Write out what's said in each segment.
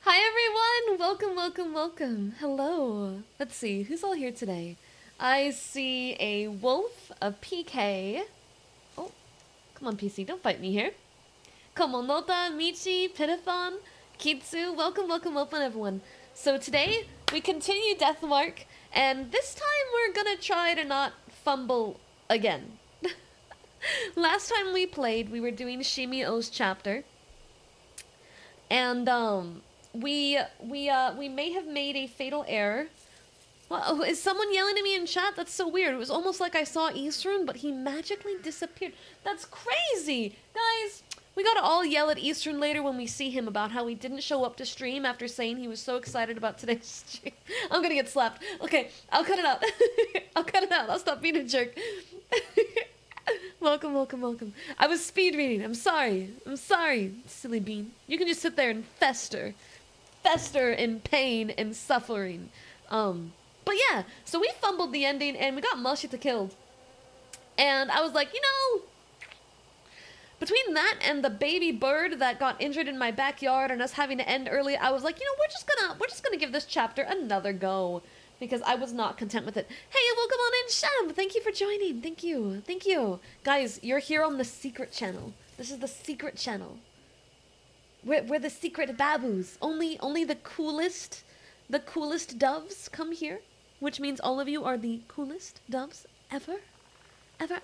Hi everyone! Welcome, welcome, welcome. Hello. Let's see, who's all here today? I see a wolf, a PK. Oh, come on PC, don't fight me here. Komonota, Michi, Pitathon, Kitsu, welcome, welcome, welcome everyone. So today, we continue Deathmark, and this time we're gonna try to not fumble again. Last time we played, we were doing Shimio's chapter, and we may have made a fatal error. Well, is someone yelling at me in chat? That's so weird. It was almost like I saw Eastern, but he magically disappeared. That's crazy! Guys, We gotta all yell at Eastern later when we see him about how he didn't show up to stream after saying he was so excited about today's stream. I'm gonna get slapped. Okay, I'll cut it out. I'll cut it out. I'll stop being a jerk. Welcome, welcome, welcome. I was speed reading. I'm sorry. I'm sorry, silly bean. You can just sit there and fester. Fester in pain and suffering. But yeah, so we fumbled the ending and we got Mashita killed. And I was like, you know, between that and the baby bird that got injured in my backyard and us having to end early, I was like, you know, we're just gonna give this chapter another go. Because I was not content with it. Hey, welcome on in, Sham! Thank you for joining. Thank you. Thank you. Guys, you're here on the secret channel. This is the secret channel. We're the secret babus. Only the coolest doves come here. Which means all of you are the coolest doves ever. Ever.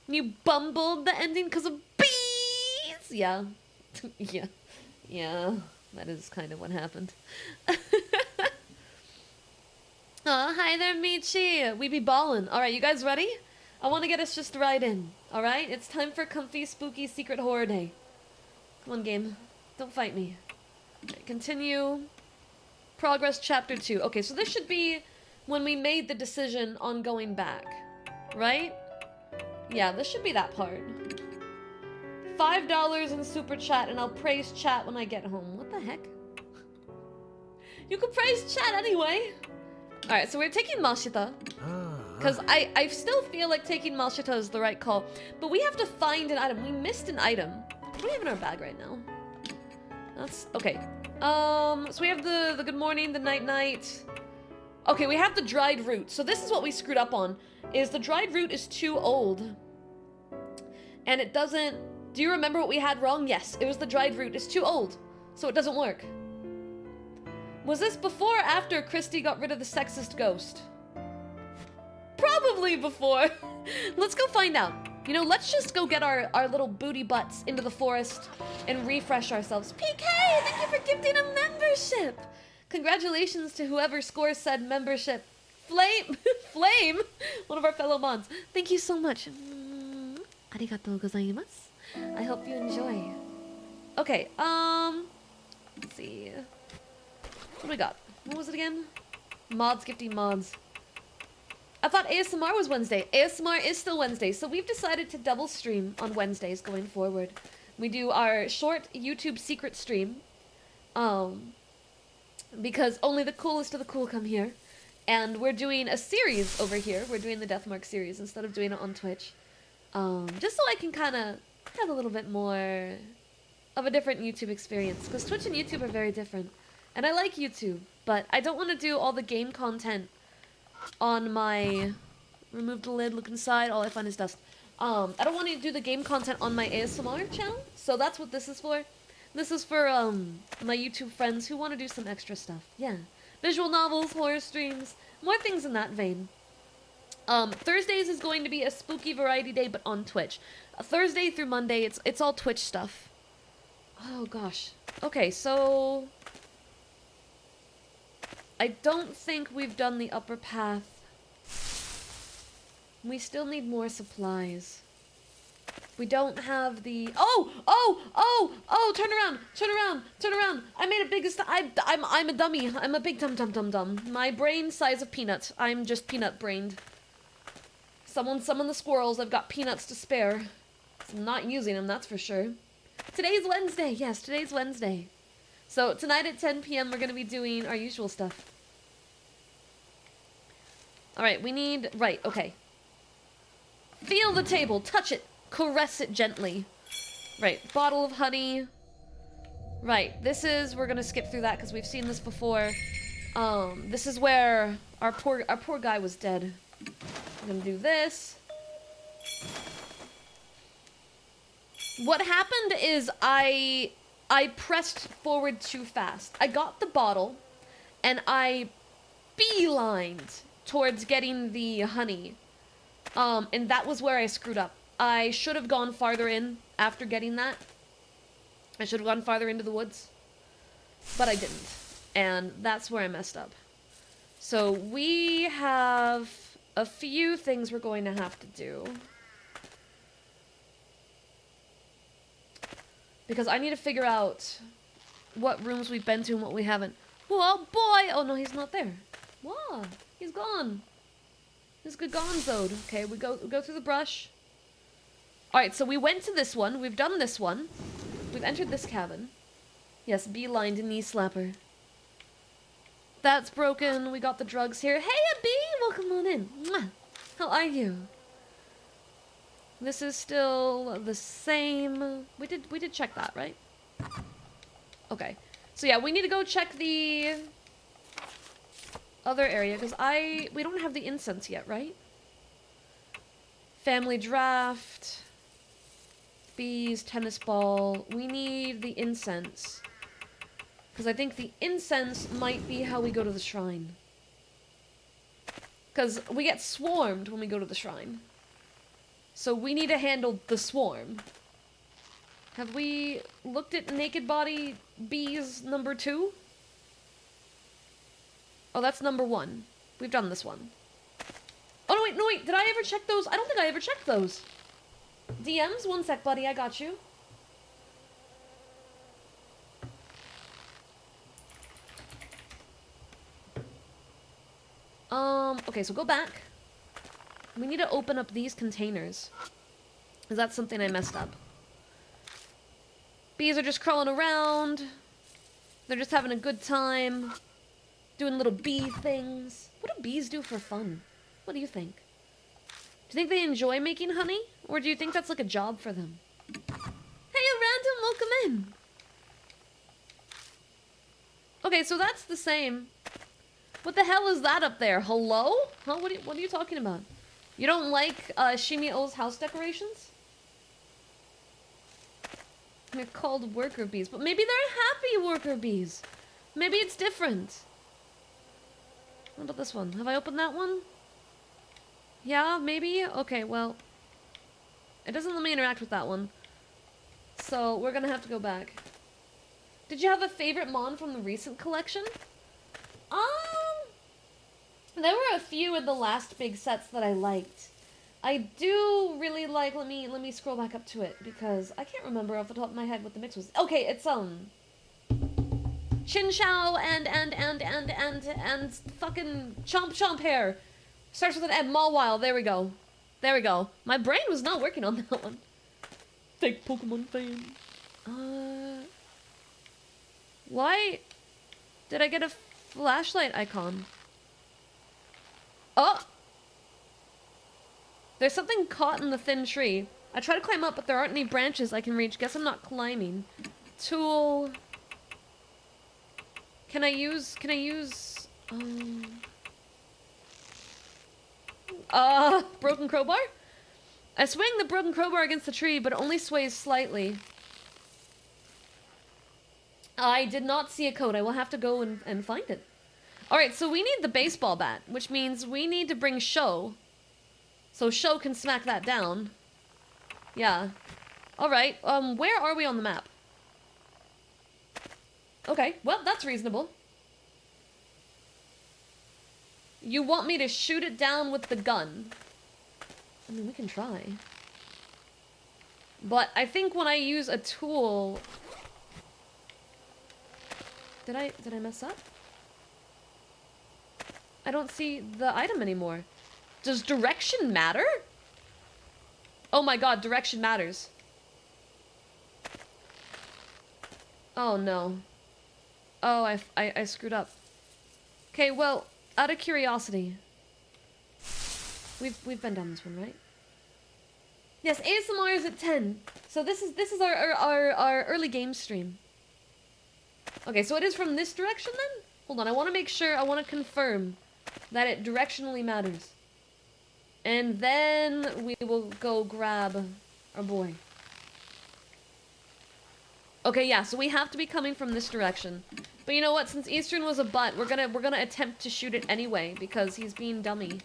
You bumbled the ending because of bees! Yeah. Yeah. That is kind of what happened. Oh, hi there, Michi. We be ballin'. Alright, you guys ready? I want to get us just right in. Alright? It's time for comfy, spooky, secret horror day. Come on, game. Don't fight me. Okay, continue. Progress chapter 2. Okay, so this should be when we made the decision on going back. Right? Yeah, this should be that part. $5 in super chat and I'll praise chat when I get home. What the heck? You can praise chat anyway. Alright, so we're taking Mashita. Because I still feel like taking Mashita is the right call. But we have to find an item. We missed an item. What do we have in our bag right now? That's... okay. So we have the good morning, the night. Okay, we have the dried root. So this is what we screwed up on. Is the dried root is too old. And it doesn't... Do you remember what we had wrong? Yes, it was the dried root. It's too old. So it doesn't work. Was this before or after Christy got rid of the sexist ghost? Probably before. Let's go find out. You know, let's just go get our little booty butts into the forest and refresh ourselves. PK, thank you for gifting a membership. Congratulations to whoever scores said membership. Flame, one of our fellow mods. Thank you so much. Arigatou gozaimasu. I hope you enjoy. Okay, let's see. What do we got? What was it again? Mods gifting mods. I thought ASMR was Wednesday. ASMR is still Wednesday, so we've decided to double stream on Wednesdays going forward. We do our short YouTube secret stream, because only the coolest of the cool come here. And we're doing a series over here. We're doing the Deathmark series instead of doing it on Twitch. Just so I can kind of have a little bit more of a different YouTube experience. Because Twitch and YouTube are very different. And I like YouTube, but I don't want to do all the game content on my... Remove the lid, look inside, all I find is dust. I don't want to do the game content on my ASMR channel, so that's what this is for. This is for, my YouTube friends who want to do some extra stuff. Yeah. Visual novels, horror streams, more things in that vein. Thursdays is going to be a spooky variety day, but on Twitch. Thursday through Monday, it's all Twitch stuff. Oh, gosh. Okay, so... I don't think we've done the upper path. We still need more supplies. We don't have the... Oh! Turn around! I made a big... I'm a dummy. I'm a big dum. My brain size of peanuts. I'm just peanut-brained. Someone summon the squirrels. I've got peanuts to spare. I'm not using them, that's for sure. Today's Wednesday. Yes, today's Wednesday. So tonight at 10 p.m. we're going to be doing our usual stuff. Alright, we need... Right, okay. Feel the table. Touch it. Caress it gently. Right, bottle of honey. Right, this is... We're going to skip through that because we've seen this before. This is where our poor guy was dead. I'm going to do this. What happened is I pressed forward too fast. I got the bottle, and I beelined towards getting the honey. And that was where I screwed up. I should have gone farther in after getting that. I should have gone farther into the woods. But I didn't. And that's where I messed up. So we have a few things we're going to have to do. Because I need to figure out what rooms we've been to and what we haven't. Oh boy! Oh no, he's not there. Wow, he's gone. He's gonzoed. Okay, we go through the brush. Alright, so we went to this one. We've done this one. We've entered this cabin. Yes, beeline to knee slapper. That's broken. We got the drugs here. Hey, a bee! Welcome on in. Mwah. How are you? This is still the same. We did check that, right? Okay. So yeah, we need to go check the other area because we don't have the incense yet, right? Family draft, bees, tennis ball. We need the incense because I think the incense might be how we go to the shrine. Because we get swarmed when we go to the shrine. So we need to handle the swarm. Have we looked at naked body bees number 2? Oh, that's number 1. We've done this one. Oh, no, wait. Did I ever check those? I don't think I ever checked those. DMs? One sec, buddy. I got you. Okay, so go back. We need to open up these containers. Because that's something I messed up. Bees are just crawling around. They're just having a good time. Doing little bee things. What do bees do for fun? What do you think? Do you think they enjoy making honey? Or do you think that's like a job for them? Hey, a random, welcome in. Okay, so that's the same. What the hell is that up there? Hello? Huh? What are you talking about? You don't like Shimio's house decorations? They're called worker bees, but maybe they're happy worker bees. Maybe it's different. What about this one? Have I opened that one? Yeah, maybe? Okay, well. It doesn't let me interact with that one. So, we're gonna have to go back. Did you have a favorite mon from the recent collection? There were a few in the last big sets that I liked. I do really like, let me scroll back up to it, because I can't remember off the top of my head what the mix was. Okay, it's, Chin Chow and fucking Chomp Hair. Starts with an M, Mawile, there we go. There we go. My brain was not working on that one. Fake Pokemon fan. Why did I get a flashlight icon? Oh! There's something caught in the thin tree. I try to climb up, but there aren't any branches I can reach. Guess I'm not climbing. Tool. Can I use, broken crowbar? I swing the broken crowbar against the tree, but it only sways slightly. I did not see a code. I will have to go and find it. Alright, so we need the baseball bat, which means we need to bring Sho. So Sho can smack that down. Yeah. Alright, where are we on the map? Okay, well, that's reasonable. You want me to shoot it down with the gun? I mean, we can try. But I think when I use a tool... Did I mess up? I don't see the item anymore. Does direction matter? Oh my god, direction matters. Oh no. Oh, I screwed up. Okay, well, out of curiosity. We've been down this one, right? Yes, ASMR is at 10. So this is our early game stream. Okay, so it is from this direction then? Hold on, I want to make sure, I want to confirm that it directionally matters. And then we will go grab our boy. Okay, yeah, so we have to be coming from this direction. But you know what? Since Eastern was a butt, we're gonna attempt to shoot it anyway because he's being dummy.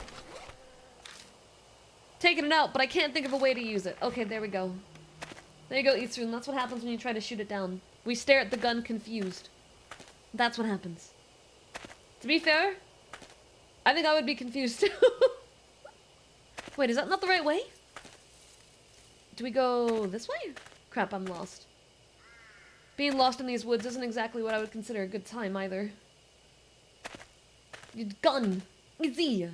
Taking it out, but I can't think of a way to use it. Okay, there we go. There you go, Eastern. That's what happens when you try to shoot it down. We stare at the gun confused. That's what happens. To be fair, I think I would be confused too. Wait, is that not the right way? Do we go this way? Crap, I'm lost. Being lost in these woods isn't exactly what I would consider a good time either. Gun! Easy!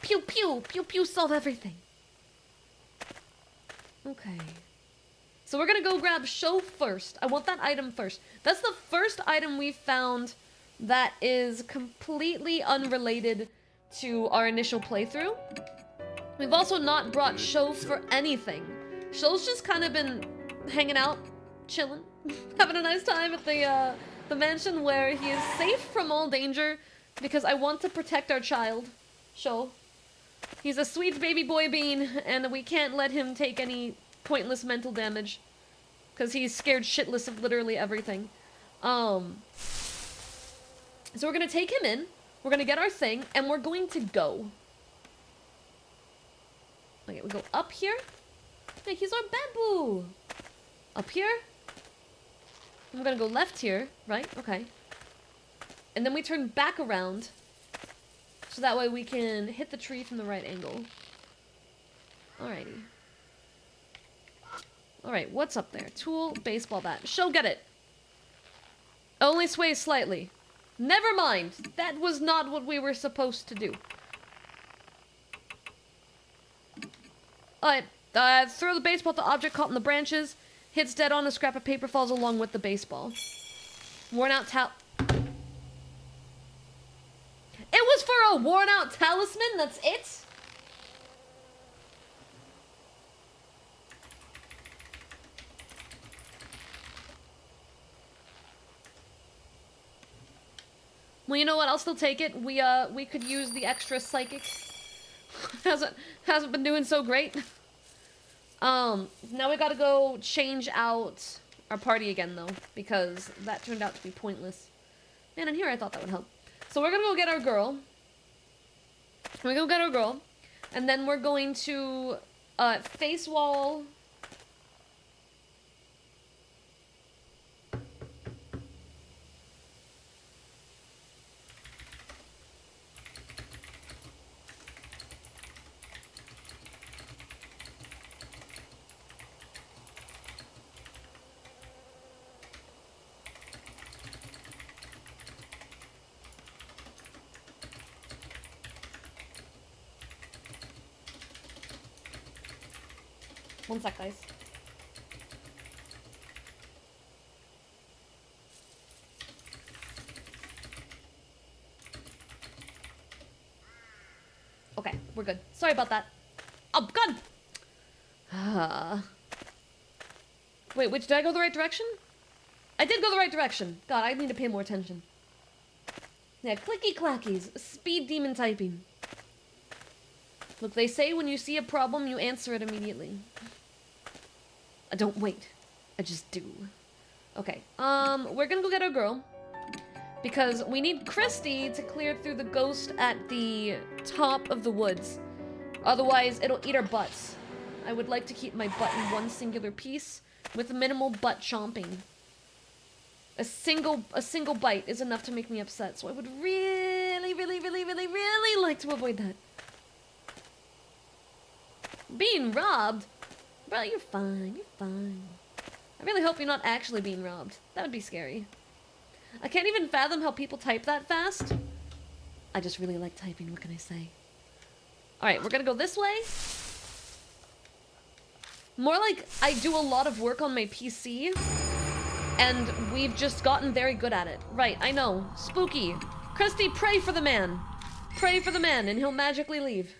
Pew pew! Pew pew solve everything! Okay. So we're gonna go grab show first. I want that item first. That's the first item we found that is completely unrelated to our initial playthrough. We've also not brought show for anything. Show's just kind of been hanging out, chilling, having a nice time at the mansion where he is safe from all danger because I want to protect our child, Show. He's a sweet baby boy bean, and we can't let him take any pointless mental damage because he's scared shitless of literally everything. So we're gonna take him in, we're gonna get our thing, and we're going to go. Okay, we go up here. Hey, he's our bamboo. Up here. And we're gonna go left here, right? Okay. And then we turn back around. So that way we can hit the tree from the right angle. Alrighty. Alright, what's up there? Tool, baseball bat. Show, get it. Only sways slightly. Never mind. That was not what we were supposed to do. Alright, throw the baseball at the object caught in the branches. Hits dead on, a scrap of paper falls along with the baseball. Worn out It was for a worn out talisman, that's it? Well, you know what? I'll still take it. We could use the extra psychic. hasn't been doing so great. Now we gotta go change out our party again, though, because that turned out to be pointless. Man, in here I thought that would help. So we're gonna go get our girl. And then we're going to, face wall. One sec, guys. Okay, we're good. Sorry about that. Oh, God! Wait, did I go the right direction? I did go the right direction. God, I need to pay more attention. Yeah, clicky clackies. Speed demon typing. Look, they say when you see a problem, you answer it immediately. I don't wait. I just do. Okay, we're gonna go get our girl. Because we need Christy to clear through the ghost at the top of the woods. Otherwise, it'll eat our butts. I would like to keep my butt in one singular piece with minimal butt chomping. A single bite is enough to make me upset, so I would really like to avoid that. Being robbed? Bro, you're fine. You're fine. I really hope you're not actually being robbed. That would be scary. I can't even fathom how people type that fast. I just really like typing, what can I say? Alright, we're gonna go this way. More like I do a lot of work on my PC, and we've just gotten very good at it. Right, I know. Spooky. Christy, pray for the man. Pray for the man, and he'll magically leave.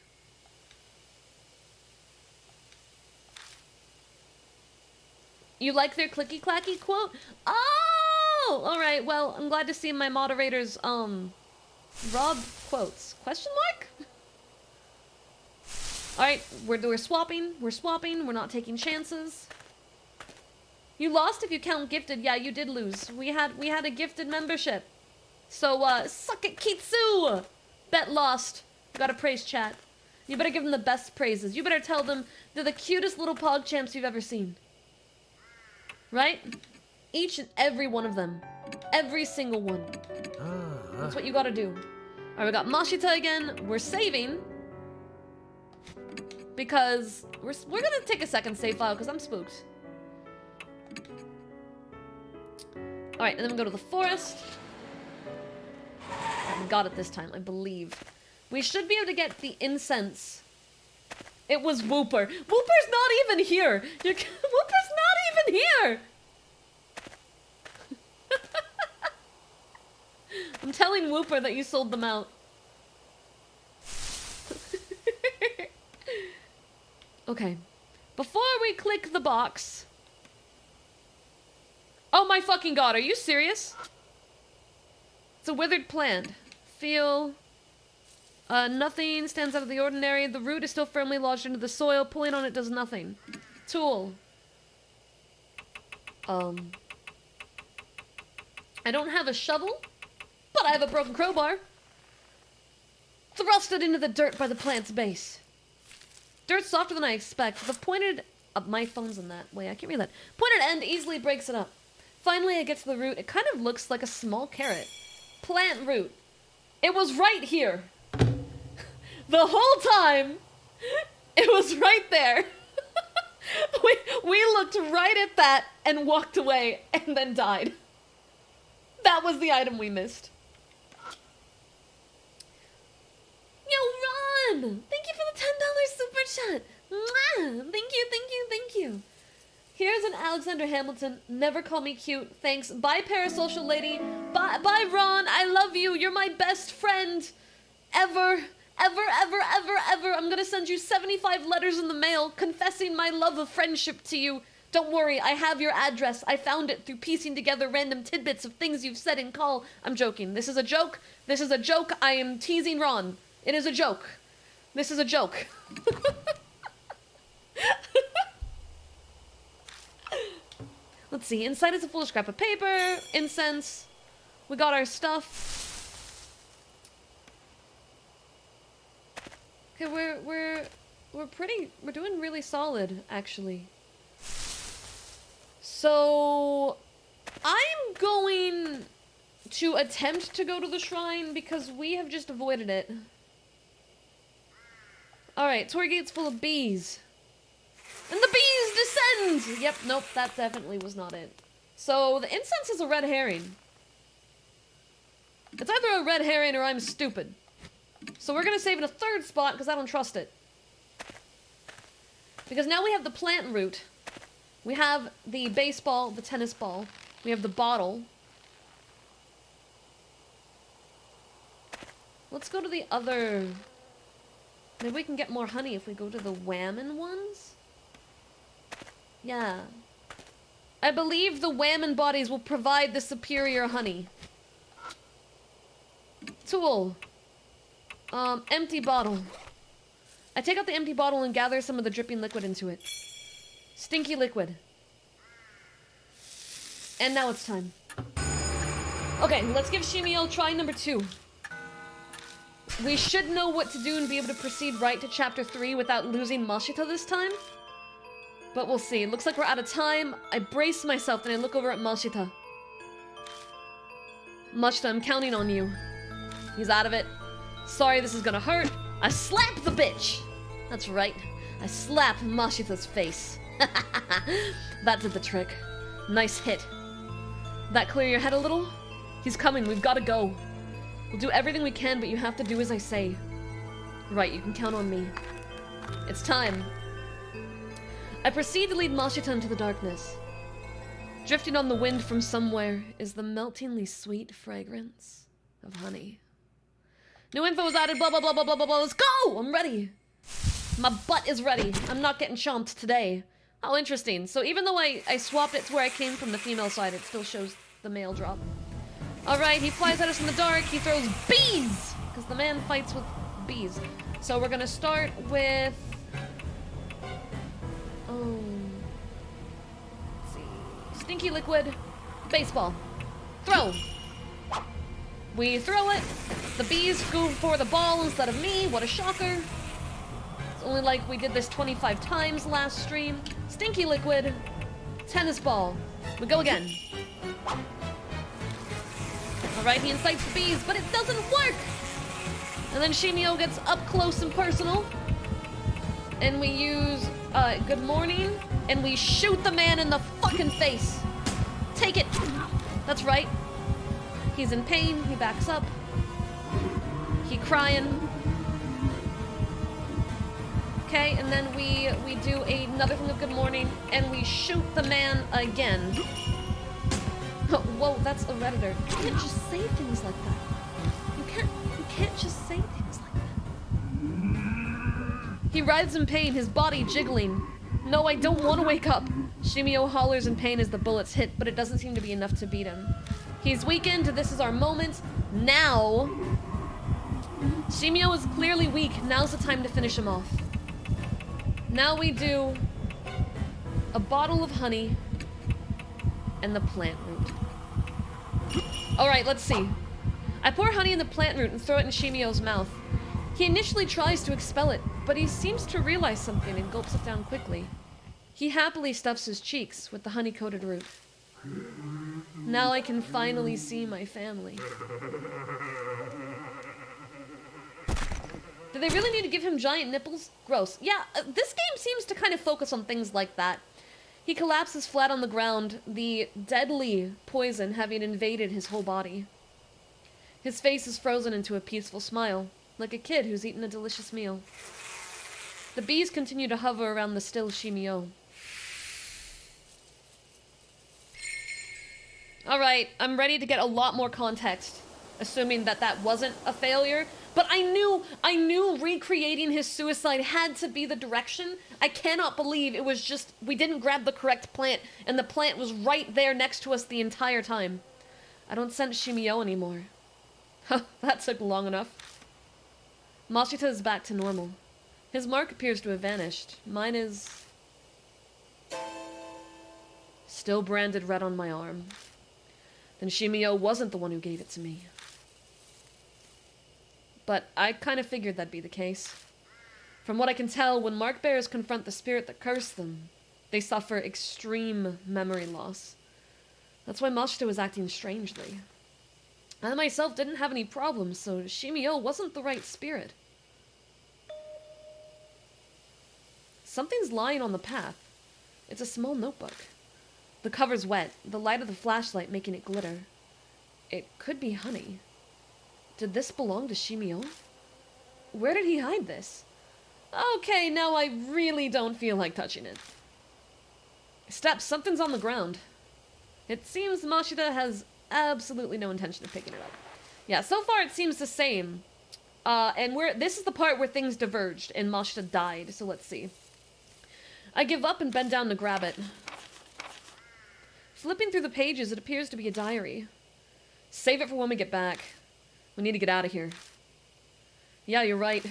You like their clicky clacky quote? Oh! Alright, well, I'm glad to see my moderators, rob quotes. Question mark? Alright, we're swapping, we're not taking chances. You lost if you count gifted. Yeah, you did lose. We had a gifted membership. So, suck it, Kitsu! Bet lost. Gotta praise chat. You better give them the best praises. You better tell them they're the cutest little PogChamps you've ever seen. Right? Each and every one of them. Every single one. That's what you gotta do. Alright, we got Mashita again. We're saving. Because we're gonna take a second save file because I'm spooked. Alright, and then we go to the forest. I got it this time, I believe. We should be able to get the incense. It was Whooper. Whooper's not even here! Whooper's not even here! I'm telling Whooper that you sold them out. Okay. Before we click the box... Oh my fucking god, are you serious? It's a withered plant. Feel... nothing stands out of the ordinary. The root is still firmly lodged into the soil. Pulling on it does nothing. Tool. I don't have a shovel, but I have a broken crowbar. Thrust it into the dirt by the plant's base. Dirt's softer than I expect. The pointed... my phone's in that way. I can't read that. Pointed end easily breaks it up. Finally, I get to the root. It kind of looks like a small carrot. Plant root. It was right here. The whole time, it was right there. we looked right at that and walked away and then died. That was the item we missed. Yo, Ron! Thank you for the $10 super chat. Mwah! Thank you, thank you, thank you. Here's an Alexander Hamilton. Never call me cute. Thanks. Bye, parasocial lady. Bye, Ron. I love you. You're my best friend. Ever. I'm gonna send you 75 letters in the mail confessing my love of friendship to you. Don't worry, I have your address. I found it through piecing together random tidbits of things you've said in call. I'm joking. This is a joke. This is a joke. I am teasing Ron. It is a joke. This is a joke. Let's see. Inside is a full scrap of paper, incense. We got our stuff. Okay, we're doing really solid, actually. So, I'm going to attempt to go to the shrine because we have just avoided it. Alright, tour gate's full of bees. And the bees descend! Yep, nope, that definitely was not it. So, the incense is a red herring. It's either a red herring or I'm stupid. So we're gonna save in a third spot because I don't trust it. Because now we have the plant root. We have the baseball, the tennis ball. We have the bottle. Let's go to the other... Maybe we can get more honey if we go to the whammon ones? Yeah. I believe the whammon bodies will provide the superior honey. Tool. Empty bottle. I take out the empty bottle and gather some of the dripping liquid into it. Stinky liquid. And now it's time. Okay, let's give Shimio try number 2. We should know what to do and be able to proceed right to chapter 3 without losing Mashita this time. But we'll see. Looks like we're out of time. I brace myself and I look over at Mashita. Mashita, I'm counting on you. He's out of it. Sorry this is gonna hurt. I slap the bitch! That's right. I slap Mashita's face. That did the trick. Nice hit. That clear your head a little? He's coming, we've gotta go. We'll do everything we can, but you have to do as I say. Right, you can count on me. It's time. I proceed to lead Mashita into the darkness. Drifting on the wind from somewhere is the meltingly sweet fragrance of honey. New info was added, blah, blah, blah, blah, blah, blah, blah. Let's go! I'm ready. My butt is ready. I'm not getting chomped today. Oh, interesting. So even though I swapped it to where I came from the female side, it still shows the male drop. Alright, he flies at us in the dark. He throws bees! Because the man fights with bees. So we're gonna start with... let's see. Stinky liquid. Baseball. Throw! We throw it. The bees go for the ball instead of me. What a shocker. It's only like we did this 25 times last stream. Stinky liquid. Tennis ball. We go again. Alright, he incites the bees, but it doesn't work! And then Shimio gets up close and personal. And we use, good morning. And we shoot the man in the fucking face. Take it. That's right. He's in pain, he backs up. He crying. Okay, and then we do another thing of good morning, and we shoot the man again. Whoa, that's a Redditor. You can't just say things like that. You can't just say things like that. He writhes in pain, his body jiggling. No, I don't want to wake up. Shimio hollers in pain as the bullets hit, but it doesn't seem to be enough to beat him. He's weakened, this is our moment. Now! Shimio is clearly weak, now's the time to finish him off. Now we do a bottle of honey and the plant root. Alright, let's see. I pour honey in the plant root and throw it in Shimio's mouth. He initially tries to expel it, but he seems to realize something and gulps it down quickly. He happily stuffs his cheeks with the honey-coated root. Now I can finally see my family. Do they really need to give him giant nipples? Gross. Yeah, this game seems to kind of focus on things like that. He collapses flat on the ground, the deadly poison having invaded his whole body. His face is frozen into a peaceful smile, like a kid who's eaten a delicious meal. The bees continue to hover around the still Shimio. Alright, I'm ready to get a lot more context, assuming that that wasn't a failure. But I knew recreating his suicide had to be the direction. I cannot believe it was just, we didn't grab the correct plant, and the plant was right there next to us the entire time. I don't sense Shimio anymore. That took long enough. Mashita is back to normal. His mark appears to have vanished. Mine is still branded red on my arm. Then Shimio wasn't the one who gave it to me. But I kind of figured that'd be the case. From what I can tell, when mark bearers confront the spirit that cursed them, they suffer extreme memory loss. That's why Mashita was acting strangely. I myself didn't have any problems, so Shimio wasn't the right spirit. Something's lying on the path. It's a small notebook. The cover's wet, the light of the flashlight making it glitter. It could be honey. Did this belong to Shimio? Where did he hide this? Okay, now I really don't feel like touching it. Steps, something's on the ground. It seems Mashita has absolutely no intention of picking it up. Yeah, so far it seems the same. And this is the part where things diverged and Mashita died, so let's see. I give up and bend down to grab it. Flipping through the pages, it appears to be a diary. Save it for when we get back. We need to get out of here. Yeah, you're right.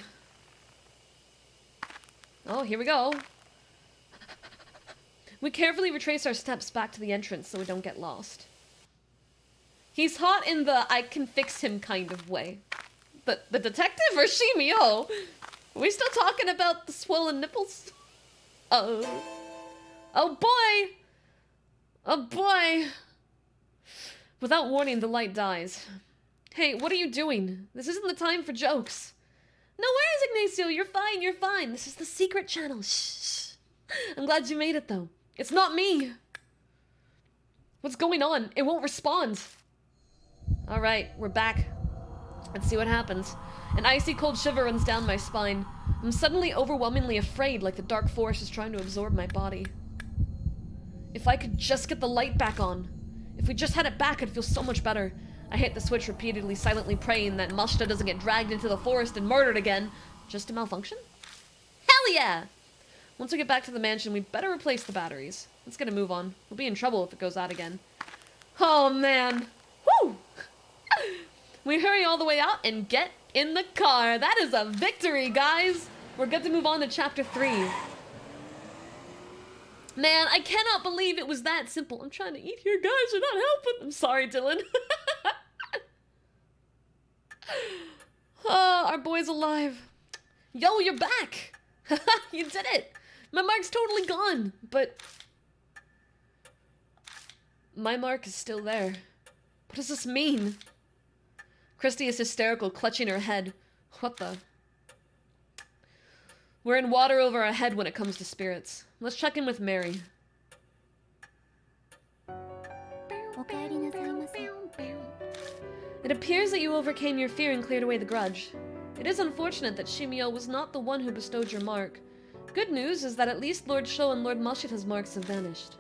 Oh, here we go. We carefully retrace our steps back to the entrance so we don't get lost. He's hot in the I can fix him kind of way. The detective or Shimio? Are we still talking about the swollen nipples? Oh. Oh boy! Oh boy! Without warning, the light dies. Hey, what are you doing? This isn't the time for jokes. No worries, Ignacio. You're fine, you're fine. This is the secret channel. Shh. I'm glad you made it, though. It's not me. What's going on? It won't respond. Alright, we're back. Let's see what happens. An icy cold shiver runs down my spine. I'm suddenly overwhelmingly afraid, like the dark force is trying to absorb my body. If I could just get the light back on. If we just had it back, I'd feel so much better. I hit the switch repeatedly, silently praying that Mashita doesn't get dragged into the forest and murdered again. Just to malfunction? Hell yeah! Once we get back to the mansion, we better replace the batteries. Let's get a move on. We'll be in trouble if it goes out again. Oh, man. Woo! We hurry all the way out and get in the car. That is a victory, guys! We're good to move on to Chapter 3. Man, I cannot believe it was that simple. I'm trying to eat here, guys. You're not helping. I'm sorry, Dylan. Oh, our boy's alive. Yo, you're back. You did it. My mark's totally gone, but my mark is still there. What does this mean? Christy is hysterical, clutching her head. What the? We're in water over our head when it comes to spirits. Let's check in with Mary. It appears that you overcame your fear and cleared away the grudge. It is unfortunate that Shimio was not the one who bestowed your mark. Good news is that at least Lord Sho and Lord Mashita's marks have vanished.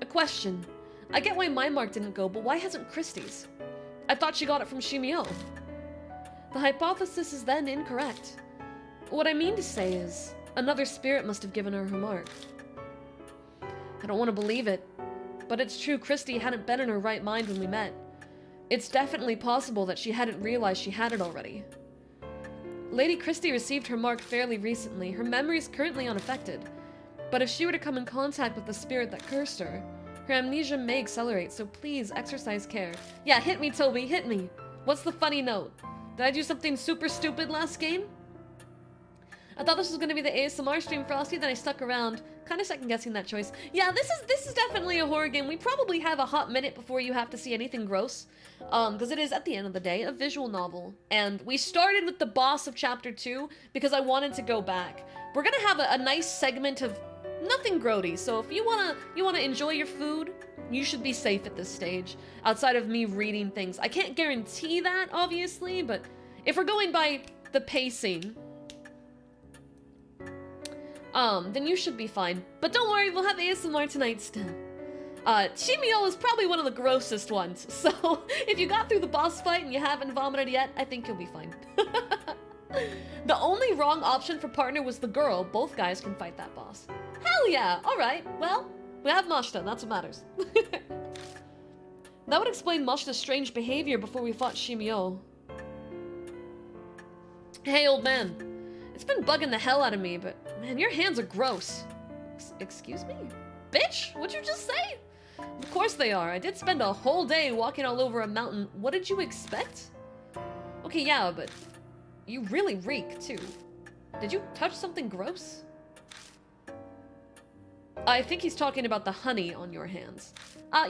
A question. I get why my mark didn't go, but why hasn't Christie's? I thought she got it from Shimio. The hypothesis is then incorrect. What I mean to say is, another spirit must have given her her mark. I don't want to believe it, but it's true Christie hadn't been in her right mind when we met. It's definitely possible that she hadn't realized she had it already. Lady Christie received her mark fairly recently. Her memory is currently unaffected. But if she were to come in contact with the spirit that cursed her, her amnesia may accelerate, so please exercise care. Yeah, hit me, Toby, hit me. What's the funny note? Did I do something super stupid last game? I thought this was going to be the ASMR stream, Frosty, then I stuck around. Kind of second-guessing that choice. Yeah, this is definitely a horror game. We probably have a hot minute before you have to see anything gross. Because it is, at the end of the day, a visual novel. And we started with the boss of Chapter 2 because I wanted to go back. We're going to have a nice segment of nothing grody, so if you wanna enjoy your food, you should be safe at this stage, outside of me reading things. I can't guarantee that, obviously, but if we're going by the pacing, then you should be fine. But don't worry, we'll have ASMR tonight still. Shimio is probably one of the grossest ones, so if you got through the boss fight and you haven't vomited yet, I think you'll be fine. The only wrong option for partner was the girl. Both guys can fight that boss. Hell yeah! Alright, well, we have Mashita, that's what matters. That would explain Mashita's strange behavior before we fought Shimio. Hey, old man. It's been bugging the hell out of me, but man, your hands are gross. Excuse me? Bitch? What'd you just say? Of course they are. I did spend a whole day walking all over a mountain. What did you expect? Okay, yeah, but you really reek, too. Did you touch something gross? I think he's talking about the honey on your hands.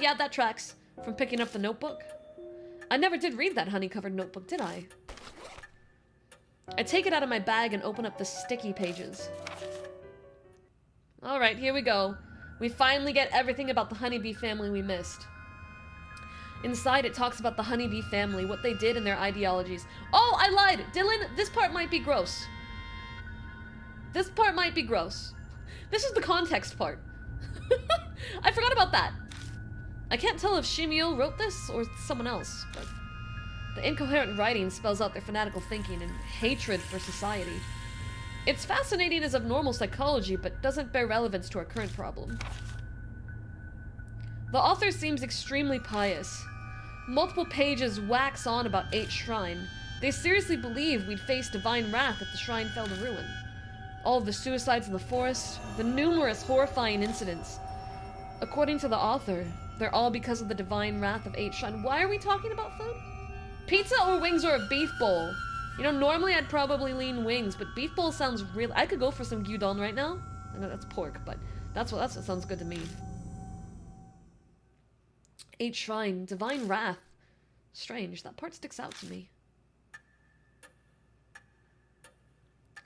Yeah, that tracks. From picking up the notebook. I never did read that honey-covered notebook, did I? I take it out of my bag and open up the sticky pages. Alright, here we go. We finally get everything about the honeybee family we missed. Inside, it talks about the honeybee family, what they did and their ideologies. Oh, I lied! Dylan, this part might be gross. This part might be gross. This is the context part. I forgot about that. I can't tell if Shimio wrote this or someone else, but the incoherent writing spells out their fanatical thinking and hatred for society. It's fascinating as of normal psychology, but doesn't bear relevance to our current problem. The author seems extremely pious. Multiple pages wax on about 8 Shrine. They seriously believe we'd face divine wrath if the shrine fell to ruin. All of the suicides in the forest, the numerous horrifying incidents. According to the author, they're all because of the divine wrath of 8 Shrine. Why are we talking about food? Pizza or wings or a beef bowl? You know, normally I'd probably lean wings, but beef bowl sounds real. I could go for some gyudon right now. I know that's pork, but that's what sounds good to me. 8 Shrine, divine wrath. Strange, that part sticks out to me.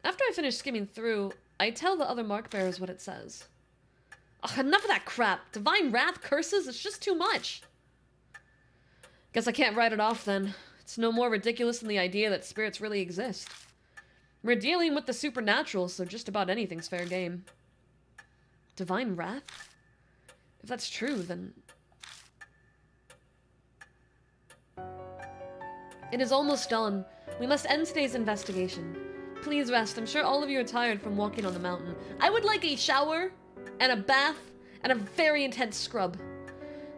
After I finish skimming through, I tell the other mark bearers what it says. Ugh, enough of that crap. Divine wrath, curses, it's just too much. Guess I can't write it off then. It's no more ridiculous than the idea that spirits really exist. We're dealing with the supernatural, so just about anything's fair game. Divine wrath? If that's true, then... It is almost dawn. We must end today's investigation. Please rest. I'm sure all of you are tired from walking on the mountain. I would like a shower, and a bath, and a very intense scrub.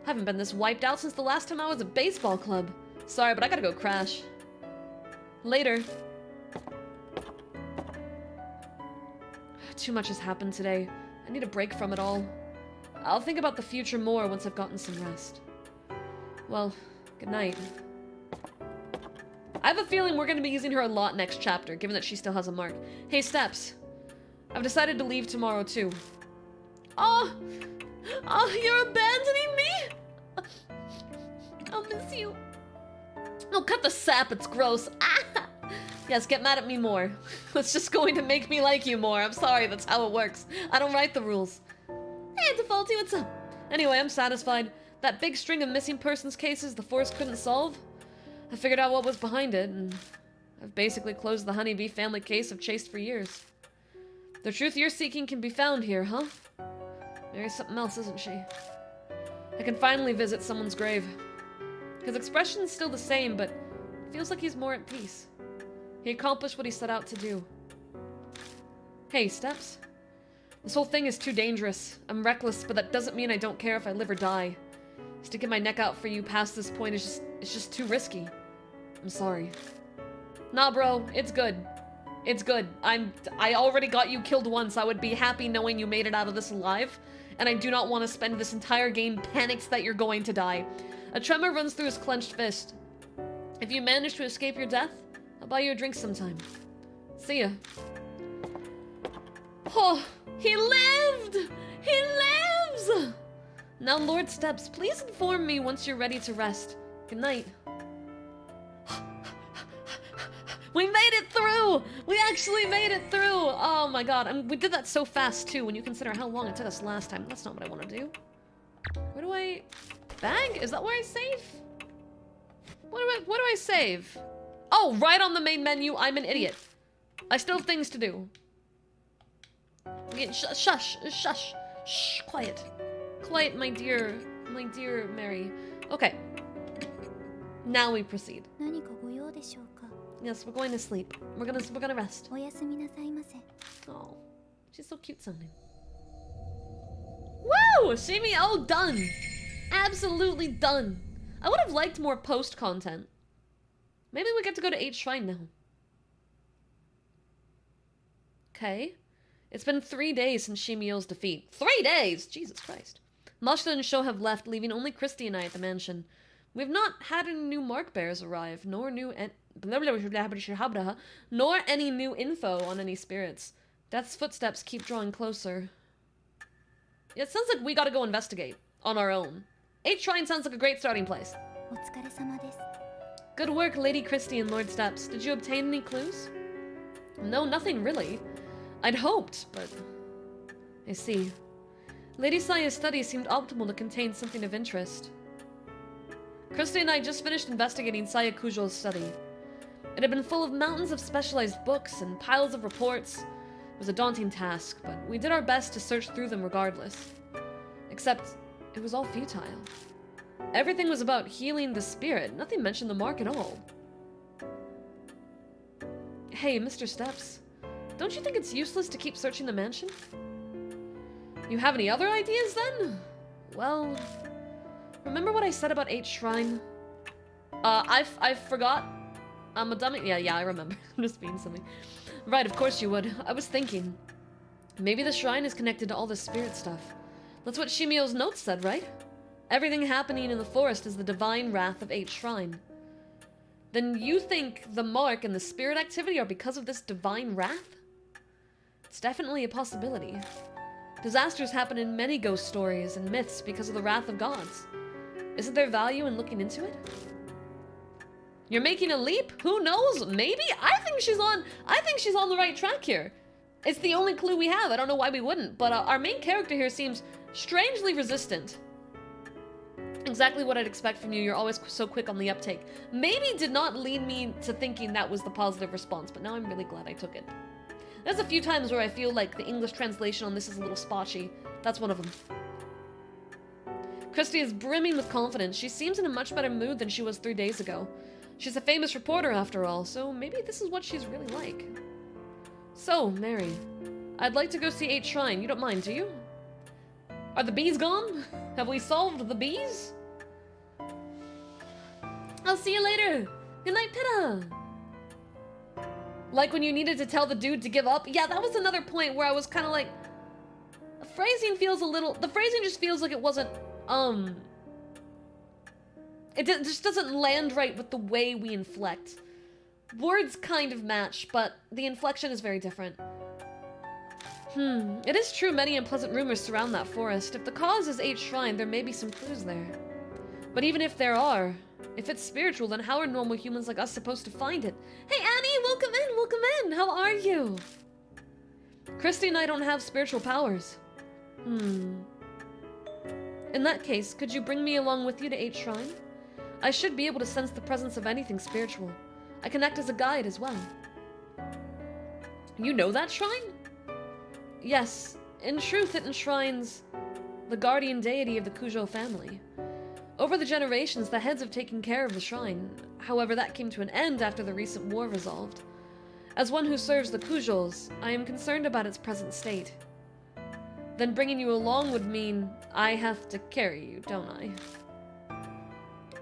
I haven't been this wiped out since the last time I was at baseball club. Sorry, but I gotta go crash. Later. Too much has happened today. I need a break from it all. I'll think about the future more once I've gotten some rest. Well, good night. I have a feeling we're going to be using her a lot next chapter, given that she still has a mark. Hey, Steps. I've decided to leave tomorrow, too. Oh, you're abandoning me? I'll miss you. Oh, cut the sap, it's gross. Ah! Yes, get mad at me more. It's just going to make me like you more. I'm sorry, that's how it works. I don't write the rules. Hey, Defaulty, what's up? Anyway, I'm satisfied. That big string of missing persons cases the force couldn't solve? I figured out what was behind it, and I've basically closed the honeybee family case I've chased for years. The truth you're seeking can be found here, huh? Mary's something else, isn't she? I can finally visit someone's grave. His expression's still the same, but it feels like he's more at peace. He accomplished what he set out to do. Hey, Steps. This whole thing is too dangerous. I'm reckless, but that doesn't mean I don't care if I live or die. Sticking my neck out for you past this point is just too risky. I'm sorry. Nah, bro, it's good. It's good. I already got you killed once. I would be happy knowing you made it out of this alive, and I do not want to spend this entire game panicked that you're going to die. A tremor runs through his clenched fist. If you manage to escape your death, I'll buy you a drink sometime. See ya. Oh, he lived! He lives! Now, Lord Steps, please inform me once you're ready to rest. Good night. We made it through! We actually made it through! Oh my god, we did that so fast too when you consider how long it took us last time. That's not what I want to do. Where do I... Bag? Is that where I save? What do I save? Oh, right on the main menu. I'm an idiot. I still have things to do. Okay, shush. Shh, quiet. Quiet, my dear Mary. Okay. Now we proceed. Yes, we're going to sleep. We're gonna rest. Oh, she's so cute sounding. Woo! Shimi, oh, done. Absolutely done. I would have liked more post content. Maybe we get to go to 8 Shrine now. Okay. It's been 3 days since Shimio's defeat. 3 days! Jesus Christ. Mashita and Sho have left, leaving only Christy and I at the mansion. We've not had any new mark bearers arrive, nor any new info on any spirits. Death's footsteps keep drawing closer. It sounds like we gotta go investigate on our own. 8 Shrine sounds like a great starting place. Good work, Lady Christy and Lord Steps. Did you obtain any clues? No, nothing really. I'd hoped, but... I see. Lady Saya's study seemed optimal to contain something of interest. Christy and I just finished investigating Saya Kujo's study. It had been full of mountains of specialized books and piles of reports. It was a daunting task, but we did our best to search through them regardless. Except, it was all futile. Everything was about healing the spirit. Nothing mentioned the mark at all. Hey, Mr. Steps. Don't you think it's useless to keep searching the mansion? You have any other ideas, then? Well... Remember what I said about 8 Shrine? I forgot. I'm a dummy. Yeah, I remember. I'm just being silly. Right, of course you would. I was thinking. Maybe the shrine is connected to all this spirit stuff. That's what Shimio's notes said, right? Everything happening in the forest is the divine wrath of 8 Shrine. Then you think the mark and the spirit activity are because of this divine wrath? It's definitely a possibility. Disasters happen in many ghost stories and myths because of the wrath of gods. Isn't there value in looking into it? You're making a leap? Who knows? Maybe? I think she's on the right track here. It's the only clue we have. I don't know why we wouldn't, but our main character here seems strangely resistant. Exactly what I'd expect from you. You're always so quick on the uptake. Maybe did not lead me to thinking that was the positive response, but now I'm really glad I took it. There's a few times where I feel like the English translation on this is a little spotchy. That's one of them. Christy is brimming with confidence. She seems in a much better mood than she was 3 days ago. She's a famous reporter after all, so maybe this is what she's really like. So, Mary, I'd like to go see 8 Shrine. You don't mind, do you? Are the bees gone? Have we solved the bees? I'll see you later. Good night, Pitta. Like when you needed to tell the dude to give up? Yeah, that was another point where I was kind of like... The phrasing just feels like it wasn't, It just doesn't land right with the way we inflect. Words kind of match, but the inflection is very different. It is true many unpleasant rumors surround that forest. If the cause is 8 Shrine, there may be some clues there. But even if there are, if it's spiritual, then how are normal humans like us supposed to find it? Hey Annie, welcome in! How are you? Christy and I don't have spiritual powers. In that case, could you bring me along with you to 8 Shrine? I should be able to sense the presence of anything spiritual. I can act as a guide as well. You know that shrine? Yes. In truth, it enshrines the guardian deity of the Kujo family. Over the generations, the heads have taken care of the shrine. However, that came to an end after the recent war resolved. As one who serves the Kujos, I am concerned about its present state. Then bringing you along would mean I have to carry you, don't I?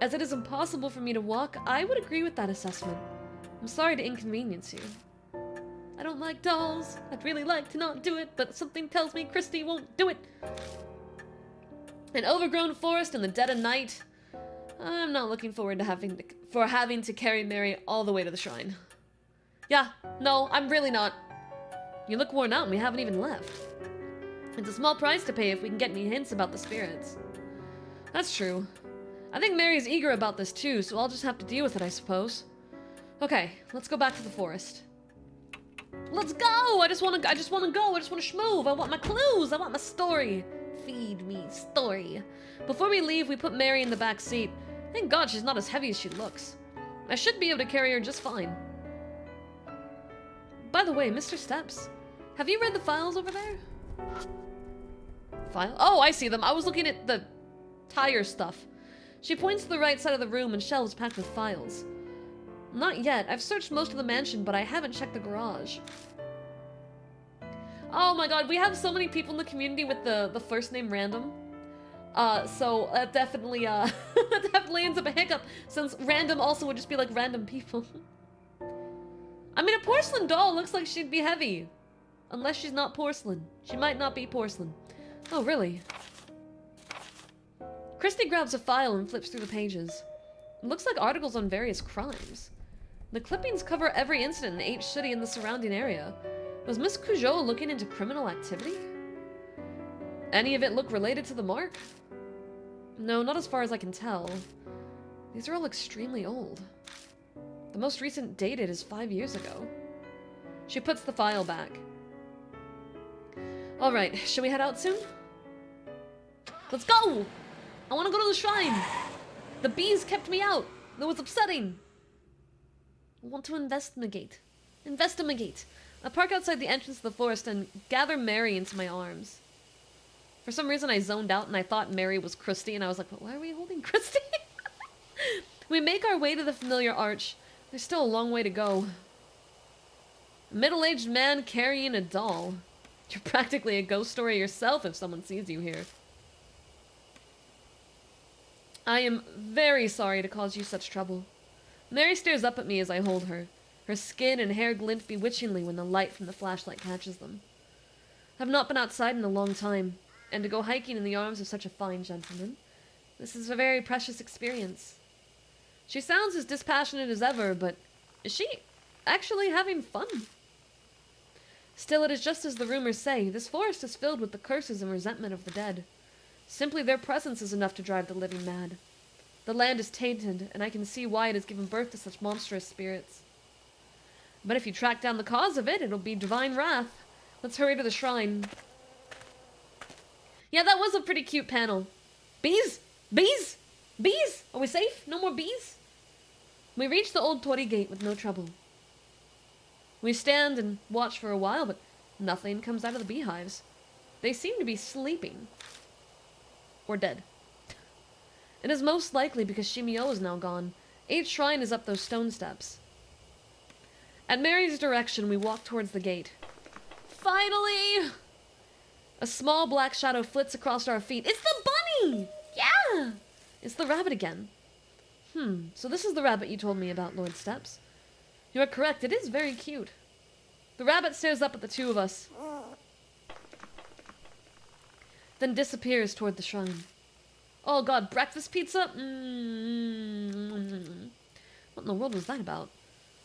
As it is impossible for me to walk, I would agree with that assessment. I'm sorry to inconvenience you. I don't like dolls. I'd really like to not do it, but something tells me Christy won't do it. An overgrown forest in the dead of night. I'm not looking forward to having to carry Mary all the way to the shrine. Yeah, no, I'm really not. You look worn out and we haven't even left. It's a small price to pay if we can get any hints about the spirits. That's true. I think Mary's eager about this too, so I'll just have to deal with it, I suppose. Okay, let's go back to the forest. Let's go! I just wanna go, I just wanna schmoove. I want my clues, I want my story. Feed me story. Before we leave, we put Mary in the back seat. Thank God she's not as heavy as she looks. I should be able to carry her just fine. By the way, Mr. Steps, have you read the files over there? File? Oh, I see them. I was looking at the tire stuff. She points to the right side of the room and shelves packed with files. Not yet. I've searched most of the mansion, but I haven't checked the garage. Oh my god, we have so many people in the community with the first name random. So that definitely, that definitely ends up a hiccup, since random also would just be like random people. I mean, a porcelain doll looks like she'd be heavy. Unless she's not porcelain. She might not be porcelain. Oh, really? Christy grabs a file and flips through the pages. It looks like articles on various crimes. The clippings cover every incident in H City and the surrounding area. Was Miss Kujo looking into criminal activity? Any of it look related to the mark? No, not as far as I can tell. These are all extremely old. The most recent dated is 5 years ago. She puts the file back. Alright, should we head out soon? Let's go! I want to go to the shrine! The bees kept me out! That was upsetting! I want to investigate. Investigate! I park outside the entrance of the forest and gather Mary into my arms. For some reason I zoned out and I thought Mary was Christy and I was like, but why are we holding Christy? We make our way to the familiar arch. There's still a long way to go. A middle-aged man carrying a doll. You're practically a ghost story yourself if someone sees you here. I am very sorry to cause you such trouble. Mary stares up at me as I hold her. Her skin and hair glint bewitchingly when the light from the flashlight catches them. I've not been outside in a long time, and to go hiking in the arms of such a fine gentleman, this is a very precious experience. She sounds as dispassionate as ever, but is she actually having fun? Still, it is just as the rumors say, this forest is filled with the curses and resentment of the dead. Simply their presence is enough to drive the living mad. The land is tainted, and I can see why it has given birth to such monstrous spirits. But if you track down the cause of it, it'll be divine wrath. Let's hurry to the shrine. Yeah, that was a pretty cute panel. Bees? Bees? Bees? Are we safe? No more bees? We reach the old torii gate with no trouble. We stand and watch for a while, but nothing comes out of the beehives. They seem to be sleeping. Or dead. It is most likely because Shimio is now gone. 8th shrine is up those stone steps. At Mary's direction, we walk towards the gate. Finally! A small black shadow flits across our feet. It's the bunny! Yeah! It's the rabbit again. So this is the rabbit you told me about, Lord Steps. You are correct, it is very cute. The rabbit stares up at the two of us, then disappears toward the shrine. Oh god, breakfast pizza? What in the world was that about?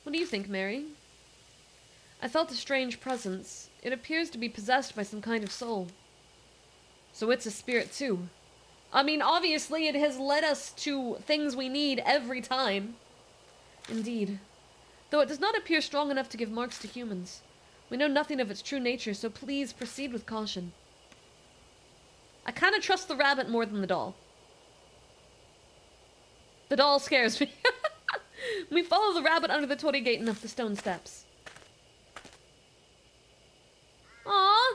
What do you think, Mary? I felt a strange presence. It appears to be possessed by some kind of soul. So it's a spirit too. I mean, obviously it has led us to things we need every time. Indeed. Though it does not appear strong enough to give marks to humans. We know nothing of its true nature, so please proceed with caution. I kind of trust the rabbit more than the doll. The doll scares me. We follow the rabbit under the torii gate and up the stone steps. Aww!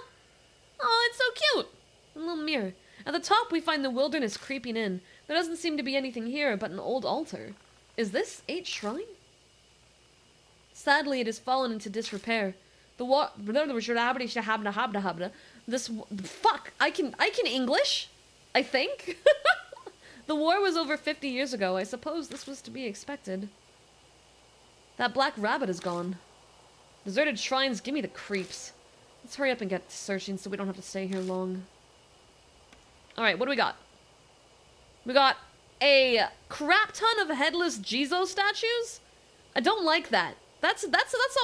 Oh, it's so cute! A little mirror. At the top, we find the wilderness creeping in. There doesn't seem to be anything here but an old altar. Is this 8 shrine? Sadly, it has fallen into disrepair. This fuck. I can English, I think. The war was over 50 years ago. I suppose this was to be expected. That black rabbit is gone. Deserted shrines give me the creeps. Let's hurry up and get searching so we don't have to stay here long. Alright, what do we got? We got a crap ton of headless Jizo statues? I don't like that. That's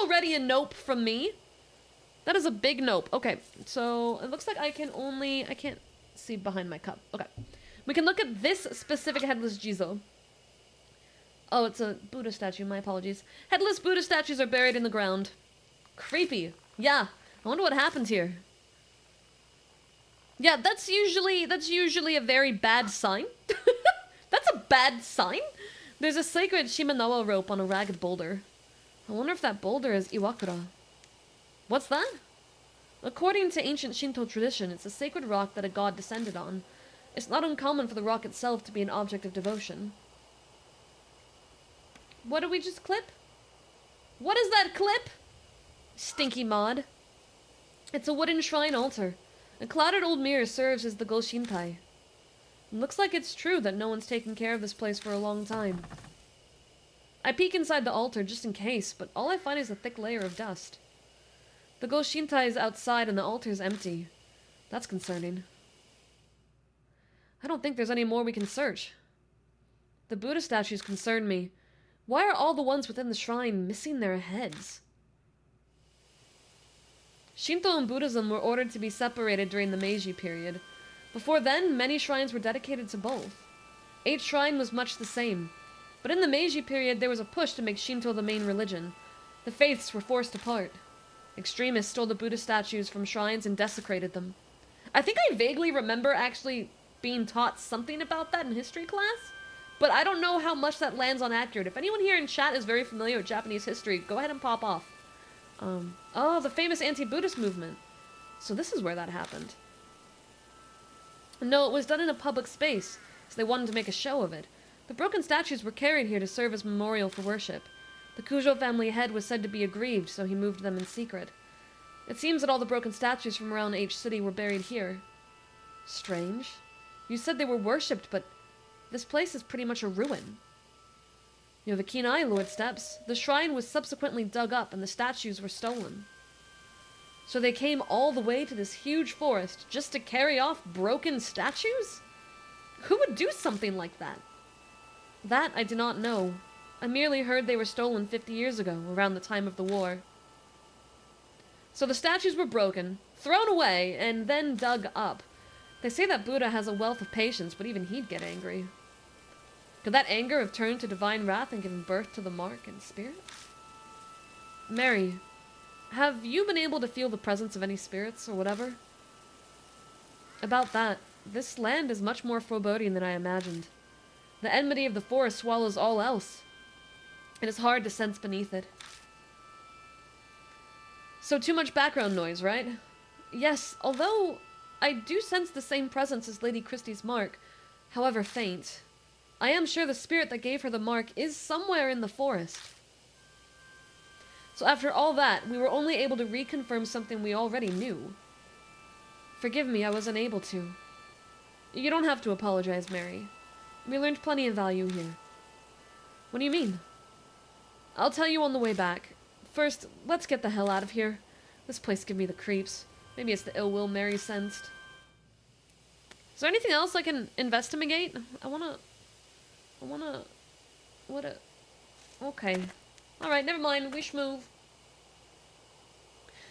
already a nope from me. That is a big nope. Okay, so it looks like I can't see behind my cup. Okay. We can look at this specific headless Jizo. Oh, it's a Buddha statue, my apologies. Headless Buddha statues are buried in the ground. Creepy. Yeah, I wonder what happened here. Yeah, that's usually a very bad sign. That's a bad sign. There's a sacred Shimanoa rope on a ragged boulder. I wonder if that boulder is Iwakura. What's that? According to ancient Shinto tradition, it's a sacred rock that a god descended on. It's not uncommon for the rock itself to be an object of devotion. What did we just clip? What is that clip? Stinky mod. It's a wooden shrine altar. A clouded old mirror serves as the Goshintai. It looks like it's true that no one's taken care of this place for a long time. I peek inside the altar just in case, but all I find is a thick layer of dust. The Goshintai is outside and the altar is empty. That's concerning. I don't think there's any more we can search. The Buddha statues concern me. Why are all the ones within the shrine missing their heads? Shinto and Buddhism were ordered to be separated during the Meiji period. Before then, many shrines were dedicated to both. 8 Shrine was much the same. But in the Meiji period, there was a push to make Shinto the main religion. The faiths were forced apart. Extremists stole the Buddha statues from shrines and desecrated them. I think I vaguely remember actually being taught something about that in history class, but I don't know how much that lands on accurate. If anyone here in chat is very familiar with Japanese history, go ahead and pop off. Oh, the famous anti-Buddhist movement. So this is where that happened. No, it was done in a public space, so they wanted to make a show of it. The broken statues were carried here to serve as memorial for worship. The Kujo family head was said to be aggrieved, so he moved them in secret. It seems that all the broken statues from around H City were buried here. Strange. You said they were worshipped, but this place is pretty much a ruin. You have a keen eye, Lord Steps. The shrine was subsequently dug up and the statues were stolen. So they came all the way to this huge forest just to carry off broken statues? Who would do something like that? That I do not know. I merely heard they were stolen 50 years ago, around the time of the war. So the statues were broken, thrown away, and then dug up. They say that Buddha has a wealth of patience, but even he'd get angry. Could that anger have turned to divine wrath and given birth to the mark and spirit? Mary, have you been able to feel the presence of any spirits or whatever? About that, this land is much more foreboding than I imagined. The enmity of the forest swallows all else. It is hard to sense beneath it. So too much background noise, right? Yes, although I do sense the same presence as Lady Christie's mark, however faint. I am sure the spirit that gave her the mark is somewhere in the forest. So after all that, we were only able to reconfirm something we already knew. Forgive me, I was unable to. You don't have to apologize, Mary. We learned plenty of value here. What do you mean? I'll tell you on the way back. First, let's get the hell out of here. This place gives me the creeps. Maybe it's the ill will Mary sensed. Is there anything else I can investigate? Okay. Alright, never mind. We shmove.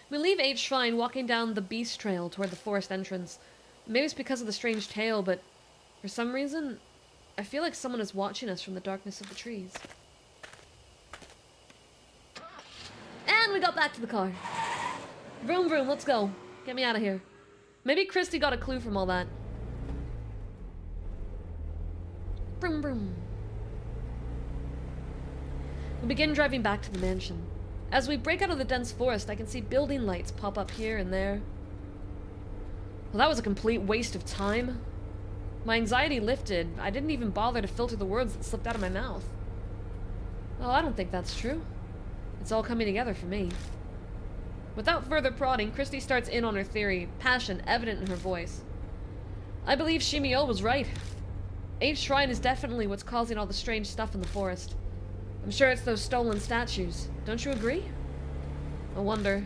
We leave H Shrine walking down the Beast Trail toward the forest entrance. Maybe it's because of the strange tale, but for some reason, I feel like someone is watching us from the darkness of the trees. And we got back to the car. Vroom vroom, let's go. Get me out of here. Maybe Christy got a clue from all that. Vroom vroom. We begin driving back to the mansion. As we break out of the dense forest, I can see building lights pop up here and there. Well, that was a complete waste of time. My anxiety lifted. I didn't even bother to filter the words that slipped out of my mouth. Oh, I don't think that's true. It's all coming together for me. Without further prodding, Christy starts in on her theory, passion evident in her voice. I believe Shimio was right. 8th Shrine is definitely what's causing all the strange stuff in the forest. I'm sure it's those stolen statues. Don't you agree? I wonder.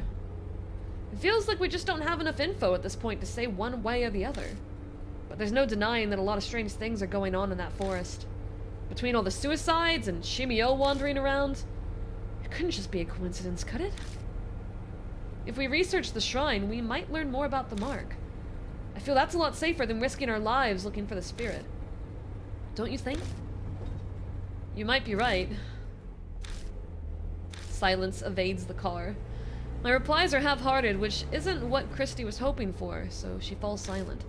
It feels like we just don't have enough info at this point to say one way or the other. But there's no denying that a lot of strange things are going on in that forest. Between all the suicides and Shimio wandering around, it couldn't just be a coincidence, could it? If we research the shrine, we might learn more about the mark. I feel that's a lot safer than risking our lives looking for the spirit. Don't you think? You might be right. Silence evades the car. My replies are half-hearted, which isn't what Christy was hoping for, so she falls silent.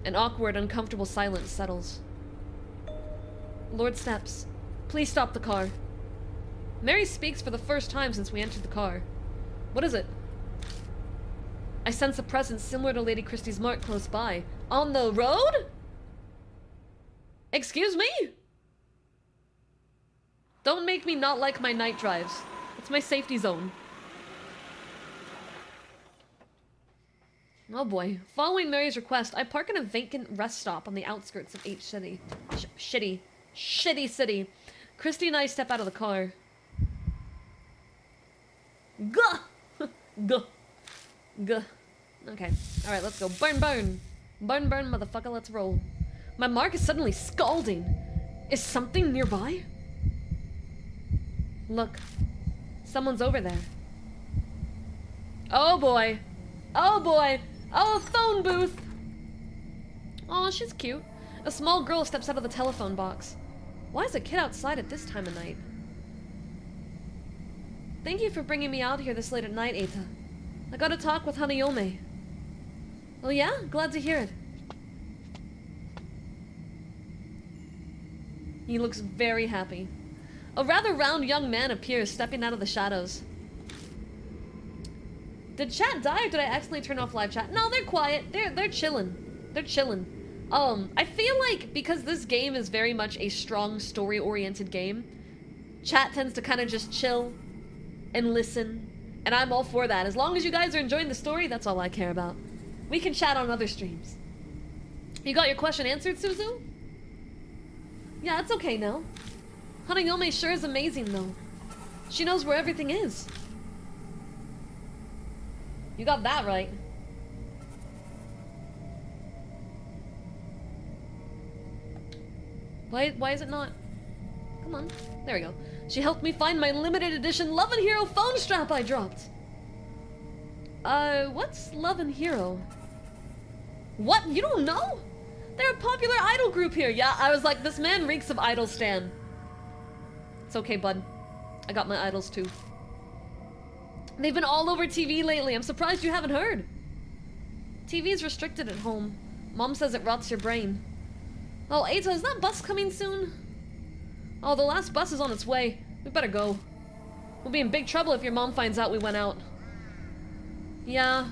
An awkward, uncomfortable silence settles. Lord Steps, please stop the car. Mary speaks for the first time since we entered the car. What is it? I sense a presence similar to Lady Christie's mark close by. On the road? Excuse me? Don't make me not like my night drives. It's my safety zone. Oh boy. Following Mary's request, I park in a vacant rest stop on the outskirts of H City. Shitty city. Christy and I step out of the car. Gah! Gah. Gah. Okay. Alright, let's go. Burn, burn. Burn, burn, motherfucker, let's roll. My mark is suddenly scalding. Is something nearby? Look. Someone's over there. Oh boy. Oh boy. Oh, a phone booth. Oh, she's cute. A small girl steps out of the telephone box. Why is a kid outside at this time of night? Thank you for bringing me out here this late at night, Eita. I got to talk with Hanayomi. Oh yeah? Glad to hear it. He looks very happy. A rather round young man appears, stepping out of the shadows. Did chat die or did I accidentally turn off live chat? No, they're quiet. They're chilling. They're chilling. I feel like because this game is very much a strong story-oriented game, chat tends to kind of just chill and listen, and I'm all for that. As long as you guys are enjoying the story, that's all I care about. We can chat on other streams. You got your question answered, Suzu? Yeah, it's okay now. Hanayomi sure is amazing, though. She knows where everything is. You got that right. Why is it not? Come on. There we go. She helped me find my limited edition Love and Hero phone strap I dropped. What's Love and Hero? What? You don't know? They're a popular idol group here. Yeah, I was like, this man reeks of idol stan. It's okay, bud. I got my idols too. They've been all over TV lately. I'm surprised you haven't heard. TV's restricted at home. Mom says it rots your brain. Oh, Eita, is that bus coming soon? Oh, the last bus is on its way. We better go. We'll be in big trouble if your mom finds out we went out. Yeah.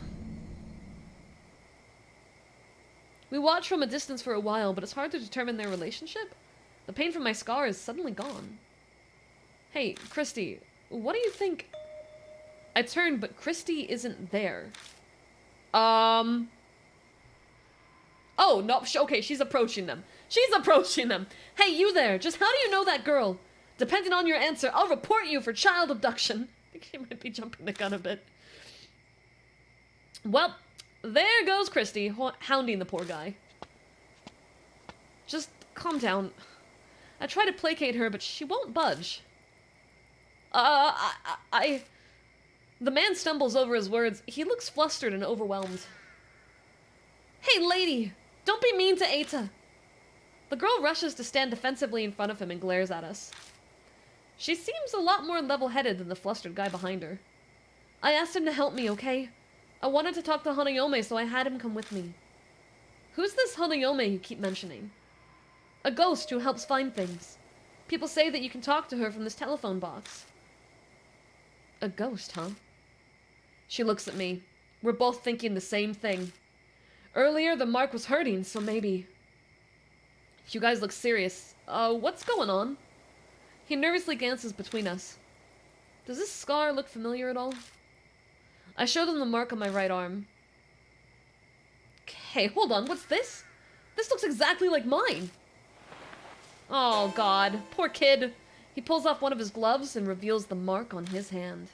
We watched from a distance for a while, but it's hard to determine their relationship. The pain from my scar is suddenly gone. Hey, Christy, what do you think? I turned, but Christy isn't there. Oh, no, okay, she's approaching them. She's approaching them. Hey, you there, just how do you know that girl? Depending on your answer, I'll report you for child abduction. I think she might be jumping the gun a bit. Well, there goes Christy, hounding the poor guy. Just calm down. I try to placate her, but she won't budge. The man stumbles over his words. He looks flustered and overwhelmed. Hey, lady! Don't be mean to Eita! The girl rushes to stand defensively in front of him and glares at us. She seems a lot more level-headed than the flustered guy behind her. I asked him to help me, okay? I wanted to talk to Hanayomi, so I had him come with me. Who's this Hanayomi you keep mentioning? A ghost who helps find things. People say that you can talk to her from this telephone box. A ghost, huh? She looks at me. We're both thinking the same thing. Earlier, the mark was hurting, so maybe... You guys look serious. What's going on? He nervously glances between us. Does this scar look familiar at all? I show them the mark on my right arm. Okay, hold on, what's this? This looks exactly like mine. Oh, God. Poor kid. He pulls off one of his gloves and reveals the mark on his hand.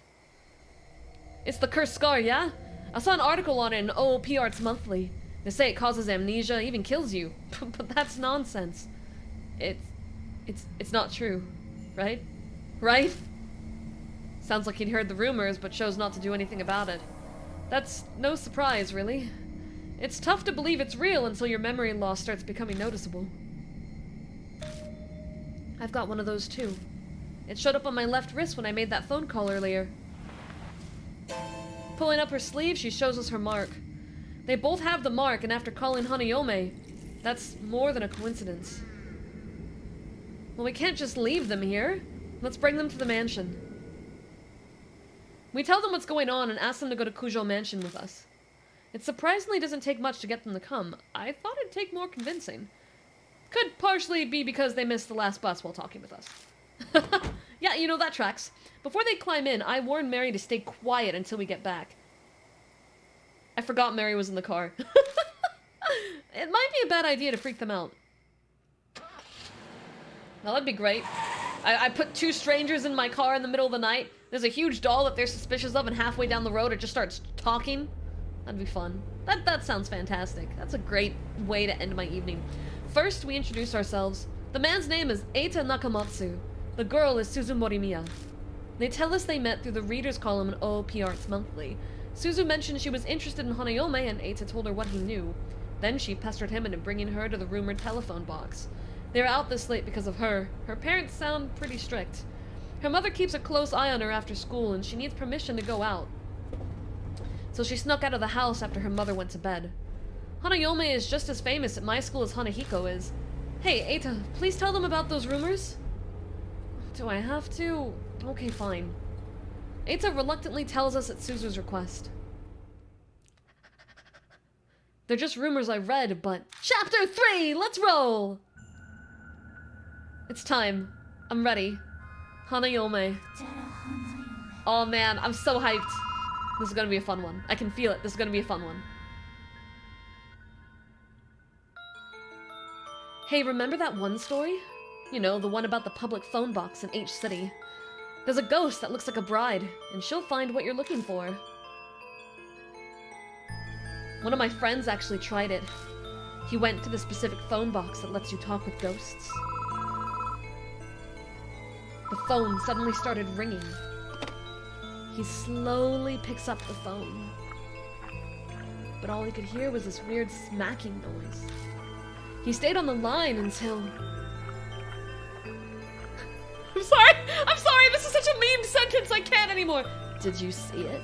It's the cursed scar, yeah? I saw an article on it in OOP Arts Monthly. They say it causes amnesia, even kills you. But that's nonsense. It's not true. Right? Right? Sounds like he'd heard the rumors, but chose not to do anything about it. That's no surprise, really. It's tough to believe it's real until your memory loss starts becoming noticeable. I've got one of those too. It showed up on my left wrist when I made that phone call earlier. Pulling up her sleeve, she shows us her mark. They both have the mark, and after calling Hanayomi, that's more than a coincidence. Well, we can't just leave them here. Let's bring them to the mansion. We tell them what's going on and ask them to go to Kujo Mansion with us. It surprisingly doesn't take much to get them to come. I thought it'd take more convincing. Could partially be because they missed the last bus while talking with us. Yeah, you know, that tracks. Before they climb in, I warned Mary to stay quiet until we get back. I forgot Mary was in the car. It might be a bad idea to freak them out. Now, that'd be great. I put two strangers in my car in the middle of the night. There's a huge doll that they're suspicious of, and halfway down the road it just starts talking. That'd be fun. That sounds fantastic. That's a great way to end my evening. First, we introduce ourselves. The man's name is Eita Nakamatsu. The girl is Suzu Morimiya. They tell us they met through the readers column in OOP Arts Monthly. Suzu mentioned she was interested in Hanayomi, and Eita told her what he knew. Then she pestered him into bringing her to the rumored telephone box. They were out this late because of her. Her parents sound pretty strict. Her mother keeps a close eye on her after school, and she needs permission to go out. So she snuck out of the house after her mother went to bed. Hanayomi is just as famous at my school as Hanahiko is. Hey, Eita, please tell them about those rumors? Do I have to? Okay, fine. Eita reluctantly tells us at Suzu's request. They're just rumors I read, but... Chapter 3! Let's roll! It's time. I'm ready. Hanayomi. Oh man, I'm so hyped. This is gonna be a fun one. I can feel it. This is gonna be a fun one. Hey, remember that one story? You know, the one about the public phone box in H City. There's a ghost that looks like a bride, and she'll find what you're looking for. One of my friends actually tried it. He went to the specific phone box that lets you talk with ghosts. The phone suddenly started ringing. He slowly picks up the phone. But all he could hear was this weird smacking noise. He stayed on the line until... I'm sorry, this is such a mean sentence, I can't anymore. Did you see it?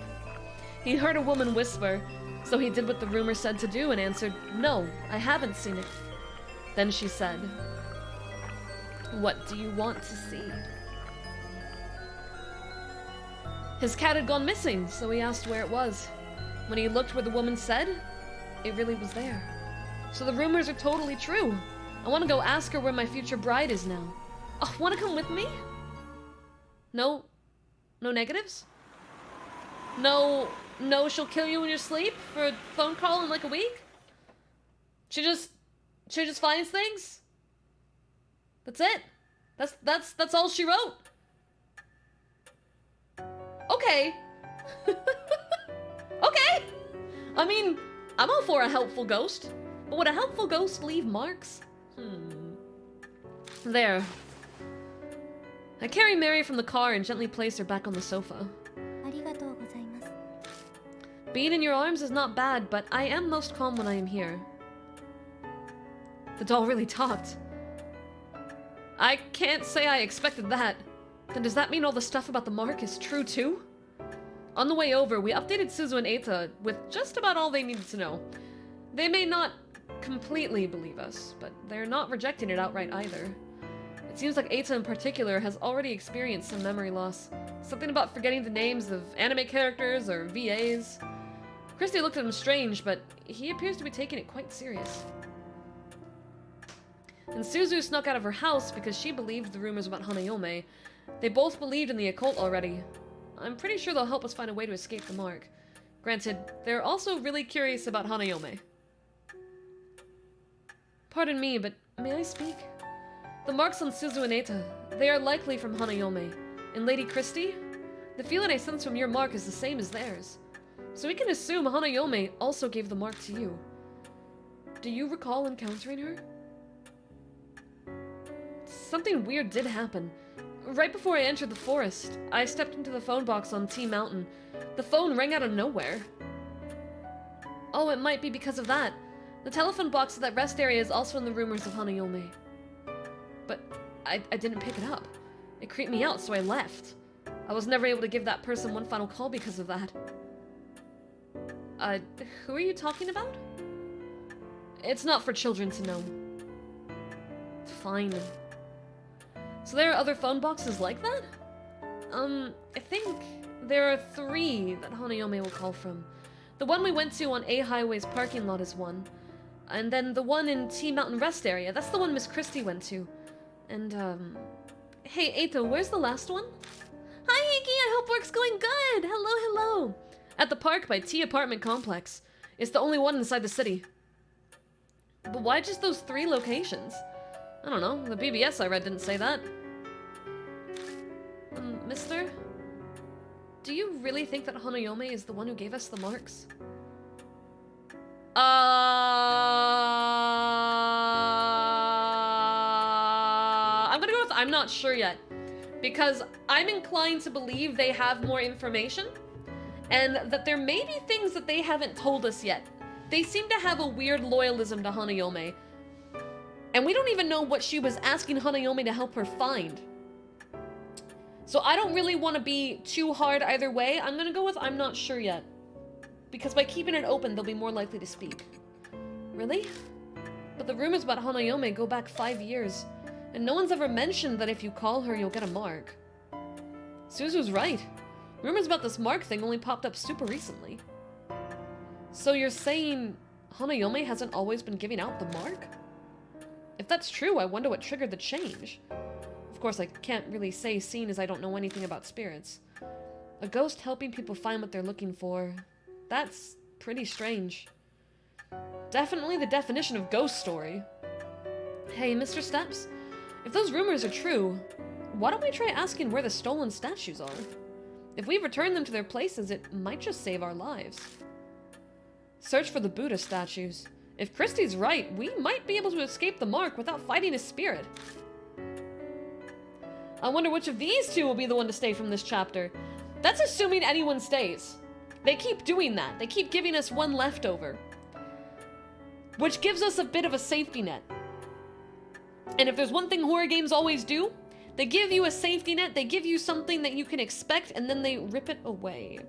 He heard a woman whisper, so he did what the rumor said to do and answered, no, I haven't seen it. Then she said, what do you want to see? His cat had gone missing, so he asked where it was. When he looked where the woman said, it really was there. So the rumors are totally true. I want to go ask her where my future bride is now. Oh, want to come with me? No? No negatives? No, she'll kill you in your sleep for a phone call in like a week? She just finds things? That's it? That's all she wrote? Okay. Okay. I mean, I'm all for a helpful ghost. But would a helpful ghost leave marks? There. I carry Mary from the car and gently place her back on the sofa. Being in your arms is not bad, but I am most calm when I am here. The doll really talked. I can't say I expected that. Then does that mean all the stuff about the mark is true too? On the way over, we updated Suzu and Eita with just about all they needed to know. They may not completely believe us, but they're not rejecting it outright either. It seems like Eita in particular has already experienced some memory loss. Something about forgetting the names of anime characters or VAs. Christy looked at him strange, but he appears to be taking it quite serious. And Suzu snuck out of her house because she believed the rumors about Hanayomi. They both believed in the occult already. I'm pretty sure they'll help us find a way to escape the mark. Granted, they're also really curious about Hanayomi. Pardon me, but may I speak? The marks on Suzu and Eita, they are likely from Hanayomi. And Lady Christie? The feeling I sense from your mark is the same as theirs. So we can assume Hanayomi also gave the mark to you. Do you recall encountering her? Something weird did happen. Right before I entered the forest, I stepped into the phone box on T Mountain. The phone rang out of nowhere. Oh, it might be because of that. The telephone box at that rest area is also in the rumors of Hanayomi. But I didn't pick it up. It creeped me out, so I left. I was never able to give that person one final call because of that. Who are you talking about? It's not for children to know. Fine. So there are other phone boxes like that? I think there are 3 that Hanayomi will call from. The one we went to on A Highway's parking lot is one. And then the one in T Mountain Rest area, that's the one Miss Christie went to. And, hey, Eita, where's the last one? Hi, Hanky, I hope work's going good! Hello, hello! At the park by T Apartment Complex. It's the only one inside the city. But why just those 3 locations? I don't know, the BBS I read didn't say that. Mister? Do you really think that Hanayomi is the one who gave us the marks? I'm gonna go with I'm not sure yet. Because I'm inclined to believe they have more information, and that there may be things that they haven't told us yet. They seem to have a weird loyalism to Hanayomi. And we don't even know what she was asking Hanayomi to help her find. So I don't really want to be too hard either way. I'm gonna go with I'm not sure yet. Because by keeping it open, they'll be more likely to speak. Really? But the rumors about Hanayomi go back 5 years. And no one's ever mentioned that if you call her, you'll get a mark. Suzu's right. Rumors about this mark thing only popped up super recently. So you're saying Hanayomi hasn't always been giving out the mark? If that's true, I wonder what triggered the change. Of course, I can't really say seeing as I don't know anything about spirits. A ghost helping people find what they're looking for. That's pretty strange. Definitely the definition of ghost story. Hey, Mr. Steps, if those rumors are true, why don't we try asking where the stolen statues are? If we return them to their places, it might just save our lives. Search for the Buddha statues. If Christie's right, we might be able to escape the mark without fighting a spirit. I wonder which of these 2 will be the one to stay from this chapter. That's assuming anyone stays. They keep doing that. They keep giving us one leftover. Which gives us a bit of a safety net. And if there's one thing horror games always do, they give you a safety net, they give you something that you can expect, and then they rip it away.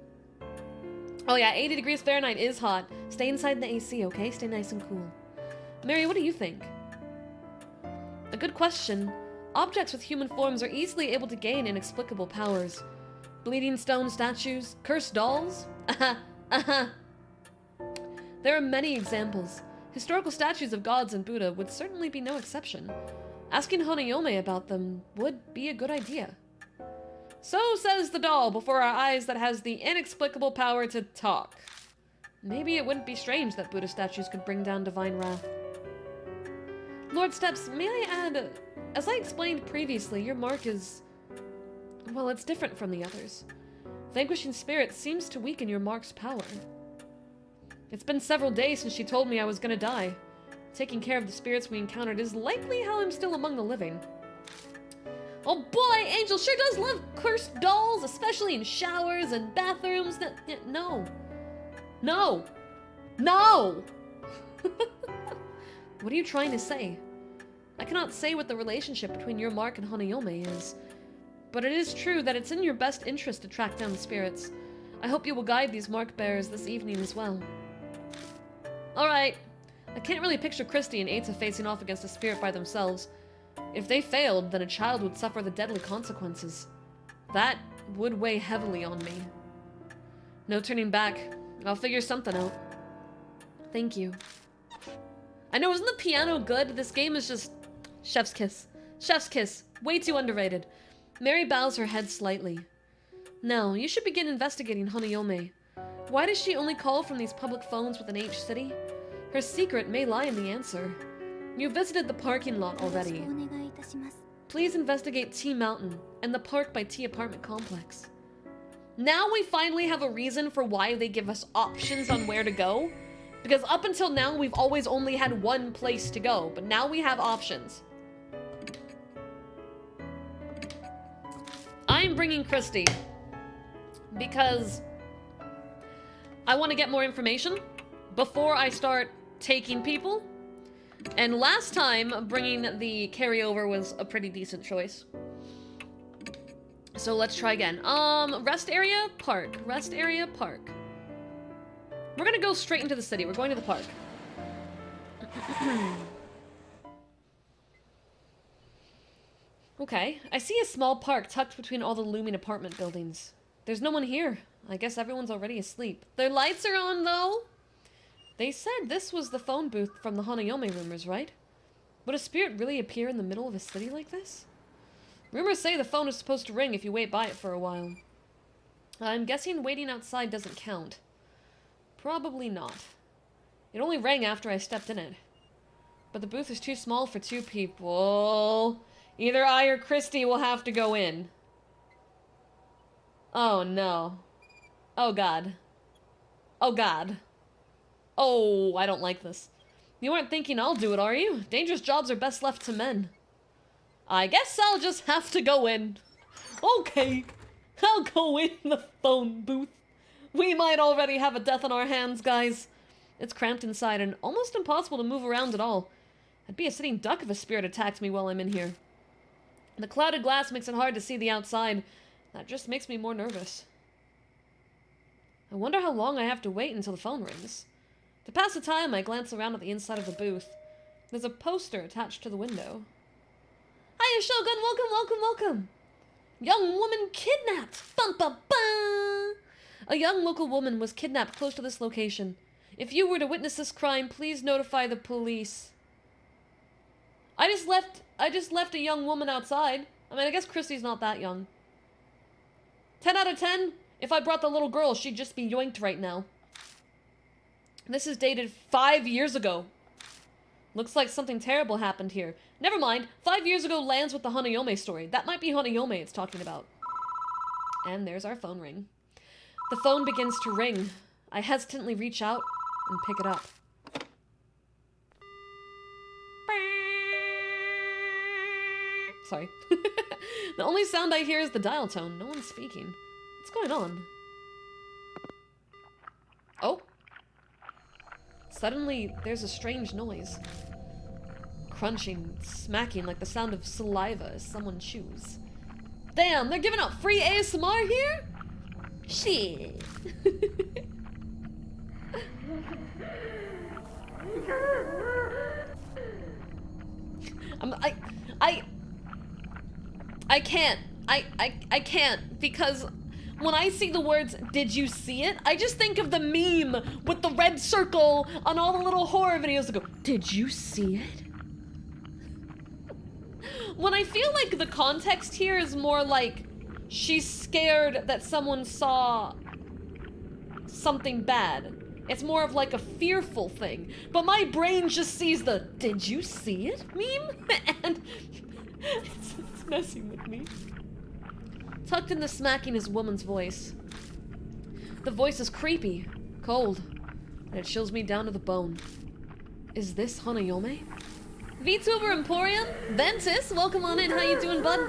Oh yeah, 80 degrees Fahrenheit is hot. Stay inside the AC, okay? Stay nice and cool. Mary, what do you think? A good question. Objects with human forms are easily able to gain inexplicable powers. Bleeding stone statues, cursed dolls. There are many examples. Historical statues of gods and Buddha would certainly be no exception. Asking Hanayomi about them would be a good idea. So says the doll before our eyes that has the inexplicable power to talk. Maybe it wouldn't be strange that Buddha statues could bring down divine wrath. Lord Steps, may I add, as I explained previously, your mark is... well, it's different from the others. Vanquishing spirit seems to weaken your mark's power. It's been several days since she told me I was gonna die. Taking care of the spirits we encountered is likely how I'm still among the living. Oh boy, Angel sure does love cursed dolls, especially in showers and bathrooms. No. No! No! What are you trying to say? I cannot say what the relationship between your mark and Hanayomi is, but it is true that it's in your best interest to track down the spirits. I hope you will guide these mark bearers this evening as well. Alright. I can't really picture Christy and Eita facing off against a spirit by themselves. If they failed, then a child would suffer the deadly consequences. That would weigh heavily on me. No turning back. I'll figure something out. Thank you. I know, isn't the piano good? This game is just... Chef's kiss. Chef's kiss. Way too underrated. Mary bows her head slightly. Now, you should begin investigating Hanayomi. Why does she only call from these public phones with an H city? Her secret may lie in the answer. You visited the parking lot already. Please investigate T Mountain and the park by T apartment complex. Now we finally have a reason for why they give us options on where to go. Because up until now, we've always only had one place to go. But now we have options. I'm bringing Christy. Because I want to get more information before I start taking people. And last time, bringing the carryover was a pretty decent choice. So let's try again. Rest area, park. Rest area, park. We're gonna go straight into the city. We're going to the park. Okay, I see a small park tucked between all the looming apartment buildings. There's no one here. I guess everyone's already asleep. Their lights are on, though. They said this was the phone booth from the Hanayomi rumors, right? Would a spirit really appear in the middle of a city like this? Rumors say the phone is supposed to ring if you wait by it for a while. I'm guessing waiting outside doesn't count. Probably not. It only rang after I stepped in it. But the booth is too small for two people. Either I or Christy will have to go in. Oh no. Oh god. Oh god. Oh, I don't like this. You aren't thinking I'll do it, are you? Dangerous jobs are best left to men. I guess I'll just have to go in. Okay. I'll go in the phone booth. We might already have a death on our hands, guys. It's cramped inside and almost impossible to move around at all. I'd be a sitting duck if a spirit attacked me while I'm in here. The clouded glass makes it hard to see the outside. That just makes me more nervous. I wonder how long I have to wait until the phone rings. To pass the time, I glance around at the inside of the booth. There's a poster attached to the window. Hiya, Shogun! Welcome, welcome, welcome! Young woman kidnapped! Bum, bum, bum! A young local woman was kidnapped close to this location. If you were to witness this crime, please notify the police. I just left a young woman outside. I mean, I guess Christy's not that young. 10 out of 10? If I brought the little girl, she'd just be yoinked right now. This is dated 5 years ago. Looks like something terrible happened here. Never mind. 5 years ago lands with the Hanayomi story. That might be Hanayomi it's talking about. And there's our phone ring. The phone begins to ring. I hesitantly reach out and pick it up. Sorry. The only sound I hear is the dial tone. No one's speaking. What's going on? Oh. Suddenly, there's a strange noise. Crunching, smacking like the sound of saliva as someone chews. Damn, they're giving out free ASMR here? Shit. I can't. I can't, because when I see the words, "Did you see it?" I just think of the meme with the red circle on all the little horror videos that go, "Did you see it?" When I feel like the context here is more like she's scared that someone saw something bad. It's more of like a fearful thing. But my brain just sees the "Did you see it?" meme, and it's messing with me. Tucked in the smacking is woman's voice. The voice is creepy, cold, and it chills me down to the bone. Is this Hanayomi? VTuber Emporium? Ventus, welcome on in. How you doing, bud?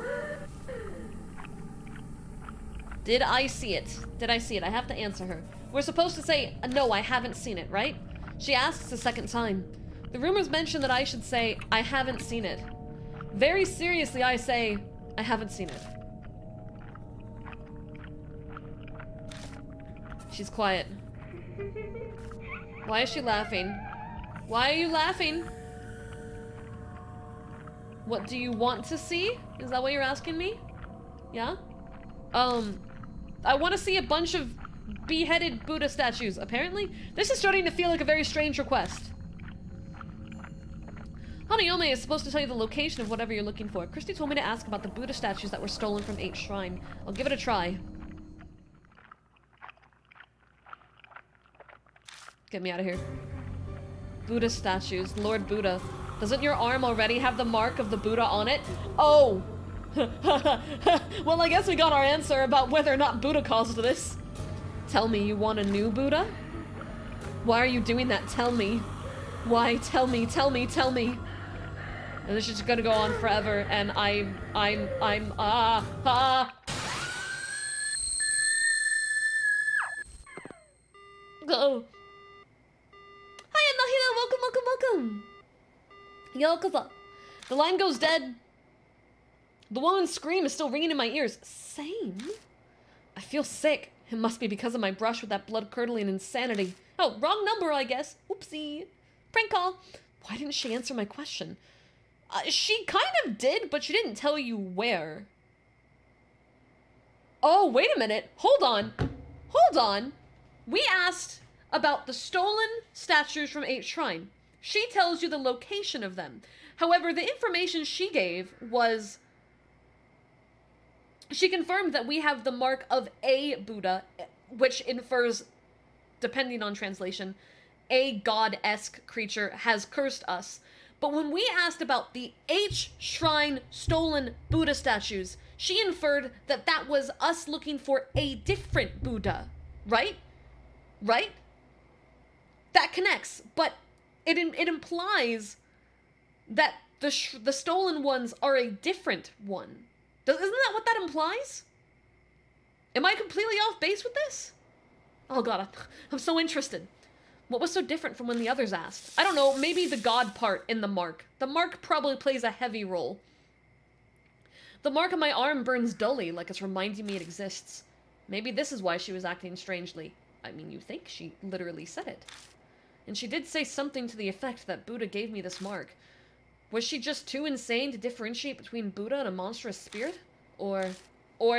Did I see it? Did I see it? I have to answer her. We're supposed to say, no, I haven't seen it, right? She asks a second time. The rumors mention that I should say, I haven't seen it. Very seriously, I say, I haven't seen it. She's quiet. Why is she laughing? Why are you laughing? What do you want to see? Is that what you're asking me? Yeah? I want to see a bunch of beheaded Buddha statues, apparently. This is starting to feel like a very strange request. Hanayomi is supposed to tell you the location of whatever you're looking for. Christy told me to ask about the Buddha statues that were stolen from 8th Shrine. I'll give it a try. Get me out of here. Buddha statues. Lord Buddha. Doesn't your arm already have the mark of the Buddha on it? Oh! Well, I guess we got our answer about whether or not Buddha caused this. Tell me you want a new Buddha? Why are you doing that? Tell me. Why? Tell me, tell me, tell me. And this is gonna go on forever, and I'm Go. Hi, Nahida, welcome, welcome, welcome. Yokoza. The line goes dead. The woman's scream is still ringing in my ears. Same? I feel sick. It must be because of my brush with that blood-curdling insanity. Oh, wrong number, I guess. Oopsie. Prank call. Why didn't she answer my question? She kind of did, but she didn't tell you where. Oh, wait a minute. Hold on. Hold on. We asked about the stolen statues from 8th Shrine. She tells you the location of them. However, the information she gave was... She confirmed that we have the mark of a Buddha, which infers, depending on translation, a god-esque creature has cursed us. But when we asked about the 8th Shrine stolen Buddha statues, she inferred that that was us looking for a different Buddha. Right? Right? That connects, but it implies that the stolen ones are a different one. Isn't that what that implies? Am I completely off base with this? Oh god, I'm so interested. What was so different from when the others asked? I don't know, maybe the god part in the mark. The mark probably plays a heavy role. The mark on my arm burns dully, like it's reminding me it exists. Maybe this is why she was acting strangely. I mean, you think she literally said it. And she did say something to the effect that Buddha gave me this mark. Was she just too insane to differentiate between Buddha and a monstrous spirit? Or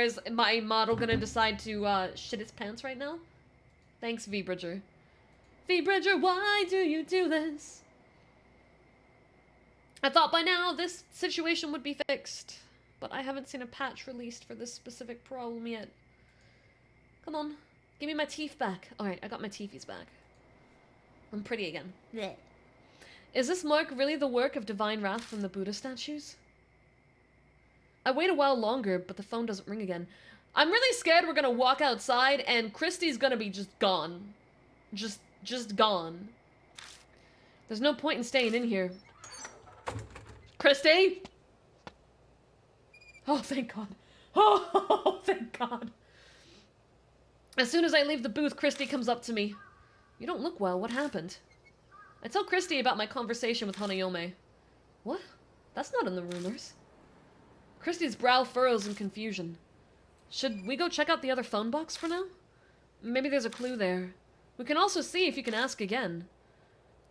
is my model gonna decide to shit its pants right now? Thanks, V-Bridger. V-Bridger, why do you do this? I thought by now this situation would be fixed, but I haven't seen a patch released for this specific problem yet. Come on, give me my teeth back. Alright, I got my teethies back. I'm pretty again. Blech. Is this mark really the work of divine wrath from the Buddha statues? I wait a while longer, but the phone doesn't ring again. I'm really scared we're gonna walk outside and Christy's gonna be just gone. Just gone. There's no point in staying in here. Christy? Oh, thank God. Oh, thank God. As soon as I leave the booth, Christy comes up to me. You don't look well. What happened? I tell Christy about my conversation with Hanayomi. What? That's not in the rumors. Christy's brow furrows in confusion. Should we go check out the other phone box for now? Maybe there's a clue there. We can also see if you can ask again.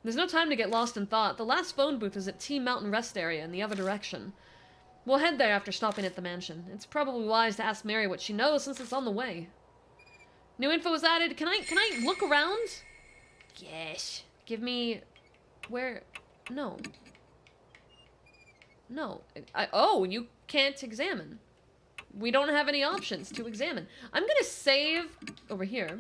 There's no time to get lost in thought. The last phone booth is at T Mountain Rest Area in the other direction. We'll head there after stopping at the mansion. It's probably wise to ask Mary what she knows since it's on the way. New info was added. Can I look around? Yes. Give me... Where... No. No. Oh, you can't examine. We don't have any options to examine. I'm gonna save over here.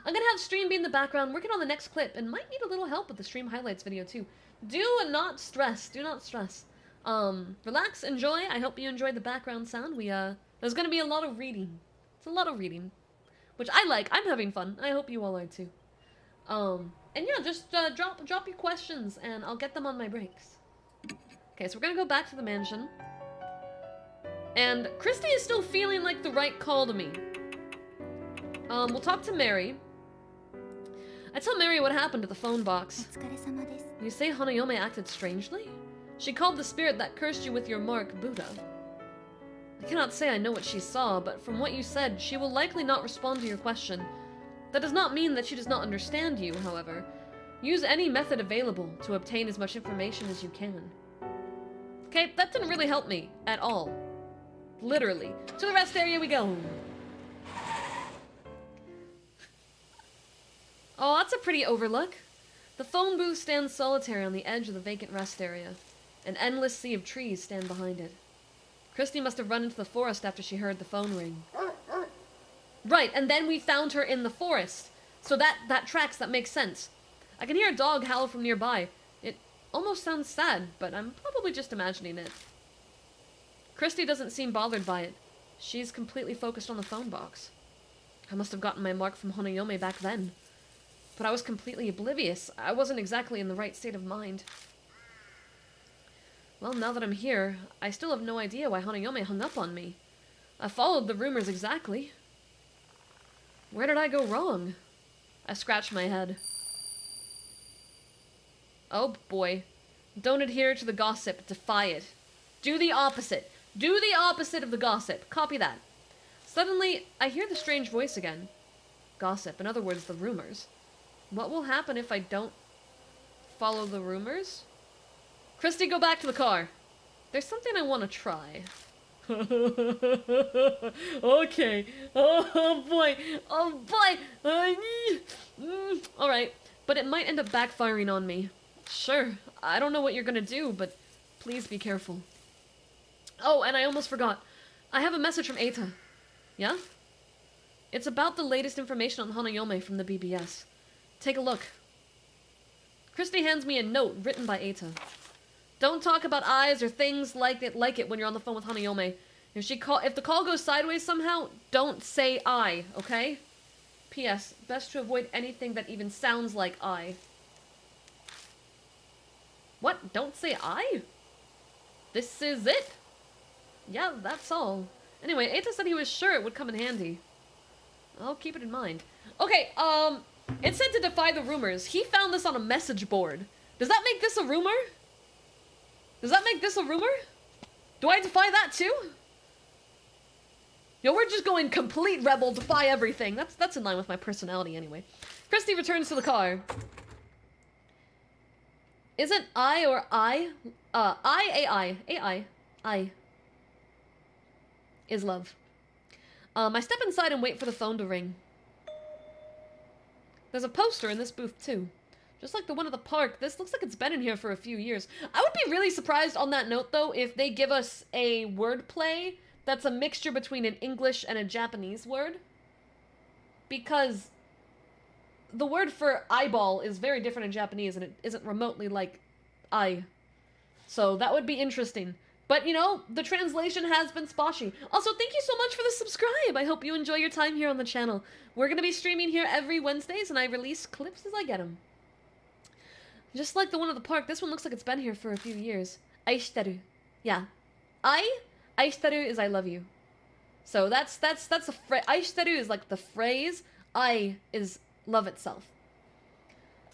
I'm gonna have stream be in the background, working on the next clip, and might need a little help with the stream highlights video too. Do not stress. Do not stress. Relax, enjoy. I hope you enjoyed the background sound. There's gonna be a lot of reading. It's a lot of reading, which I like. I'm having fun. I hope you all are too. And yeah, just drop your questions, and I'll get them on my breaks. Okay, so we're gonna go back to the mansion. And Christy is still feeling like the right call to me. We'll talk to Mary. I tell Mary what happened to the phone box. You say Hanayomi acted strangely? She called the spirit that cursed you with your mark Buddha. I cannot say I know what she saw, but from what you said, she will likely not respond to your question. That does not mean that she does not understand you, however. Use any method available to obtain as much information as you can. Okay, that didn't really help me at all. Literally. To the rest area we go. Oh, that's a pretty overlook. The phone booth stands solitary on the edge of the vacant rest area. An endless sea of trees stand behind it. Christy must have run into the forest after she heard the phone ring. Right, and then we found her in the forest. So that tracks, that makes sense. I can hear a dog howl from nearby. It almost sounds sad, but I'm probably just imagining it. Christy doesn't seem bothered by it. She's completely focused on the phone box. I must have gotten my mark from Hanayomi back then. But I was completely oblivious. I wasn't exactly in the right state of mind. Well, now that I'm here, I still have no idea why Hanayomi hung up on me. I followed the rumors exactly. Where did I go wrong? I scratched my head. Oh boy. Don't adhere to the gossip, defy it. Do the opposite. Do the opposite of the gossip. Copy that. Suddenly, I hear the strange voice again. Gossip, in other words, the rumors. What will happen if I don't follow the rumors? Christy, go back to the car. There's something I want to try. Okay. Oh boy. Oh boy. Alright. But it might end up backfiring on me. Sure. I don't know what you're gonna do, but please be careful. Oh, and I almost forgot. I have a message from Eita. Yeah? It's about the latest information on Hanayomi from the BBS. Take a look. Christy hands me a note written by Eita. Don't talk about eyes or things like it when you're on the phone with Hanayomi. If the call goes sideways somehow, don't say I, okay? P.S. Best to avoid anything that even sounds like I. What? Don't say I? This is it? Yeah, that's all. Anyway, Eita said he was sure it would come in handy. I'll keep it in mind. Okay, it said to defy the rumors. He found this on a message board. Does that make this a rumor? Does that make this a rumor? Do I defy that too? Yo, we're just going complete rebel, defy everything. That's in line with my personality anyway. Christy returns to the car. Isn't I or I? I is love. I step inside and wait for the phone to ring. There's a poster in this booth too. Just like the one at the park, this looks like it's been in here for a few years. I would be really surprised on that note though if they give us a wordplay that's a mixture between an English and a Japanese word. Because the word for eyeball is very different in Japanese and it isn't remotely like eye. So that would be interesting. But, you know, the translation has been spotty. Also, thank you so much for the subscribe. I hope you enjoy your time here on the channel. We're going to be streaming here every Wednesdays, and I release clips as I get them. Just like the one at the park, this one looks like it's been here for a few years. Aishiteru. Yeah. Aishiteru is I love you. So that's a phrase. Aishiteru is like the phrase. I is love itself.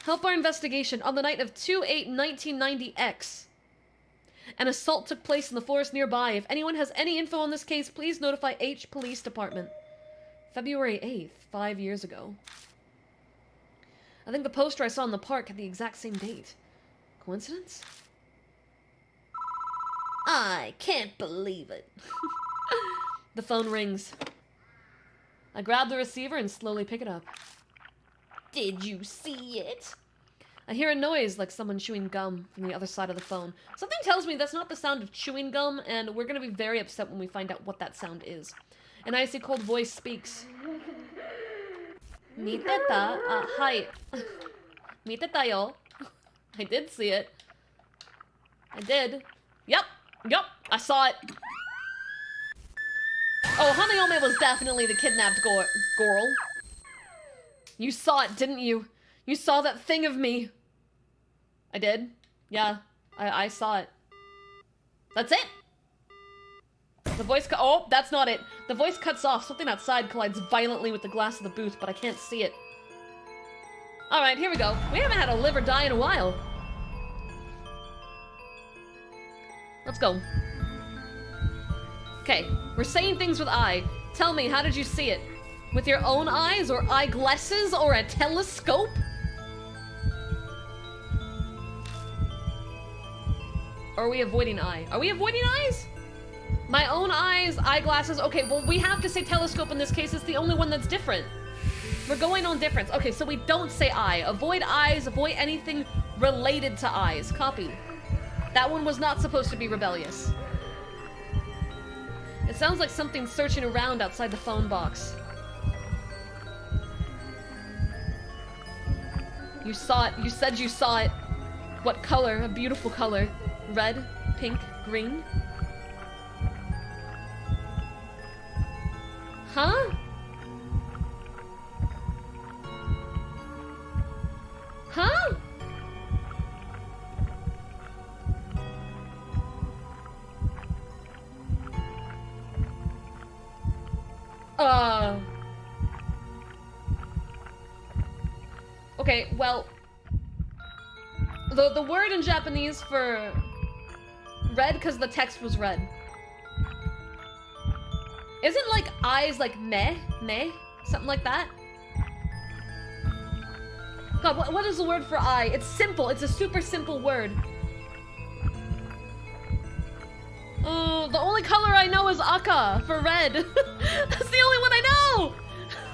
Help our investigation. On the night of 2/8/1990X. An assault took place in the forest nearby. If anyone has any info on this case, please notify H Police Department. February 8th, 5 years ago. I think the poster I saw in the park had the exact same date. Coincidence? I can't believe it. The phone rings. I grab the receiver and slowly pick it up. Did you see it? I hear a noise like someone chewing gum from the other side of the phone. Something tells me that's not the sound of chewing gum, and we're gonna be very upset when we find out what that sound is. An icy cold voice speaks. Miteta? Hi. Miteta yo. I did see it. I did. Yep, I saw it. Oh, Hanayomi was definitely the kidnapped girl. You saw it, didn't you? You saw that thing of me. I did? Yeah, I saw it. That's it! The voice oh, that's not it. The voice cuts off. Something outside collides violently with the glass of the booth, but I can't see it. Alright, here we go. We haven't had a live or die in a while. Let's go. Okay, we're saying things with I. Tell me, how did you see it? With your own eyes, or eyeglasses, or a telescope? Or are we avoiding eye? Are we avoiding eyes? My own eyes, eyeglasses. Okay, well, we have to say telescope in this case. It's the only one that's different. We're going on difference. Okay, so we don't say eye. Avoid eyes, avoid anything related to eyes. Copy. That one was not supposed to be rebellious. It sounds like something searching around outside the phone box. You saw it. You said you saw it. What color? A beautiful color. Red, pink, green. Huh? Huh? Okay, well, the word in Japanese for red, because the text was red. Isn't like eyes like meh? Something like that? God, what is the word for eye? It's simple. It's a super simple word. The only color I know is aka for red. That's the only one I know!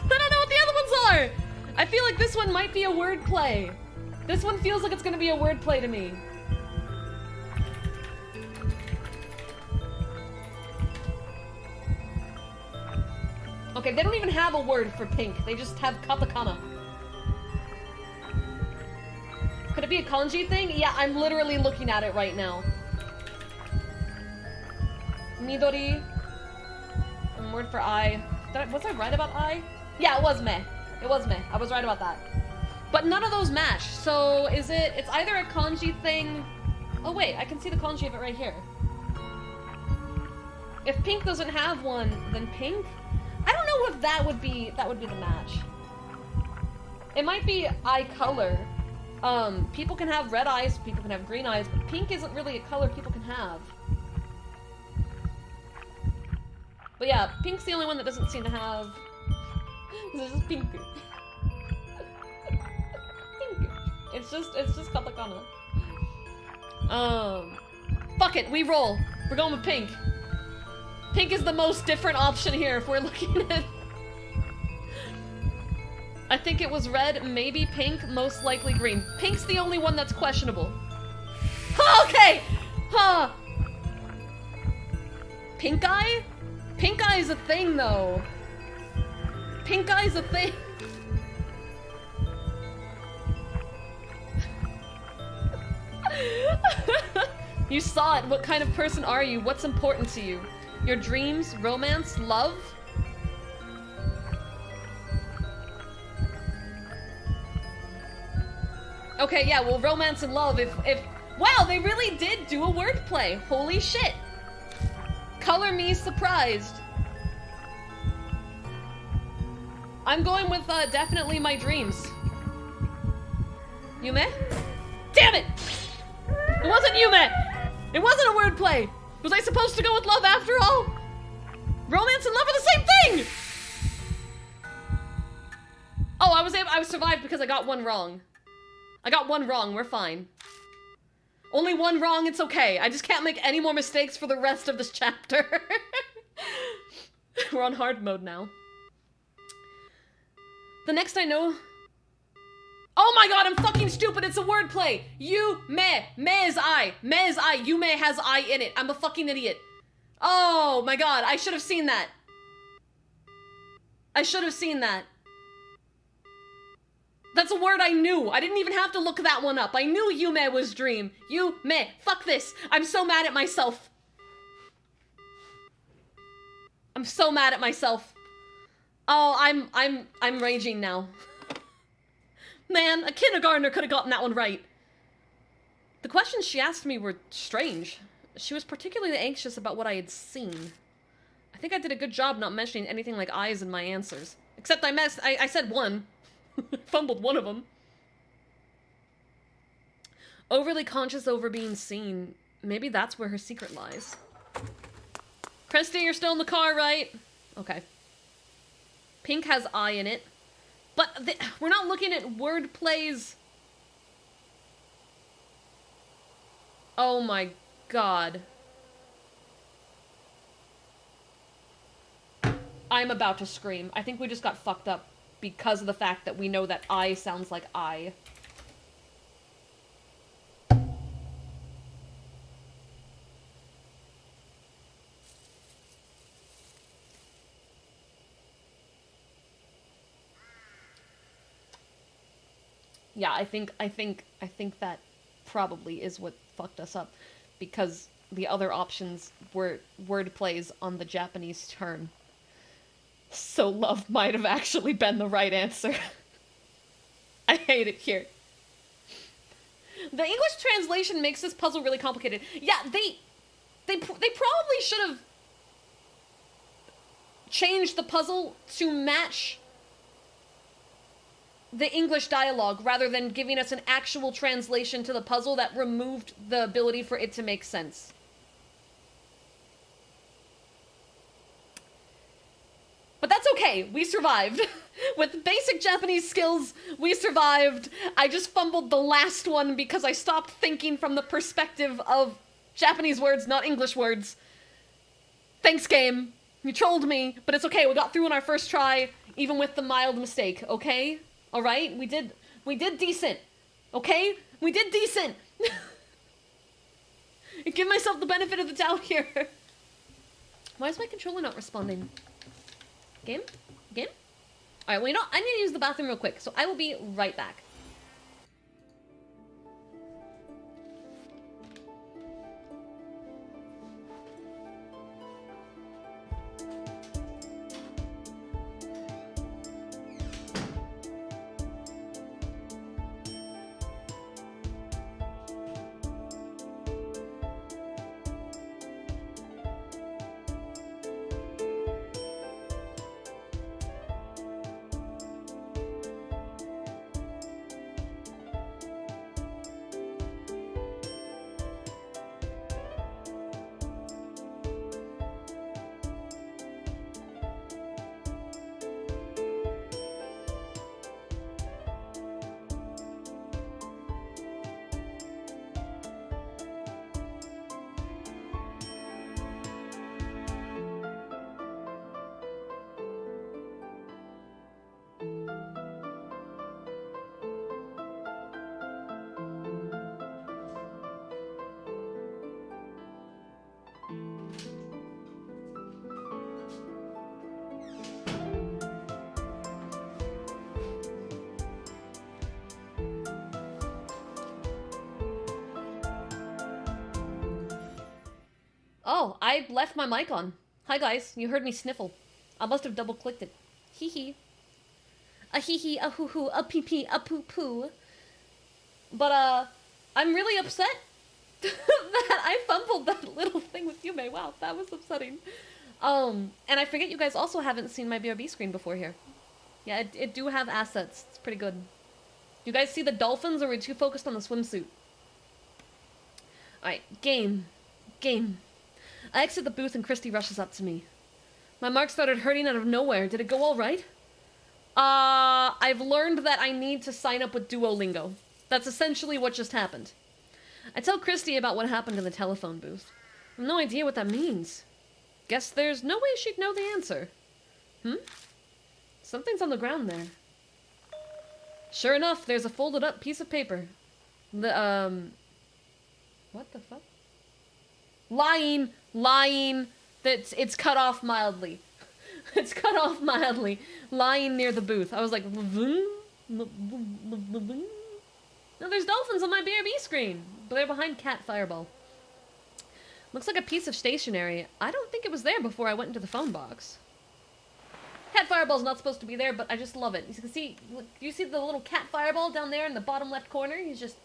I don't know what the other ones are! I feel like this one might be a word play. This one feels like it's gonna be a word play to me. Okay, they don't even have a word for pink. They just have katakana. Could it be a kanji thing? Yeah, I'm literally looking at it right now. Midori. Word for eye. Was I right about eye? Yeah, it was meh. It was meh. I was right about that. But none of those match. So is it... It's either a kanji thing... Oh wait, I can see the kanji of it right here. If pink doesn't have one, then pink? I don't know if that would be the match. It might be eye color. People can have red eyes, people can have green eyes, but pink isn't really a color people can have. But yeah, pink's the only one that doesn't seem to have... This is pink. Pink. It's just katakana. Fuck it, we roll. We're going with pink. Pink is the most different option here if we're looking at... I think it was red, maybe pink, most likely green. Pink's the only one that's questionable. Okay! Huh. Pink eye? Pink eye is a thing, though. Pink eye is a thing. You saw it. What kind of person are you? What's important to you? Your dreams, romance, love? Okay, yeah, well, romance and love, if... Wow, they really did do a wordplay. Holy shit. Color me surprised. I'm going with, definitely my dreams. Yume? Damn it! It wasn't Yume! It wasn't a wordplay! Was I supposed to go with love after all? Romance and love are the same thing! Oh, I survived because I got one wrong. I got one wrong, we're fine. Only one wrong, it's okay. I just can't make any more mistakes for the rest of this chapter. We're on hard mode now. The next I know... Oh my god, I'm fucking stupid, it's a wordplay! You-me, me is I. Me is I, you-me has I in it. I'm a fucking idiot. Oh my god, I should have seen that. I should have seen that. That's a word I knew. I didn't even have to look that one up. I knew Yume was dream. Yume. Fuck this. I'm so mad at myself. I'm so mad at myself. Oh, I'm raging now. Man, a kindergartner could have gotten that one right. The questions she asked me were strange. She was particularly anxious about what I had seen. I think I did a good job not mentioning anything like eyes in my answers. Except I said one. Fumbled one of them. Overly conscious over being seen. Maybe that's where her secret lies. Christy, you're still in the car, right? Okay. Pink has I in it. But we're not looking at word plays. Oh my God. I'm about to scream. I think we just got fucked up because of the fact that we know that I sounds like I. Yeah, I think that probably is what fucked us up, because the other options were word plays on the Japanese turn. So love might have actually been the right answer. I hate it here. The English translation makes this puzzle really complicated. Yeah, they probably should have changed the puzzle to match the English dialogue rather than giving us an actual translation to the puzzle that removed the ability for it to make sense. But that's okay, we survived. With basic Japanese skills, we survived. I just fumbled the last one because I stopped thinking from the perspective of Japanese words, not English words. Thanks, game. You trolled me, but it's okay, we got through on our first try, even with the mild mistake, okay? Alright? We did decent. Okay? We did decent! Give myself the benefit of the doubt here. Why is my controller not responding? Game? Game? Alright, well, you know, I need to use the bathroom real quick, so I will be right back. Oh, I left my mic on. Hi guys, you heard me sniffle. I must have double clicked it. Hee hee. A hee hee, a hoo hoo, a pee pee, a poo poo. But I'm really upset that I fumbled that little thing with Yume. Wow, that was upsetting. And I forget you guys also haven't seen my BRB screen before here. Yeah, it do have assets. It's pretty good. You guys see the dolphins, or are we too focused on the swimsuit? Alright, game. I exit the booth and Christy rushes up to me. My mark started hurting out of nowhere. Did it go all right? I've learned that I need to sign up with Duolingo. That's essentially what just happened. I tell Christy about what happened in the telephone booth. I have no idea what that means. Guess there's no way she'd know the answer. Something's on the ground there. Sure enough, there's a folded up piece of paper. What the fuck? Lying. It's cut off mildly. It's cut off mildly. Lying near the booth. I was like, no, there's dolphins on my BRB screen, but they're behind Cat Fireball. Looks like a piece of stationery. I don't think it was there before I went into the phone box. Cat Fireball's not supposed to be there, but I just love it. You can see, you see the little Cat Fireball down there in the bottom left corner? He's just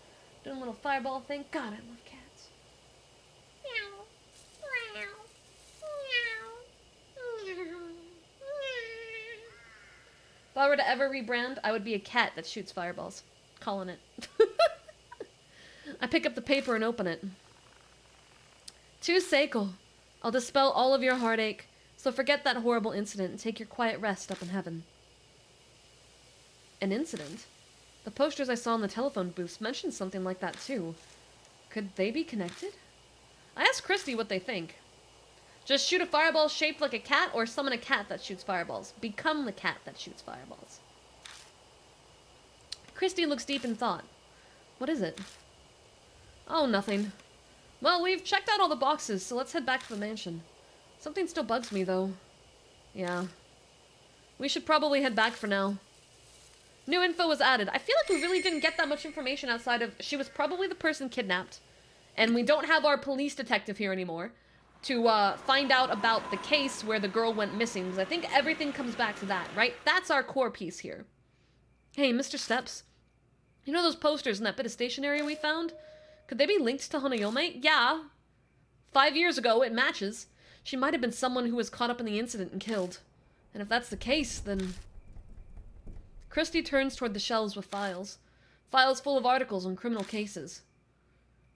doing a little fireball thing. God, I love cats. Meow. Meow. Meow. Meow. If I were to ever rebrand, I would be a cat that shoots fireballs. Calling it. I pick up the paper and open it. To Seiko, I'll dispel all of your heartache, so forget that horrible incident and take your quiet rest up in heaven. An incident? The posters I saw in the telephone booths mentioned something like that too. Could they be connected? I asked Christy what they think. Just shoot a fireball shaped like a cat, or summon a cat that shoots fireballs. Become the cat that shoots fireballs. Christy looks deep in thought. What is it? Oh, nothing. Well, we've checked out all the boxes, so let's head back to the mansion. Something still bugs me, though. Yeah. We should probably head back for now. New info was added. I feel like we really didn't get that much information outside of she was probably the person kidnapped. And we don't have our police detective here anymore to find out about the case where the girl went missing. Because I think everything comes back to that, right? That's our core piece here. Hey, Mr. Steps. You know those posters in that bit of stationery we found? Could they be linked to Hanayomi? Yeah. 5 years ago, it matches. She might have been someone who was caught up in the incident and killed. And if that's the case, then... Christy turns toward the shelves with files. Files full of articles on criminal cases.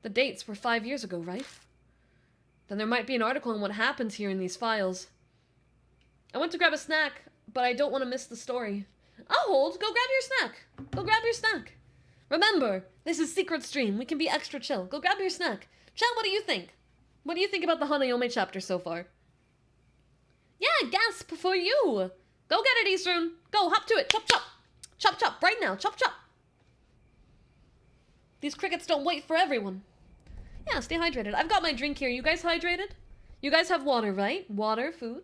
The dates were 5 years ago, right? Then there might be an article on what happened here in these files. I went to grab a snack, but I don't want to miss the story. I'll hold. Go grab your snack. Go grab your snack. Remember, this is Secret Stream. We can be extra chill. Go grab your snack. Chat, what do you think? What do you think about the Hanayomi chapter so far? Yeah, gasp for you. Go get it, Eastern. Go, hop to it. Chop, chop. Chop, chop. Right now. Chop, chop. These crickets don't wait for everyone. Yeah, stay hydrated. I've got my drink here. You guys hydrated? You guys have water, right? Water, food.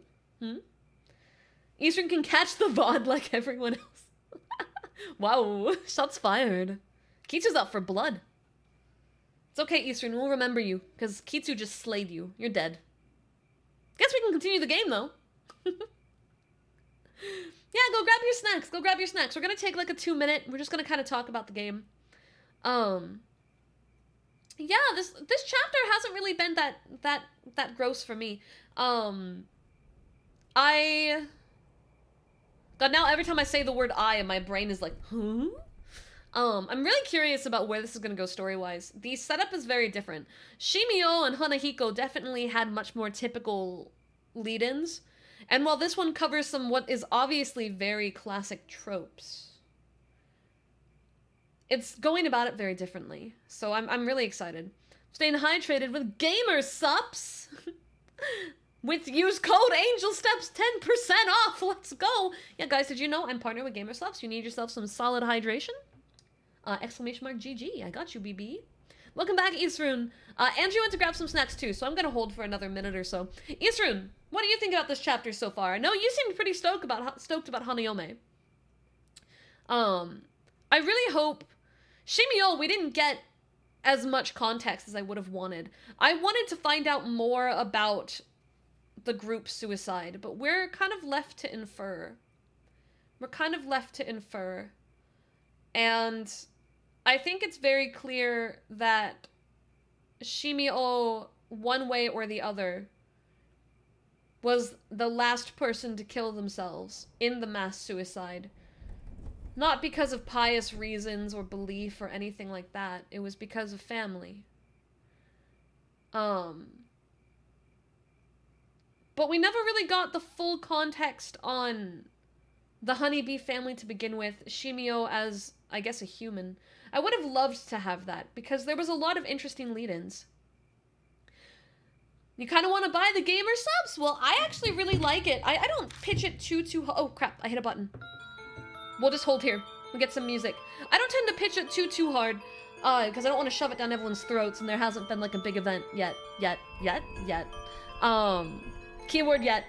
Eastern can catch the VOD like everyone else. Wow, shots fired. Kitsu's out for blood. It's okay, Eastern. We'll remember you, because Kitsu just slayed you. You're dead. Guess we can continue the game, though. Yeah, go grab your snacks. Go grab your snacks. We're gonna take like a 2-minute. We're just gonna kind of talk about the game. Yeah, this chapter hasn't really been that gross for me. God, now every time I say the word I, my brain is like, huh? I'm really curious about where this is gonna go story-wise. The setup is very different. Shimio and Hanahiko definitely had much more typical lead-ins. And while this one covers some what is obviously very classic tropes, it's going about it very differently. So I'm really excited. Staying hydrated with gamer sups. With use code Angelsteps 10% off. Let's go. Yeah, guys, did you know I'm partnered with Gamer Sups? You need yourself some solid hydration? Exclamation mark GG. I got you, BB. Welcome back, Isrun. Andrew went to grab some snacks too, so I'm gonna hold for another minute or so. Isrun, what do you think about this chapter so far? I know you seemed pretty stoked about Hanayomi. I really hope Shimio, we didn't get as much context as I would have wanted. I wanted to find out more about the group suicide, but we're kind of left to infer. And I think it's very clear that Shimio, one way or the other, was the last person to kill themselves in the mass suicide. Not because of pious reasons or belief or anything like that. It was because of family. But we never really got the full context on the honeybee family to begin with. Shimio as, I guess, a human. I would have loved to have that, because there was a lot of interesting lead-ins. You kind of want to buy the gamer subs? Well, I actually really like it. I don't pitch it too... Oh, crap. I hit a button. We'll just hold here. We'll get some music. I don't tend to pitch it too hard, because I don't want to shove it down everyone's throats, and there hasn't been, like, a big event yet. Keyword yet.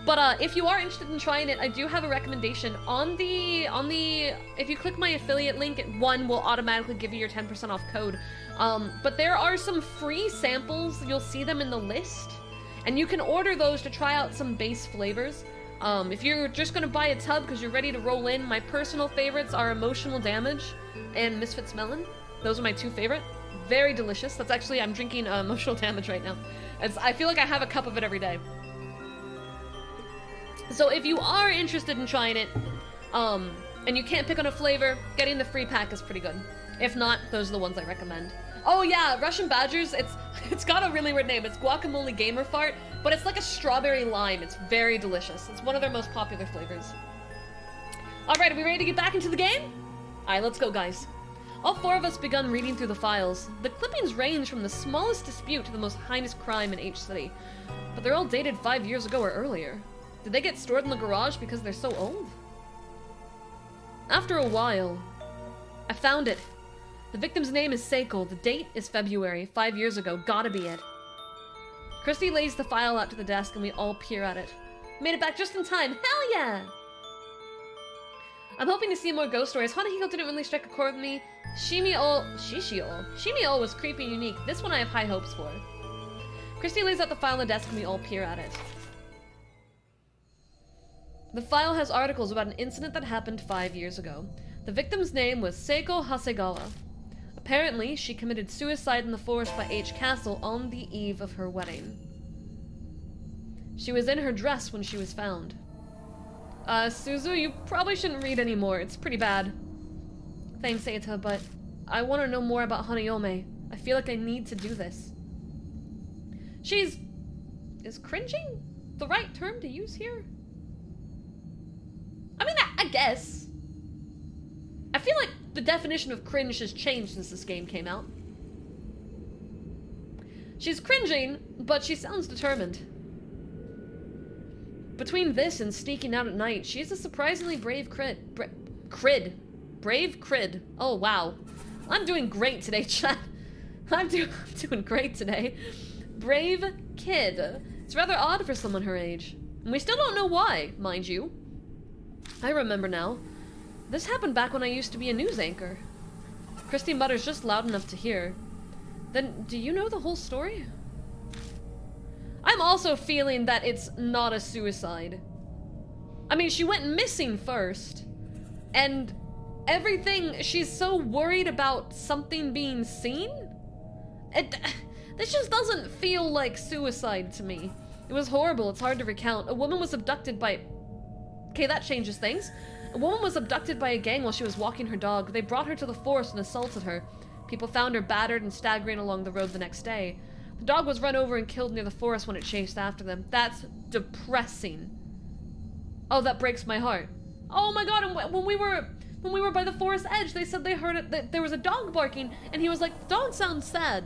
But, if you are interested in trying it, I do have a recommendation. If you click my affiliate link, one will automatically give you your 10% off code. But there are some free samples. You'll see them in the list. And you can order those to try out some base flavors. If you're just gonna buy a tub because you're ready to roll in, my personal favorites are Emotional Damage and Misfits Melon. Those are my two favorite. Very delicious. That's actually, I'm drinking Emotional Damage right now. I feel like I have a cup of it every day. So if you are interested in trying it, and you can't pick on a flavor, getting the free pack is pretty good. If not, those are the ones I recommend. Oh yeah, Russian Badgers, it's got a really weird name. It's Guacamole Gamer Fart, but it's like a strawberry lime. It's very delicious. It's one of their most popular flavors. Alright, are we ready to get back into the game? Alright, let's go, guys. All four of us begun reading through the files. The clippings range from the smallest dispute to the most heinous crime in H City, but they're all dated 5 years ago or earlier. Did they get stored in the garage because they're so old? After a while, I found it. The victim's name is Seiko. The date is February, 5 years ago. Gotta be it. Christy lays the file out to the desk and we all peer at it. Made it back just in time. Hell yeah! I'm hoping to see more ghost stories. Hanahiko didn't really strike a chord with me. Shimio was creepy and unique. This one I have high hopes for. Christy lays out the file on the desk and we all peer at it. The file has articles about an incident that happened 5 years ago. The victim's name was Seiko Hasegawa. Apparently, she committed suicide in the forest by H Castle on the eve of her wedding. She was in her dress when she was found. Suzu, you probably shouldn't read anymore. It's pretty bad. Thanks, Eita, but I want to know more about Hanayomi. I feel like I need to do this. Is cringing the right term to use here? I mean, I guess. I feel like the definition of cringe has changed since this game came out. She's cringing, but she sounds determined. Between this and sneaking out at night, she's a surprisingly brave Brave crid. Oh, wow. I'm doing great today, chat. I'm doing great today. Brave kid. It's rather odd for someone her age. And we still don't know why, mind you. I remember now. This happened back when I used to be a news anchor. Christy mutters just loud enough to hear. Then, do you know the whole story? I'm also feeling that it's not a suicide. I mean, she went missing first. And everything, she's so worried about something being seen? This just doesn't feel like suicide to me. It was horrible, it's hard to recount. A woman was abducted by... Okay, that changes things. A woman was abducted by a gang while she was walking her dog. They brought her to the forest and assaulted her. People found her battered and staggering along the road the next day. The dog was run over and killed near the forest when it chased after them. That's depressing. Oh, that breaks my heart. Oh my god, and when we were by the forest edge, they said they heard it, that there was a dog barking, and he was like, the dog sounds sad.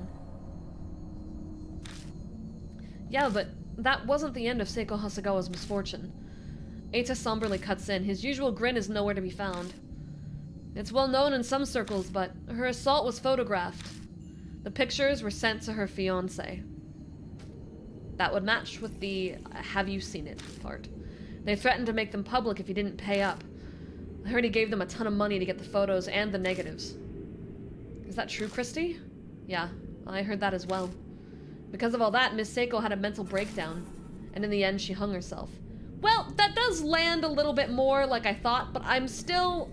Yeah, but that wasn't the end of Seiko Hasegawa's misfortune. Eita somberly cuts in. His usual grin is nowhere to be found. It's well known in some circles, but her assault was photographed. The pictures were sent to her fiancé. That would match with the have you seen it part. They threatened to make them public if he didn't pay up. I heard he gave them a ton of money to get the photos and the negatives. Is that true, Christy? Yeah, I heard that as well. Because of all that, Miss Seiko had a mental breakdown, and in the end she hung herself. Well, that does land a little bit more like I thought, but I'm still...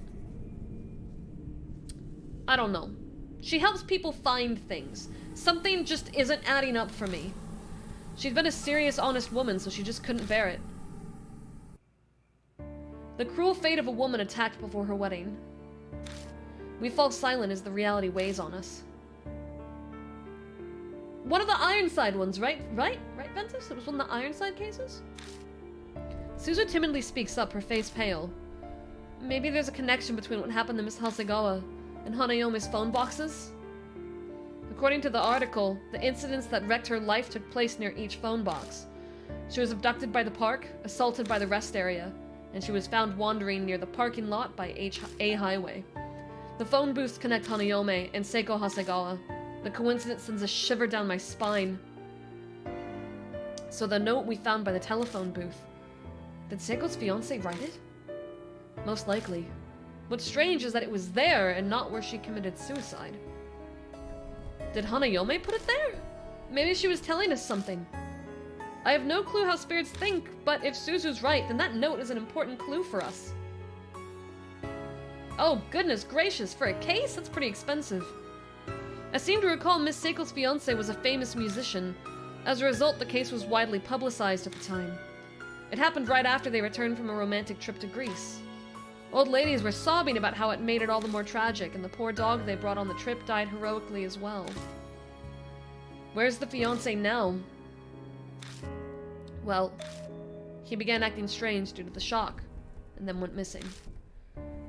I don't know. She helps people find things. Something just isn't adding up for me. She'd been a serious, honest woman, so she just couldn't bear it. The cruel fate of a woman attacked before her wedding. We fall silent as the reality weighs on us. One of the Ironside ones, right? Right, Ventus? It was one of the Ironside cases? Suzu timidly speaks up, her face pale. Maybe there's a connection between what happened to Miss Hasegawa and Hanayomi's phone boxes? According to the article, the incidents that wrecked her life took place near each phone box. She was abducted by the park, assaulted by the rest area, and she was found wandering near the parking lot by A Highway. The phone booths connect Hanayomi and Seiko Hasegawa. The coincidence sends a shiver down my spine. So the note we found by the telephone booth. Did Seiko's fiancé write it? Most likely. What's strange is that it was there and not where she committed suicide. Did Hanayomi put it there? Maybe she was telling us something. I have no clue how spirits think, but if Suzu's right, then that note is an important clue for us. Oh, goodness gracious, for a case? That's pretty expensive. I seem to recall Miss Seiko's fiancé was a famous musician. As a result, the case was widely publicized at the time. It happened right after they returned from a romantic trip to Greece. Old ladies were sobbing about how it made it all the more tragic, and the poor dog they brought on the trip died heroically as well. Where's the fiancé now? Well, he began acting strange due to the shock, and then went missing.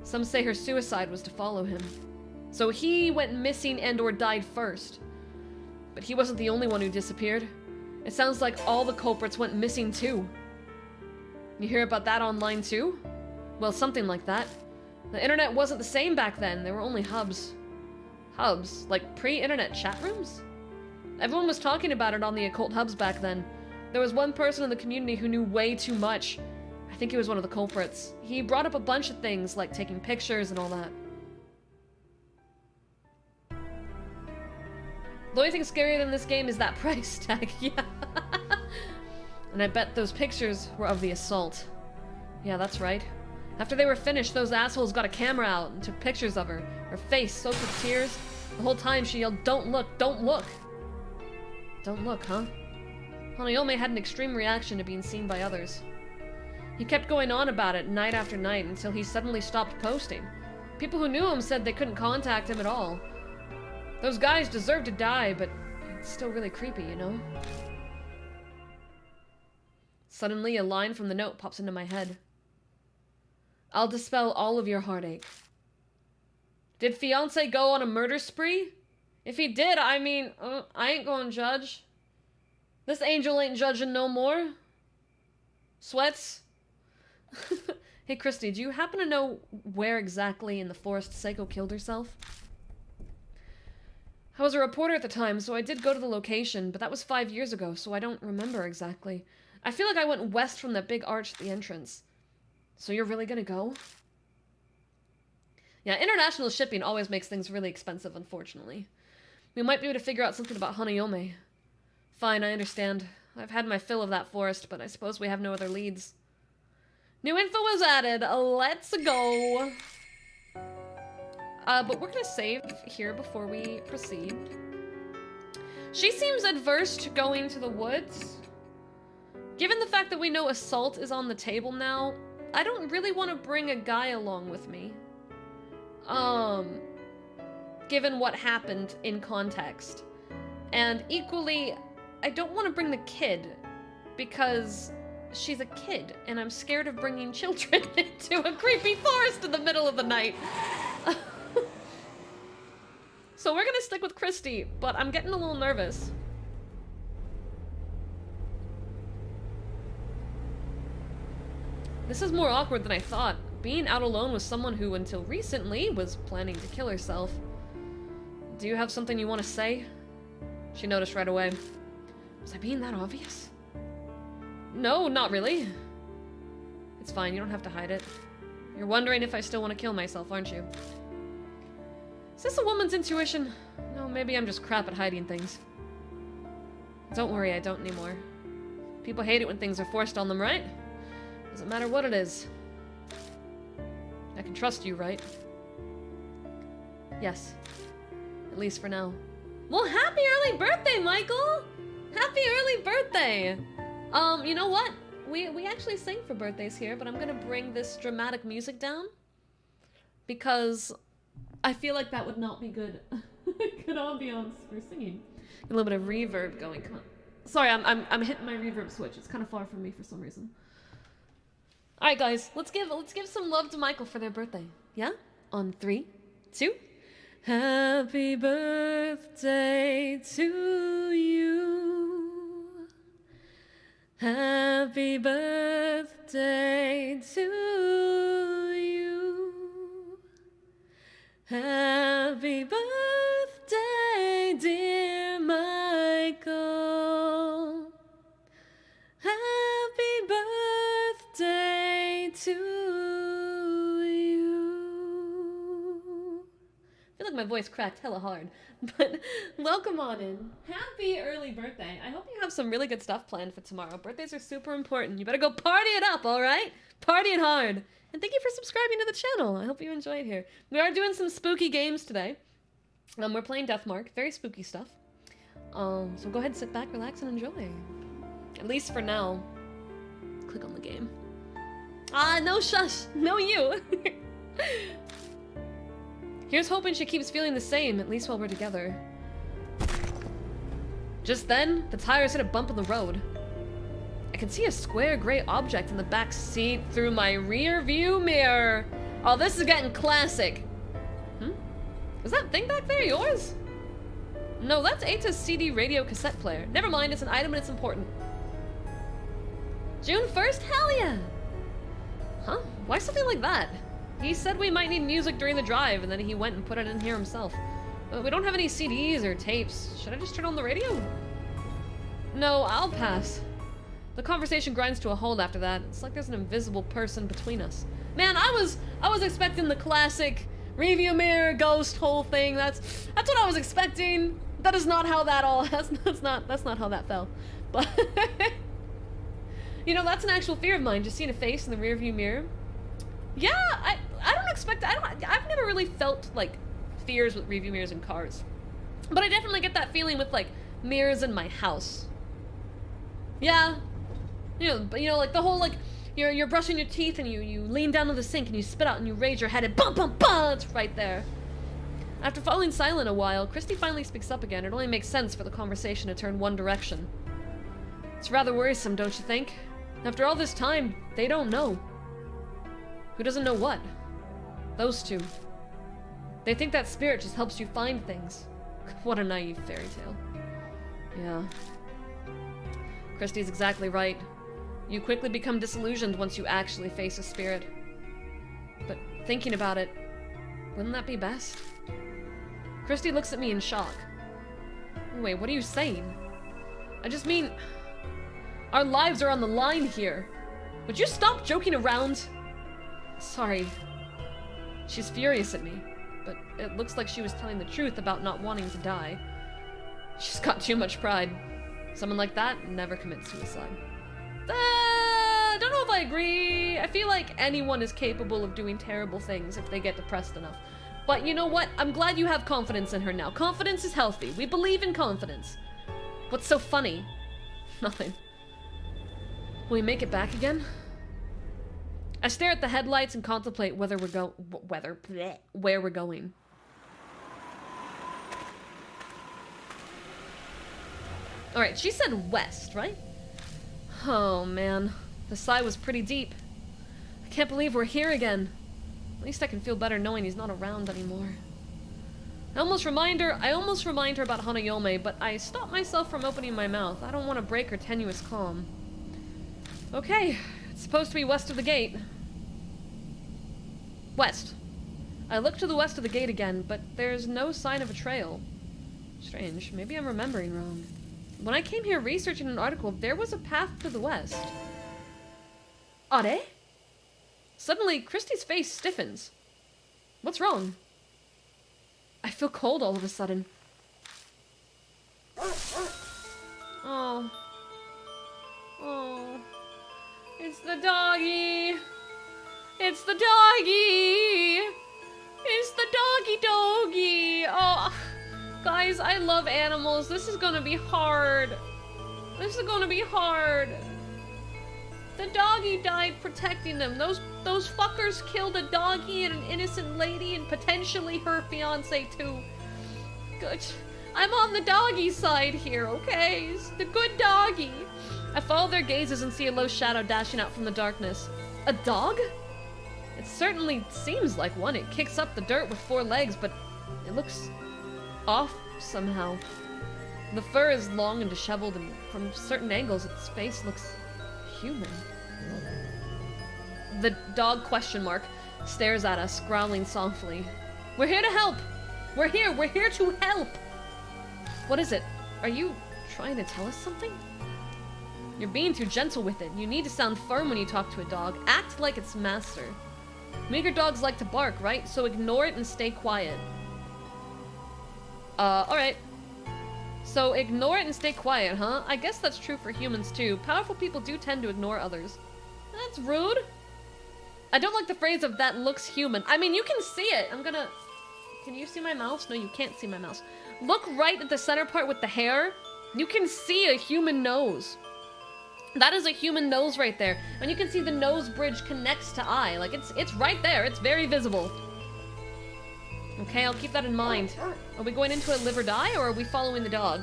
Some say her suicide was to follow him. So he went missing and or died first. But he wasn't the only one who disappeared. It sounds like all the culprits went missing too. You hear about that online too? Well, something like that. The internet wasn't the same back then. There were only hubs. Hubs? Like pre-internet chat rooms? Everyone was talking about it on the occult hubs back then. There was one person in the community who knew way too much. I think he was one of the culprits. He brought up a bunch of things, like taking pictures and all that. The only thing scarier than this game is that price tag, yeah. And I bet those pictures were of the assault. Yeah, that's right. After they were finished, those assholes got a camera out and took pictures of her. Her face soaked with tears. The whole time she yelled, "Don't look, don't look." Don't look, huh? Hanayomi had an extreme reaction to being seen by others. He kept going on about it night after night until he suddenly stopped posting. People who knew him said they couldn't contact him at all. Those guys deserve to die, but it's still really creepy, you know? Suddenly, a line from the note pops into my head. I'll dispel all of your heartache. Did fiancé go on a murder spree? If he did, I mean, I ain't gonna judge. This angel ain't judging no more. Sweats? Hey, Christy, do you happen to know where exactly in the forest Seiko killed herself? I was a reporter at the time, so I did go to the location, but that was 5 years ago, so I don't remember exactly. I feel like I went west from that big arch at the entrance. So you're really gonna go? Yeah, international shipping always makes things really expensive, unfortunately. We might be able to figure out something about Hanayomi. Fine, I understand. I've had my fill of that forest, but I suppose we have no other leads. New info was added. Let's go. But we're gonna save here before we proceed. She seems adverse to going to the woods. Given the fact that we know assault is on the table now, I don't really want to bring a guy along with me. Given what happened in context. And equally, I don't want to bring the kid, because she's a kid, and I'm scared of bringing children into a creepy forest in the middle of the night. So we're gonna stick with Christy, but I'm getting a little nervous. This is more awkward than I thought. Being out alone with someone who, until recently, was planning to kill herself. Do you have something you want to say? She noticed right away. Was I being that obvious? No, not really. It's fine, you don't have to hide it. You're wondering if I still want to kill myself, aren't you? Is this a woman's intuition? No, maybe I'm just crap at hiding things. Don't worry, I don't anymore. People hate it when things are forced on them, right? Doesn't matter what it is. I can trust you, right? Yes. At least for now. Well, happy early birthday, Michael! Happy early birthday! You know what? We actually sing for birthdays here, but I'm gonna bring this dramatic music down. Because I feel like that would not be good. Good ambiance for singing. A little bit of reverb going. Come on. Sorry, I'm hitting my reverb switch. It's kind of far from me for some reason. All right, guys, let's give some love to Michael for their birthday. Yeah? On 3, 2. Happy birthday to you. Happy birthday to you. Happy birthday, dear Michael. Happy birthday to you. I feel like my voice cracked hella hard, but welcome on in. Happy early birthday. I hope you have some really good stuff planned for tomorrow. Birthdays are super important. You better go party it up, all right? Party it hard. And thank you for subscribing to the channel. I hope you enjoy it here. We are doing some spooky games today. We're playing Deathmark. Very spooky stuff. So go ahead, sit back, relax, and enjoy. At least for now. Click on the game. Ah, no shush. No you. Here's hoping she keeps feeling the same, at least while we're together. Just then, the tires hit a bump in the road. I can see a square gray object in the back seat through my rear view mirror. Oh, this is getting classic. Was that thing back there yours? No, that's Ata's CD radio cassette player. Never mind, it's an item and it's important. June 1st? Hell yeah! Huh? Why something like that? He said we might need music during the drive, and then he went and put it in here himself. We don't have any CDs or tapes. Should I just turn on the radio? No, I'll pass. The conversation grinds to a halt after that. It's like there's an invisible person between us. Man, I was expecting the classic review mirror ghost whole thing. That's what I was expecting. That is not how that all that's not how that fell. But you know, that's an actual fear of mine, just seeing a face in the rearview mirror. Yeah, I don't expect I've never really felt like fears with review mirrors in cars. But I definitely get that feeling with like mirrors in my house. Yeah. You know, like the whole like you're brushing your teeth and you lean down to the sink and you spit out and you raise your head and bum bum bum, it's right there. After falling silent a while, Christy finally speaks up again. It only makes sense for the conversation to turn one direction. It's rather worrisome, don't you think? After all this time, they don't know. Who doesn't know what? Those two. They think that spirit just helps you find things. What a naive fairy tale. Yeah. Christy's exactly right. You quickly become disillusioned once you actually face a spirit. But thinking about it, wouldn't that be best? Christy looks at me in shock. Wait, what are you saying? I just mean, our lives are on the line here. Would you stop joking around? Sorry. She's furious at me, but it looks like she was telling the truth about not wanting to die. She's got too much pride. Someone like that never commits suicide. Don't know if I agree. I feel like anyone is capable of doing terrible things if they get depressed enough. But you know what? I'm glad you have confidence in her now. Confidence is healthy. We believe in confidence. What's so funny? Nothing. Will we make it back again? I stare at the headlights and contemplate where we're going. Alright, she said west, right? Oh man, the sigh was pretty deep. I can't believe we're here again. At least I can feel better knowing he's not around anymore. I almost remind her about Hanayomi, but I stop myself from opening my mouth. I don't want to break her tenuous calm. Okay, it's supposed to be west of the gate. West. I look to the west of the gate again, but there's no sign of a trail. Strange, maybe I'm remembering wrong. When I came here researching an article, there was a path to the west. Are? Suddenly, Christy's face stiffens. What's wrong? I feel cold all of a sudden. Oh. Oh. It's the doggy. It's the doggy. It's the doggy. Oh. Guys, I love animals. This is gonna be hard. This is gonna be hard. The doggy died protecting them. Those fuckers killed a doggy and an innocent lady and potentially her fiance too. Good. I'm on the doggy side here, okay? It's the good doggy. I follow their gazes and see a low shadow dashing out from the darkness. A dog? It certainly seems like one. It kicks up the dirt with 4 legs, but it looks off somehow. The fur is long and disheveled, and from certain angles its face looks human. The dog stares at us, growling softly. We're here to help! We're here to help! What is it? Are you trying to tell us something? You're being too gentle with it. You need to sound firm when you talk to a dog. Act like its master. Meager dogs like to bark, right? So ignore it and stay quiet. Alright. So ignore it and stay quiet, huh? I guess that's true for humans too. Powerful people do tend to ignore others. That's rude. I don't like the phrase of that looks human. I mean, you can see it. Can you see my mouse? No, you can't see my mouse. Look right at the center part with the hair. You can see a human nose. That is a human nose right there. And you can see the nose bridge connects to eye. Like, it's right there. It's very visible. Okay, I'll keep that in mind. Are we going into a live or die, or are we following the dog?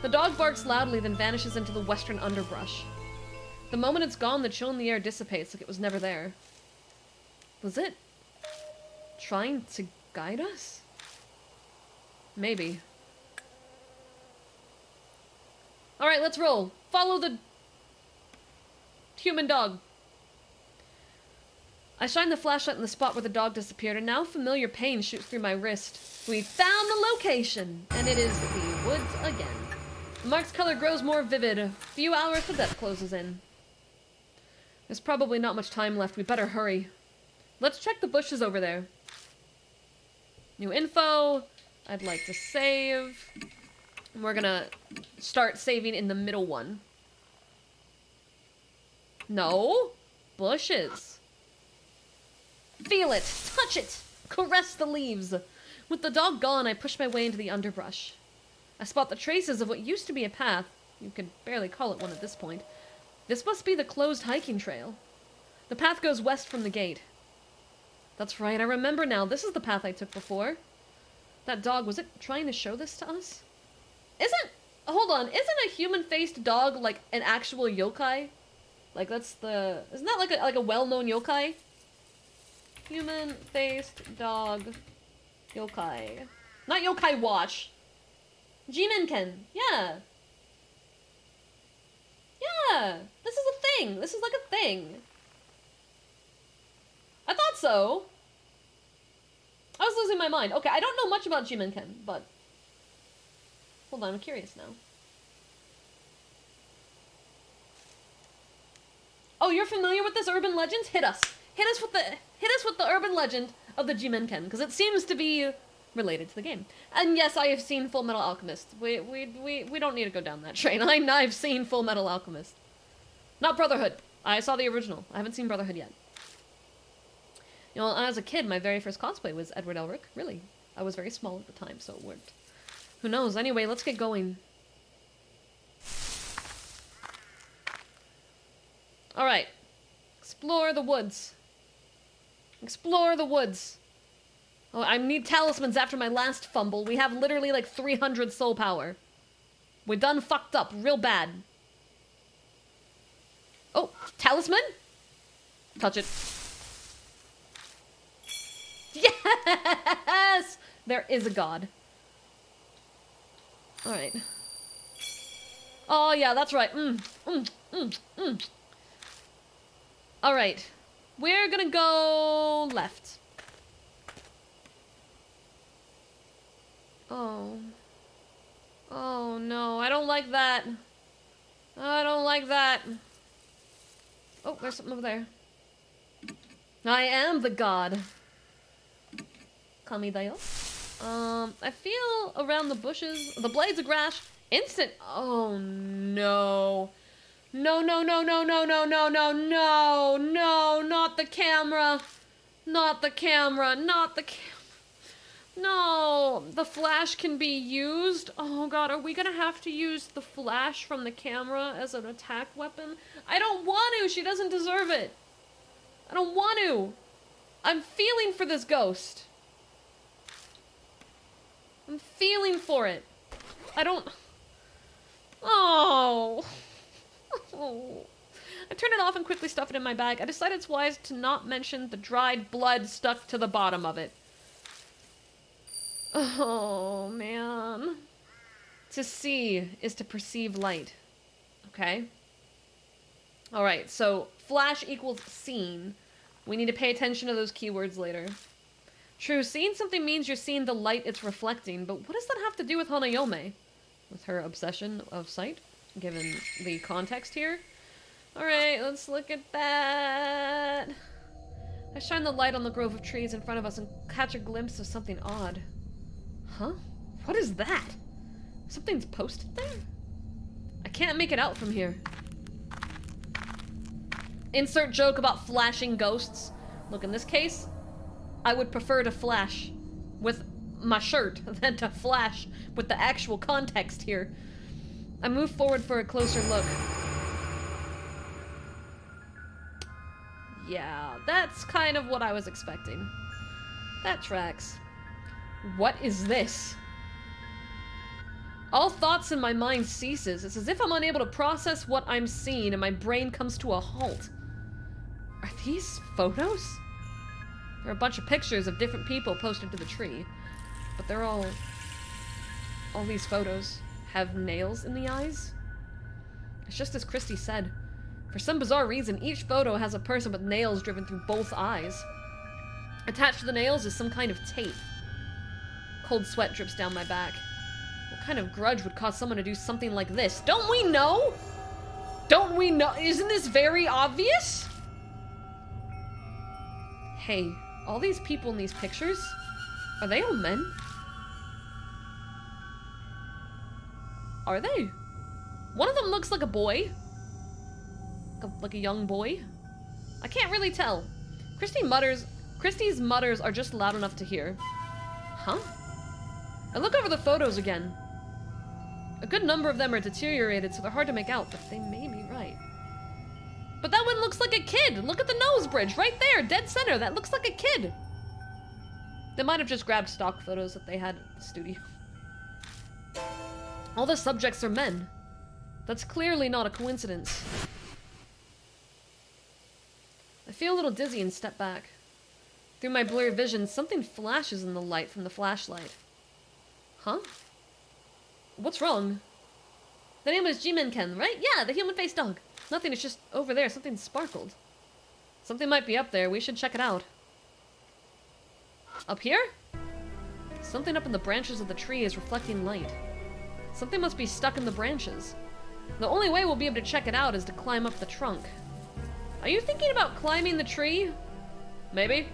The dog barks loudly, then vanishes into the western underbrush. The moment it's gone, the chill in the air dissipates like it was never there. Was it trying to guide us? Maybe. Alright, let's roll. Follow the human dog. I shine the flashlight in the spot where the dog disappeared, and now familiar pain shoots through my wrist. We found the location, and it is the woods again. The mark's color grows more vivid. A few hours till death closes in. There's probably not much time left. We better hurry. Let's check the bushes over there. New info. I'd like to save. And we're gonna start saving in the middle one. No. Bushes. Feel it. Touch it. Caress the leaves. With the dog gone, I push my way into the underbrush. I spot the traces of what used to be a path. You could barely call it one at this point. This must be the closed hiking trail. The path goes west from the gate. That's right, I remember now. This is the path I took before. That dog, was it trying to show this to us? Hold on, isn't a human-faced dog like an actual yokai? Like that's the, isn't that like a well-known yokai? Human-faced dog yokai. Not yokai watch. Jimenken, yeah. Yeah, this is a thing. This is like a thing. I thought so. I was losing my mind. Okay, I don't know much about Jimenken, but... Hold on, I'm curious now. Oh, you're familiar with this urban legend? Hit us. Hit us with the urban legend of the Jimenken, because it seems to be related to the game. And yes, I have seen Full Metal Alchemist. We don't need to go down that train. I've seen Full Metal Alchemist. Not Brotherhood. I saw the original. I haven't seen Brotherhood yet. You know, as a kid, my very first cosplay was Edward Elric. Really. I was very small at the time, so it worked. Who knows? Anyway, let's get going. Alright. Explore the woods. Explore the woods. Oh, I need talismans after my last fumble. We have literally like 300 soul power. We done fucked up real bad. Oh, talisman? Touch it. Yes! There is a god. Alright. Oh, yeah, that's right. Alright. We're gonna go left. Oh. Oh, no. I don't like that. I don't like that. Oh, there's something over there. I am the god. Kamidayo. I feel around the bushes, the blades of grass, instant. Oh no. No, no, no, no, no, no, no, no, no, no, not the camera. Not the camera, not the camera. No, the flash can be used. Oh god, are we gonna have to use the flash from the camera as an attack weapon? I don't want to, she doesn't deserve it. I don't want to. I'm feeling for this ghost. I'm feeling for it. I don't... Oh. Oh. I turned it off and quickly stuffed it in my bag. I decided it's wise to not mention the dried blood stuck to the bottom of it. Oh, man. To see is to perceive light. Okay? Alright, so flash equals seen. We need to pay attention to those keywords later. True, seeing something means you're seeing the light it's reflecting, but what does that have to do with Hanayomi? With her obsession of sight, given the context here? Alright, let's look at that. I shine the light on the grove of trees in front of us and catch a glimpse of something odd. Huh? What is that? Something's posted there? I can't make it out from here. Insert joke about flashing ghosts. Look, in this case, I would prefer to flash with my shirt than to flash with the actual context here. I move forward for a closer look. Yeah, that's kind of what I was expecting. That tracks. What is this? All thoughts in my mind ceases. It's as if I'm unable to process what I'm seeing and my brain comes to a halt. Are these photos? There are a bunch of pictures of different people posted to the tree, but they're all All these photos have nails in the eyes. It's just as Christy said. For some bizarre reason, each photo has a person with nails driven through both eyes. Attached to the nails is some kind of tape. Cold sweat drips down my back. What kind of grudge would cause someone to do something like this? Don't we know? Don't we know? Isn't this very obvious? Hey, all these people in these pictures, are they all men? Are they? One of them looks like a boy. Like a young boy. I can't really tell. Christy's mutters are just loud enough to hear. Huh? I look over the photos again. A good number of them are deteriorated, so they're hard to make out, but they may be right. But that one looks like a kid! Look at the nose bridge, right there, dead center, that looks like a kid! They might have just grabbed stock photos that they had at the studio. All the subjects are men. That's clearly not a coincidence. I feel a little dizzy and step back. Through my blurry vision, something flashes in the light from the flashlight. Huh? What's wrong? The name is Jimenken, right? Yeah, the human-faced dog. Nothing, it's just over there. Something sparkled. Something might be up there. We should check it out. Up here? Something up in the branches of the tree is reflecting light. Something must be stuck in the branches. The only way we'll be able to check it out is to climb up the trunk. Are you thinking about climbing the tree? Maybe.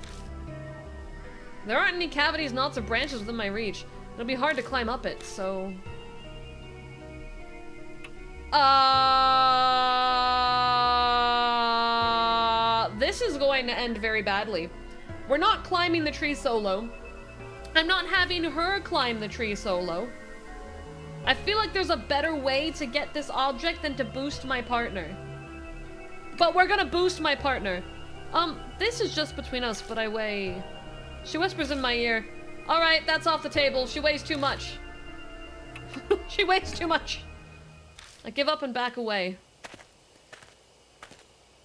There aren't any cavities, knots, or branches within my reach. It'll be hard to climb up it, so... This is going to end very badly. We're not climbing the tree solo. I'm not having her climb the tree solo. I feel like there's a better way to get this object than to boost my partner. But we're gonna boost my partner. This is just between us, but I weigh... She whispers in my ear, "Alright, that's off the table. She weighs too much." She weighs too much. I give up and back away.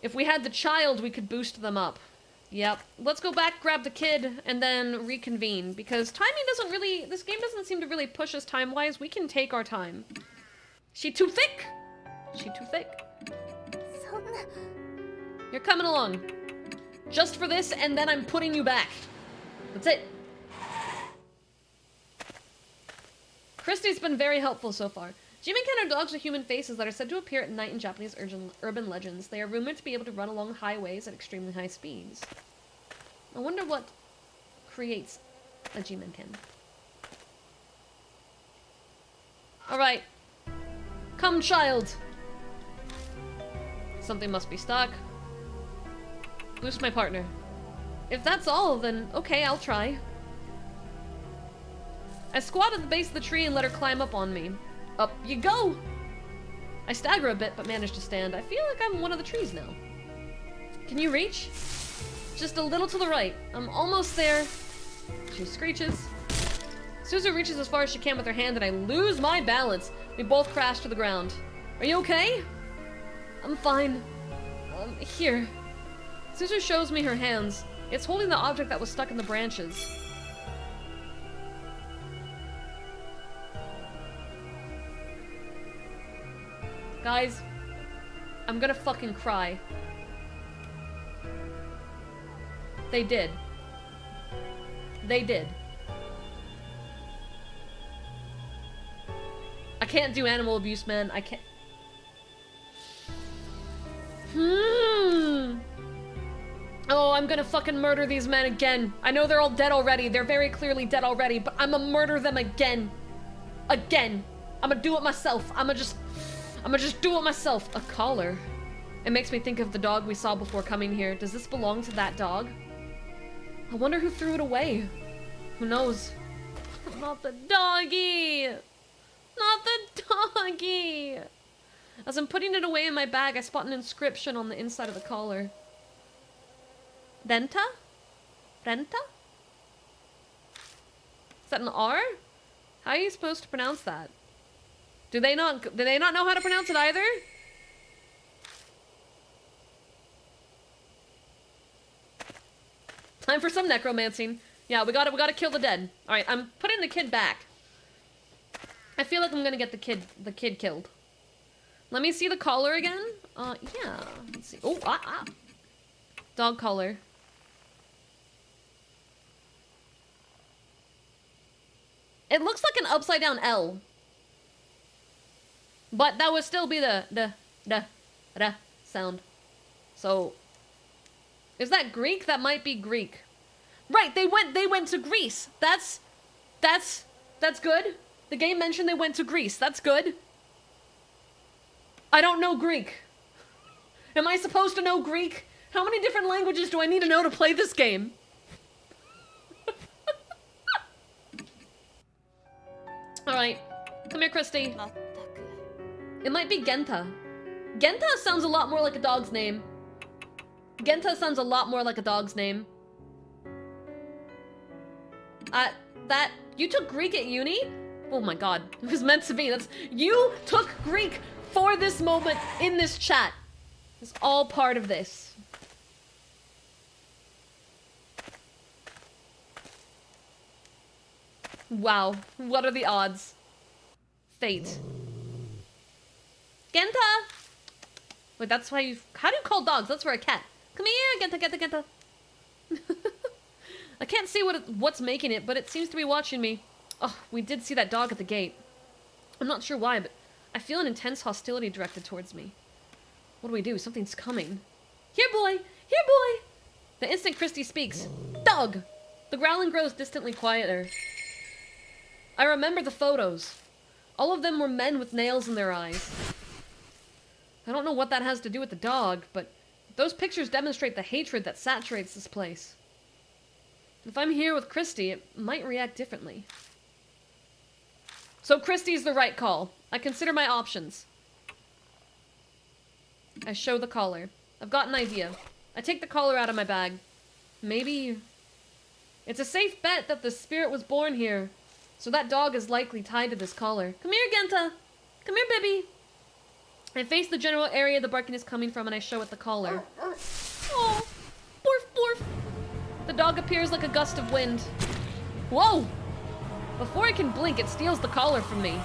If we had the child, we could boost them up. Yep. Let's go back, grab the kid, and then reconvene, because timing doesn't really... This game doesn't seem to really push us time-wise. We can take our time. She too thick! She too thick. You're coming along. Just for this, and then I'm putting you back. That's it. Christy's been very helpful so far. Jimenken are dogs with human faces that are said to appear at night in Japanese urban legends. They are rumored to be able to run along highways at extremely high speeds. I wonder what creates a Jimenken. Alright. Come, child. Something must be stuck. Boost my partner. If that's all, then okay, I'll try. I squat at the base of the tree and let her climb up on me. Up you go! I stagger a bit, but manage to stand. I feel like I'm one of the trees now. Can you reach? Just a little to the right. I'm almost there. She screeches. Suzu reaches as far as she can with her hand, and I lose my balance. We both crash to the ground. Are you okay? I'm fine. Here. Suzu shows me her hands. It's holding the object that was stuck in the branches. Guys, I'm gonna fucking cry. They did. They did. I can't do animal abuse, man. I can't. Oh, I'm gonna fucking murder these men again. I know they're all dead already. They're very clearly dead already, but I'm gonna murder them again. Again. I'm gonna do it myself. I'm gonna just do it myself. A collar. It makes me think of the dog we saw before coming here. Does this belong to that dog? I wonder who threw it away. Who knows? Not the doggy! Not the doggy! As I'm putting it away in my bag, I spot an inscription on the inside of the collar. Renta? Renta? Is that an R? How are you supposed to pronounce that? Do they not know how to pronounce it either? Time for some necromancing. Yeah, we gotta kill the dead. Alright, I'm putting the kid back. I feel like I'm gonna get the kid killed. Let me see the collar again. Yeah. Let's see. Oh, dog collar. It looks like an upside down L. But that would still be the sound. So, is that Greek? That might be Greek. Right, they went to Greece. That's good. The game mentioned they went to Greece. That's good. I don't know Greek. Am I supposed to know Greek? How many different languages do I need to know to play this game? Alright. Come here, Christy. It might be Genta. Genta sounds a lot more like a dog's name. Genta sounds a lot more like a dog's name. You took Greek at uni? Oh my god. It was meant to be. You took Greek for this moment in this chat. It's all part of this. Wow. What are the odds? Fate. Genta! Wait, that's why you... How do you call dogs? That's for a cat. Come here, Genta, Genta, Genta. I can't see what's making it, but it seems to be watching me. Oh, we did see that dog at the gate. I'm not sure why, but I feel an intense hostility directed towards me. What do we do? Something's coming. Here, boy! Here, boy! The instant Christy speaks. Dog! The growling grows distantly quieter. I remember the photos. All of them were men with nails in their eyes. I don't know what that has to do with the dog, but those pictures demonstrate the hatred that saturates this place. If I'm here with Christy, it might react differently. So Christy's the right call. I consider my options. I show the collar. I've got an idea. I take the collar out of my bag. Maybe... It's a safe bet that the spirit was born here, so that dog is likely tied to this collar. Come here, Genta! Come here, baby! I face the general area the barking is coming from and I show it the collar. Oh, borf, borf. The dog appears like a gust of wind. Whoa! Before I can blink, it steals the collar from me.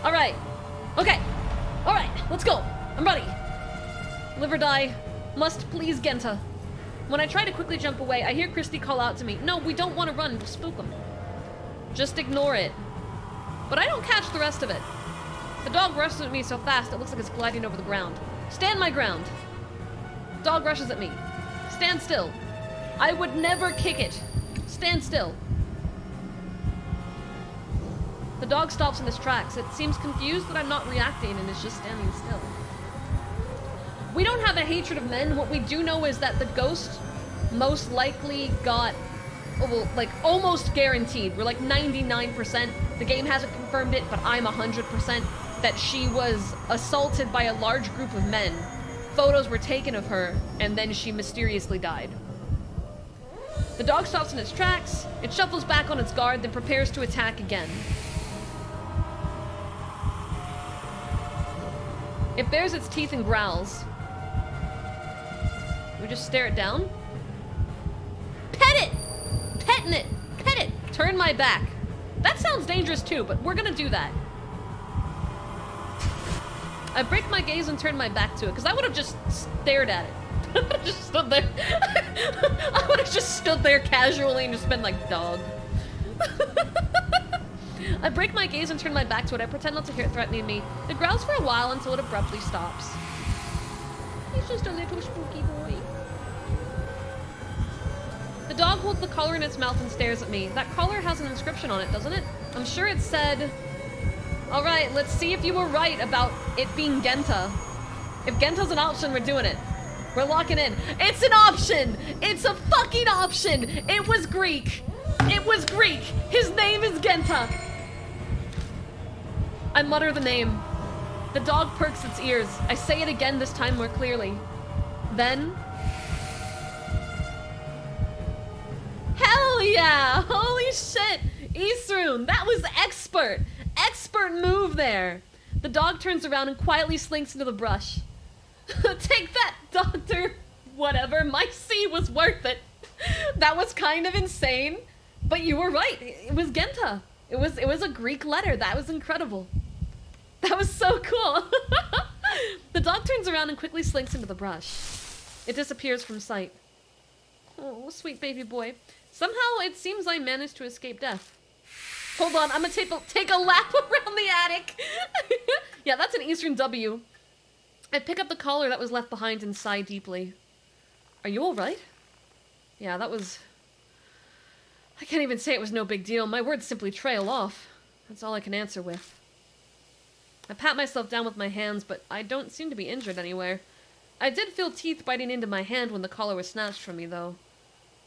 Alright. Okay. Alright, let's go. I'm ready. Live or die. Must please Genta. When I try to quickly jump away, I hear Christy call out to me. No, we don't want to run. We'll spook him. Just ignore it. But I don't catch the rest of it. The dog rushes at me so fast it looks like it's gliding over the ground. Stand my ground. Dog rushes at me. Stand still. I would never kick it. Stand still. The dog stops in his tracks. It seems confused that I'm not reacting and is just standing still. We don't have a hatred of men. What we do know is that the ghost most likely got, well, like, almost guaranteed. We're like 99%. The game hasn't confirmed it, but I'm 100%. That she was assaulted by a large group of men. Photos were taken of her, and then she mysteriously died. The dog stops in its tracks, it shuffles back on its guard, then prepares to attack again. It bares its teeth and growls. We just stare it down? Pet it! Petting it! Pet it! Turn my back. That sounds dangerous too, but we're gonna do that. I break my gaze and turn my back to it, because I would have just stared at it. I would have just stood there. I would have just stood there casually and just been like, dog. I break my gaze and turn my back to it. I pretend not to hear it threatening me. It growls for a while until it abruptly stops. He's just a little spooky boy. The dog holds the collar in its mouth and stares at me. That collar has an inscription on it, doesn't it? I'm sure it said... Alright, let's see if you were right about it being Genta. If Genta's an option, we're doing it. We're locking in. It's an option! It's a fucking option! It was Greek! It was Greek! His name is Genta! I mutter the name. The dog perks its ears. I say it again, this time more clearly. Then... Hell yeah! Holy shit! Isrun, that was expert! Expert move there! The dog turns around and quietly slinks into the brush. Take that, Doctor! Whatever, my C was worth it. That was kind of insane, but you were right. It was Genta. It was a Greek letter. That was incredible. That was so cool. The dog turns around and quickly slinks into the brush. It disappears from sight. Oh, sweet baby boy. Somehow it seems I managed to escape death. Hold on, I'm gonna take a lap around the attic. Yeah, that's an Eastern W. I pick up the collar that was left behind and sigh deeply. Are you alright? Yeah, that was... I can't even say it was no big deal. My words simply trail off. That's all I can answer with. I pat myself down with my hands, but I don't seem to be injured anywhere. I did feel teeth biting into my hand when the collar was snatched from me, though.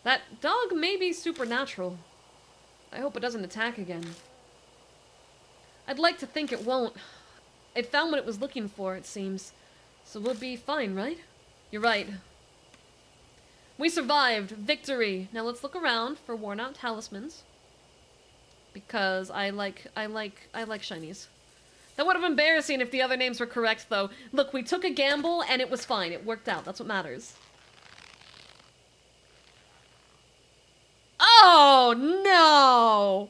That dog may be supernatural. I hope it doesn't attack again. I'd like to think it won't. It found what it was looking for, it seems. So we'll be fine, right? You're right. We survived. Victory. Now let's look around for worn-out talismans. Because I like shinies. That would have been embarrassing if the other names were correct, though. Look, we took a gamble and it was fine. It worked out. That's what matters. Oh, no!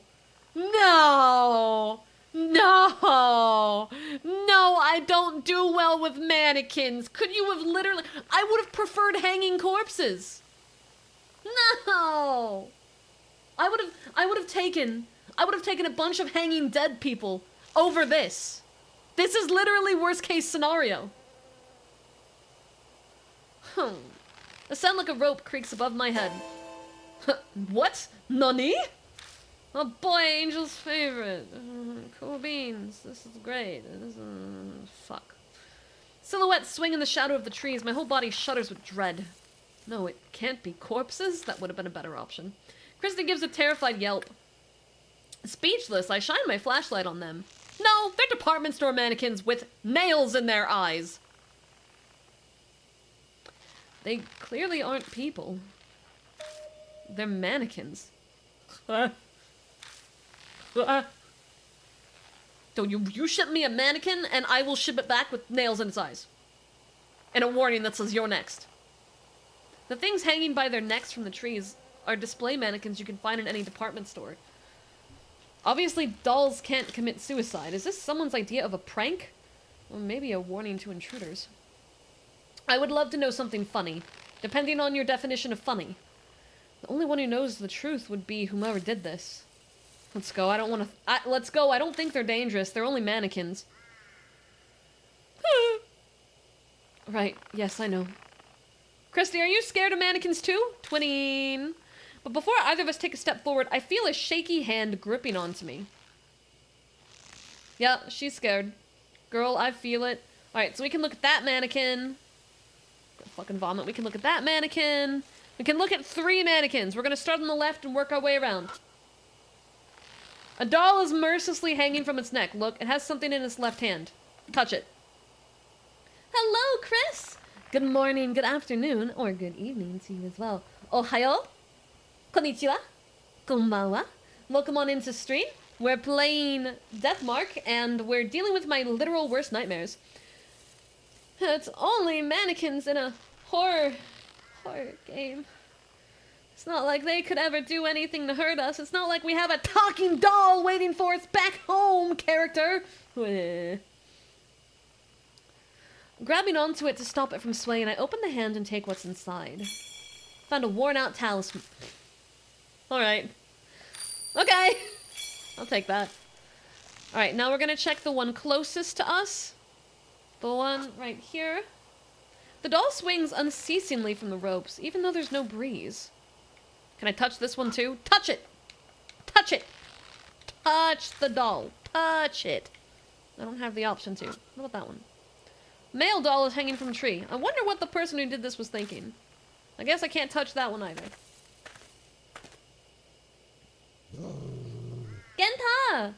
No! No! No, I don't do well with mannequins. Could you have literally... I would have preferred hanging corpses. No! I would have taken a bunch of hanging dead people over this. This is literally worst case scenario. A sound like a rope creaks above my head. What? Nani? Oh boy, Angel's favorite. Cool beans. This is great. Fuck. Silhouettes swing in the shadow of the trees. My whole body shudders with dread. No, it can't be corpses. That would have been a better option. Kristen gives a terrified yelp. Speechless, I shine my flashlight on them. No, they're department store mannequins with nails in their eyes. They clearly aren't people. They're mannequins. Don't you ship me a mannequin and I will ship it back with nails in its eyes. And a warning that says you're next. The things hanging by their necks from the trees are display mannequins you can find in any department store. Obviously, dolls can't commit suicide. Is this someone's idea of a prank? Or maybe a warning to intruders? I would love to know something funny, depending on your definition of funny. The only one who knows the truth would be whomever did this. Let's go. I don't want to... let's go. I don't think they're dangerous. They're only mannequins. Right. Yes, I know. Christy, are you scared of mannequins too? Twinning. But before either of us take a step forward, I feel a shaky hand gripping onto me. Yeah, she's scared. Girl, I feel it. Alright, so we can look at that mannequin. Fucking vomit. We can look at that mannequin. We can look at 3 mannequins. We're gonna start on the left and work our way around. A doll is mercilessly hanging from its neck. Look, it has something in its left hand. Touch it. Hello, Chris! Good morning, good afternoon, or good evening to you as well. Ohayo? Konnichiwa? Konbanwa? Welcome on into stream. We're playing Deathmark, and we're dealing with my literal worst nightmares. It's only mannequins in a horror game. It's not like they could ever do anything to hurt us. It's not like we have a talking doll waiting for us back home, character. Grabbing onto it to stop it from swaying, I open the hand and take what's inside. Found a worn-out talisman. Alright. Okay. I'll take that. Alright, now we're gonna check the one closest to us. The one right here. The doll swings unceasingly from the ropes, even though there's no breeze. Can I touch this one too? Touch it! Touch it! Touch the doll. Touch it. I don't have the option to. What about that one? Male doll is hanging from a tree. I wonder what the person who did this was thinking. I guess I can't touch that one either. Genta!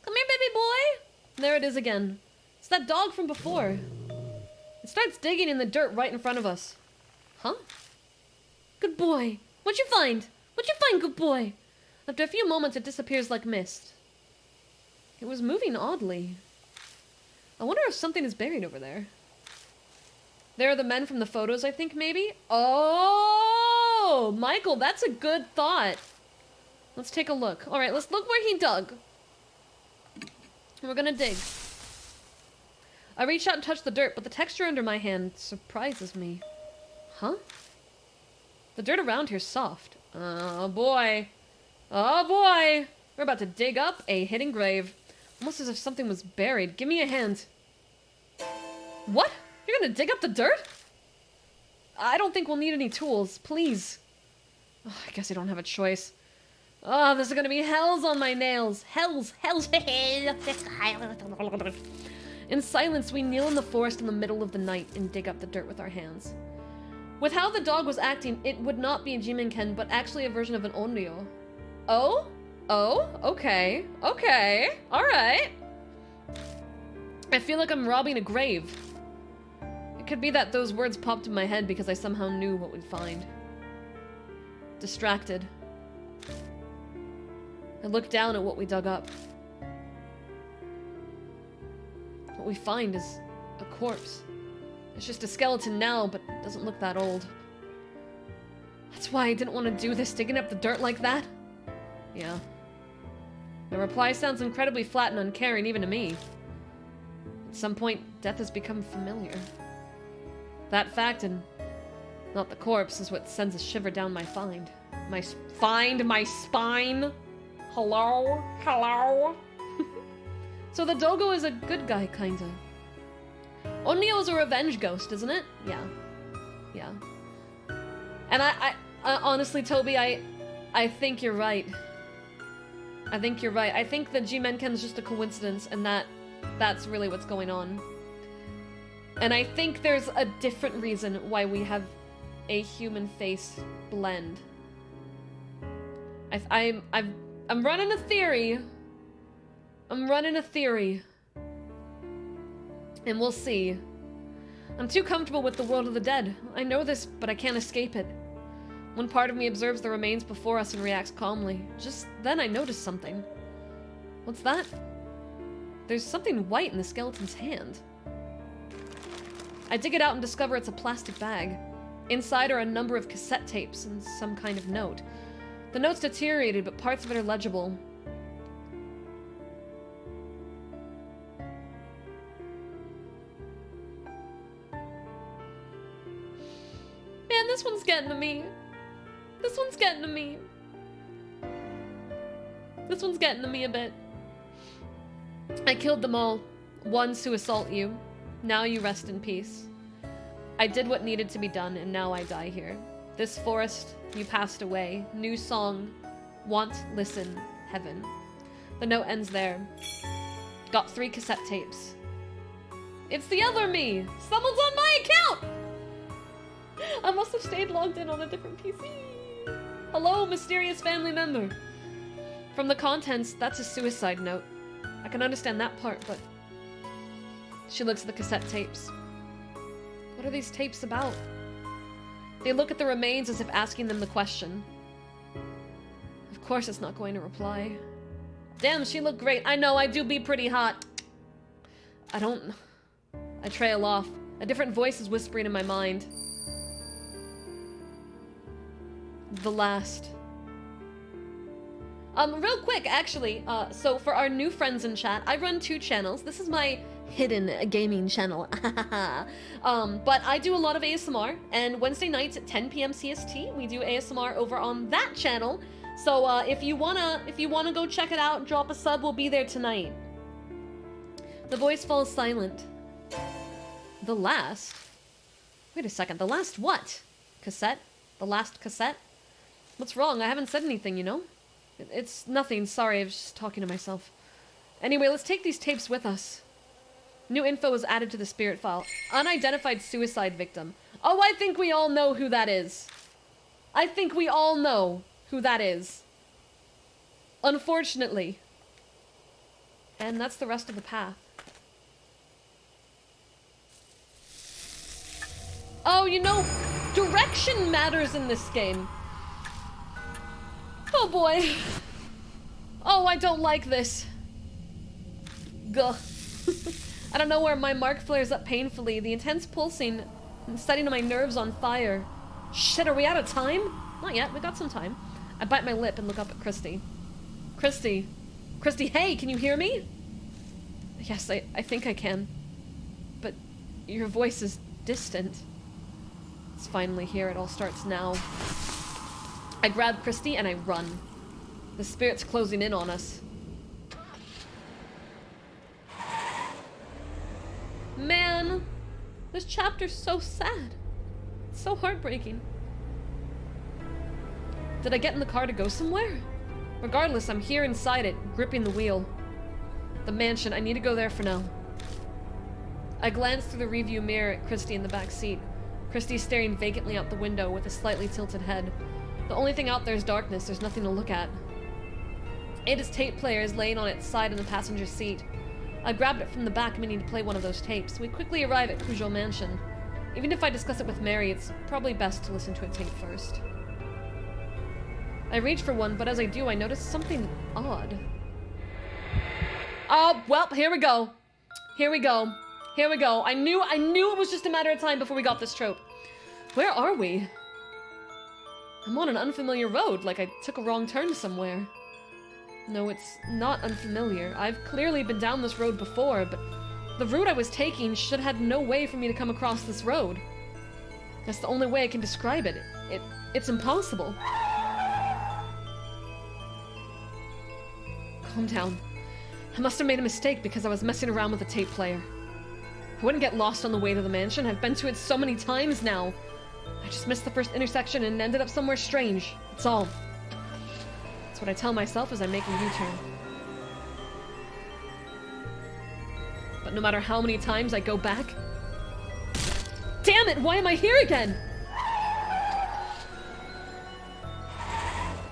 Come here, baby boy! There it is again. It's that dog from before. It starts digging in the dirt right in front of us. Huh? Good boy. What'd you find? What'd you find, good boy? After a few moments, it disappears like mist. It was moving oddly. I wonder if something is buried over there. There are the men from the photos, I think, maybe? Oh! Michael, that's a good thought. Let's take a look. Alright, let's look where he dug. We're gonna dig. I reach out and touch the dirt, but the texture under my hand surprises me. Huh? The dirt around here's soft. Oh boy. Oh boy! We're about to dig up a hidden grave. Almost as if something was buried. Give me a hand. What? You're gonna dig up the dirt? I don't think we'll need any tools. Please. Oh, I guess I don't have a choice. Oh, this is gonna be hells on my nails. Hells. In silence, we kneel in the forest in the middle of the night and dig up the dirt with our hands. With how the dog was acting, it would not be a Jimenken, but actually a version of an Onryo. Oh? Oh? Okay. Okay. Alright. I feel like I'm robbing a grave. It could be that those words popped in my head because I somehow knew what we'd find. Distracted. I look down at what we dug up. What we find is a corpse. It's just a skeleton now, but it doesn't look that old. That's why I didn't want to do this, digging up the dirt like that. Yeah. The reply sounds incredibly flat and uncaring, even to me. At some point, death has become familiar. That fact, and not the corpse, is what sends a shiver down my find. My spine. Hello? Hello? So the Dogo is a good guy, kinda. Onryo is a revenge ghost, isn't it? Yeah. Yeah. And I honestly, Toby, I think you're right. I think you're right. I think the Jimenken is just a coincidence, and that's really what's going on. And I think there's a different reason why we have a human face blend. I'm running a theory. I'm running a theory. And we'll see. I'm too comfortable with the world of the dead. I know this, but I can't escape it. One part of me observes the remains before us and reacts calmly. Just then I notice something. What's that? There's something white in the skeleton's hand. I dig it out and discover it's a plastic bag. Inside are a number of cassette tapes and some kind of note. The note's deteriorated, but parts of it are legible. Man, this one's getting to me. This one's getting to me. This one's getting to me a bit. I killed them all. Ones who assault you. Now you rest in peace. I did what needed to be done, and now I die here. This forest, you passed away. New song. Want, listen, heaven. The note ends there. Got 3 cassette tapes. It's the other me! Someone's on my account! I must have stayed logged in on a different PC. Hello, mysterious family member. From the contents, that's a suicide note. I can understand that part, but... She looks at the cassette tapes. What are these tapes about? They look at the remains as if asking them the question. Of course it's not going to reply. Damn, she looked great. I know, I do be pretty hot. I trail off. A different voice is whispering in my mind. The last. Real quick, actually, so for our new friends in chat, I run 2 channels. This is my hidden gaming channel. But I do a lot of ASMR, and Wednesday nights at 10 p.m. CST, we do ASMR over on that channel. So if you wanna go check it out, drop a sub, we'll be there tonight. The voice falls silent. The last? Wait a second, the last what? Cassette? The last cassette? What's wrong? I haven't said anything, you know? It's nothing, sorry, I was just talking to myself. Anyway, let's take these tapes with us. New info was added to the spirit file. Unidentified suicide victim. Oh, I think we all know who that is. I think we all know who that is. Unfortunately. And that's the rest of the path. Oh, you know, direction matters in this game. Oh boy. Oh, I don't like this. Gah. I don't know where my mark flares up painfully, the intense pulsing and setting my nerves on fire. Shit, are we out of time? Not yet, we got some time. I bite my lip and look up at Christy. Christy, hey, can you hear me? Yes, I think I can. But your voice is distant. It's finally here. It all starts now. I grab Christy and I run. The spirit's closing in on us. Man, this chapter's so sad. It's so heartbreaking. Did I get in the car to go somewhere? Regardless, I'm here inside it, gripping the wheel. The mansion, I need to go there for now. I glance through the review mirror at Christy in the back seat. Christy's staring vacantly out the window with a slightly tilted head. The only thing out there is darkness, there's nothing to look at. Ada's tape player is laying on its side in the passenger seat. I grabbed it from the back, meaning to play one of those tapes. We quickly arrive at Cujo Mansion. Even if I discuss it with Mary, it's probably best to listen to a tape first. I reach for one, but as I do, I notice something odd. Oh, well, here we go. Here we go. Here we go. I knew it was just a matter of time before we got this trope. Where are we? I'm on an unfamiliar road, like I took a wrong turn somewhere. No, it's not unfamiliar. I've clearly been down this road before, but the route I was taking should have had no way for me to come across this road. That's the only way I can describe it. It's impossible. Calm down. I must have made a mistake because I was messing around with the tape player. I wouldn't get lost on the way to the mansion. I've been to it so many times now. I just missed the first intersection and ended up somewhere strange. That's all. That's what I tell myself as I make a U-turn. But no matter how many times I go back... Damn it! Why am I here again?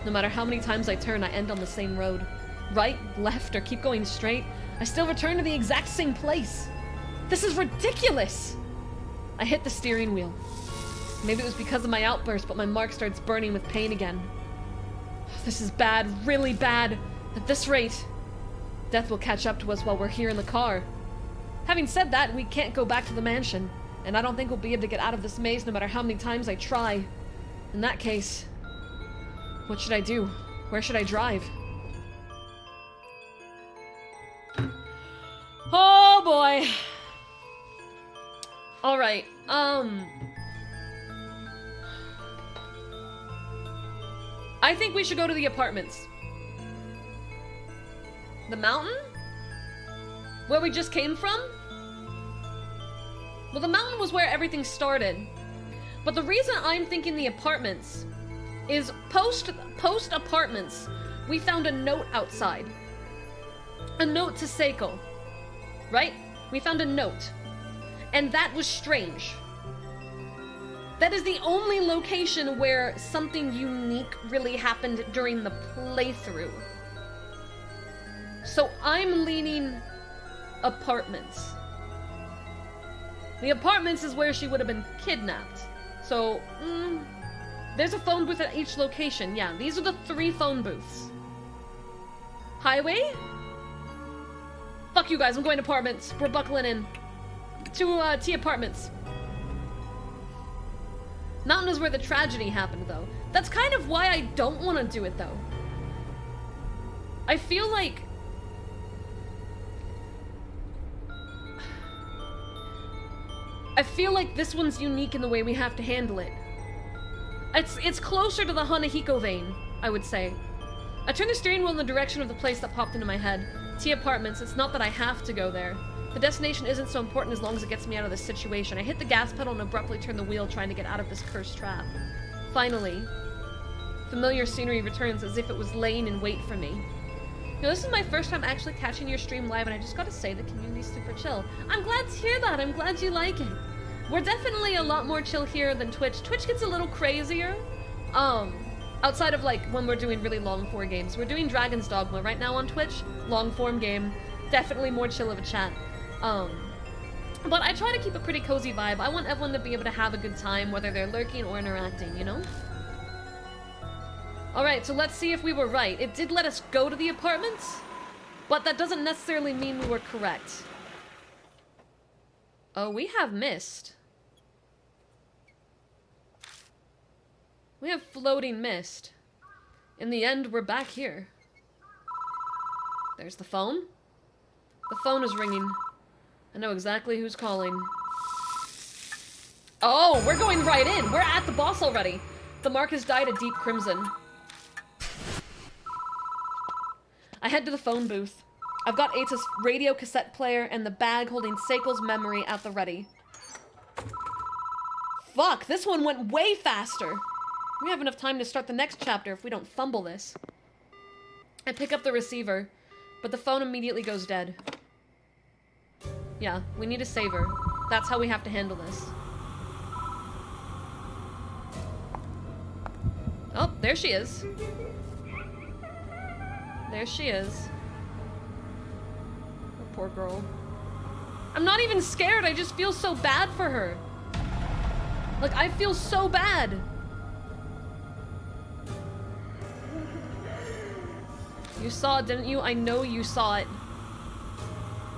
No matter how many times I turn, I end on the same road. Right, left, or keep going straight, I still return to the exact same place. This is ridiculous! I hit the steering wheel. Maybe it was because of my outburst, but my mark starts burning with pain again. This is bad, really bad. At this rate, death will catch up to us while we're here in the car. Having said that, we can't go back to the mansion, and I don't think we'll be able to get out of this maze no matter how many times I try. In that case, what should I do? Where should I drive? Oh boy. Alright, I think we should go to the apartments. The mountain? Where we just came from? Well, the mountain was where everything started. But the reason I'm thinking the apartments is post apartments, we found a note outside. A note to Seiko. Right? We found a note. And that was strange. That is the only location where something unique really happened during the playthrough. So I'm leaning apartments. The apartments is where she would have been kidnapped. So, there's a phone booth at each location. Yeah, these are the 3 phone booths. Highway? Fuck you guys, I'm going to apartments. We're buckling in. To, T apartments. Mountain is where the tragedy happened, though. That's kind of why I don't want to do it, though. I feel like... this one's unique in the way we have to handle it. It's closer to the Hanahiko vein, I would say. I turn the steering wheel in the direction of the place that popped into my head. T apartments, it's not that I have to go there. The destination isn't so important as long as it gets me out of this situation. I hit the gas pedal and abruptly turn the wheel, trying to get out of this cursed trap. Finally, familiar scenery returns as if it was laying in wait for me. You know, this is my first time actually catching your stream live, and I just gotta say, the community's super chill. I'm glad to hear that. I'm glad you like it. We're definitely a lot more chill here than Twitch. Twitch gets a little crazier. Outside of, like, when we're doing really long-form games. We're doing Dragon's Dogma right now on Twitch. Long-form game. Definitely more chill of a chat. But I try to keep a pretty cozy vibe. I want everyone to be able to have a good time, whether they're lurking or interacting, you know? Alright, so let's see if we were right. It did let us go to the apartments, but that doesn't necessarily mean we were correct. Oh, we have mist. We have floating mist. In the end, we're back here. There's the phone. The phone is ringing. I know exactly who's calling. Oh, we're going right in. We're at the boss already. The mark has dyed a deep crimson. I head to the phone booth. I've got Ata's radio cassette player and the bag holding Seiko's memory at the ready. Fuck, this one went way faster. We have enough time to start the next chapter if we don't fumble this. I pick up the receiver, but the phone immediately goes dead. Yeah, we need a saver. That's how we have to handle this. Oh, there she is. There she is. Oh, poor girl. I'm not even scared, I just feel so bad for her. Like, I feel so bad. You saw it, didn't you? I know you saw it.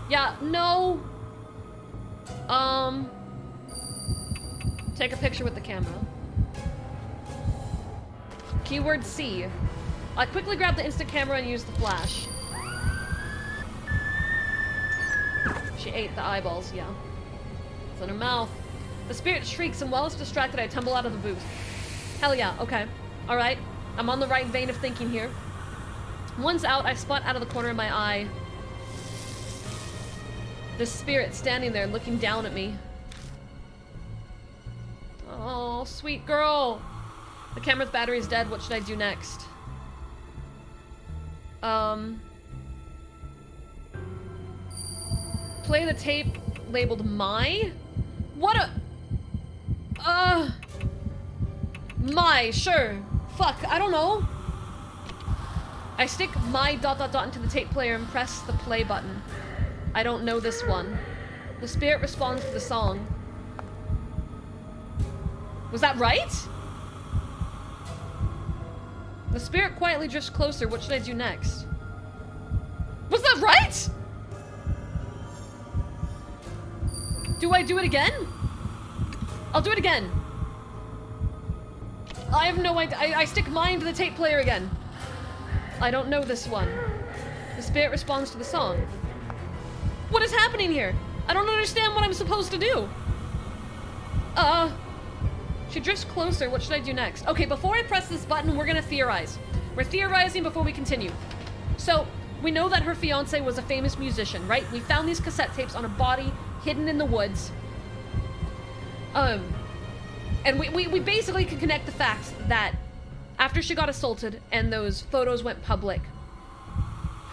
Yeah, no. Take a picture with the camera. Keyword C. I quickly grab the instant camera and use the flash. She ate the eyeballs, yeah. It's in her mouth. The spirit shrieks, and while it's distracted, I tumble out of the booth. Hell yeah, okay. Alright, I'm on the right vein of thinking here. Once out, I spot out of the corner of my eye this spirit standing there looking down at me. Oh, sweet girl. The camera's battery is dead. What should I do next? Play the tape labeled my? What a... My, sure. Fuck, I don't know. I stick my ... into the tape player and press the play button. I don't know this one. The spirit responds to the song. Was that right? The spirit quietly drifts closer. What should I do next? Was that right? Do I do it again? I'll do it again. I have no idea. I stick mine to the tape player again. I don't know this one. The spirit responds to the song. What is happening here? I don't understand what I'm supposed to do. She drifts closer. What should I do next? Okay, before I press this button, we're gonna theorize. We're theorizing before we continue. So, we know that her fiance was a famous musician, right? We found these cassette tapes on a body hidden in the woods. And we basically can connect the fact that after she got assaulted and those photos went public,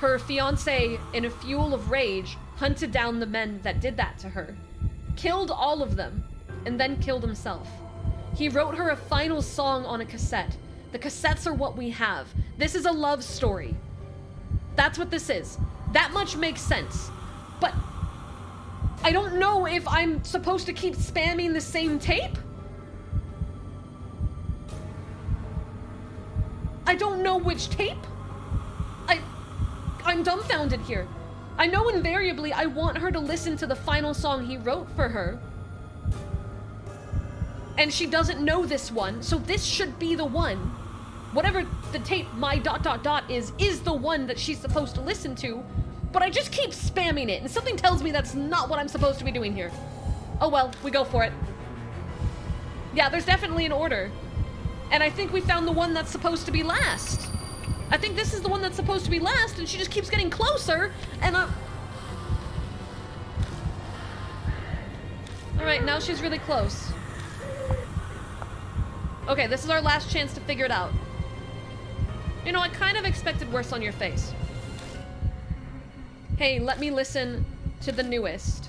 her fiance, in a fuel of rage, hunted down the men that did that to her, killed all of them, and then killed himself. He wrote her a final song on a cassette. The cassettes are what we have. This is a love story. That's what this is. That much makes sense. But I don't know if I'm supposed to keep spamming the same tape. I don't know which tape. I'm dumbfounded here. I know invariably I want her to listen to the final song he wrote for her. And she doesn't know this one, so this should be the one. Whatever the tape my ... is the one that she's supposed to listen to, but I just keep spamming it, and something tells me that's not what I'm supposed to be doing here. Oh well, we go for it. Yeah, there's definitely an order. And I think we found the one that's supposed to be last. I think this is the one that's supposed to be last, and she just keeps getting closer, and Alright, now she's really close. Okay, this is our last chance to figure it out. You know, I kind of expected worse on your face. Hey, let me listen to the newest.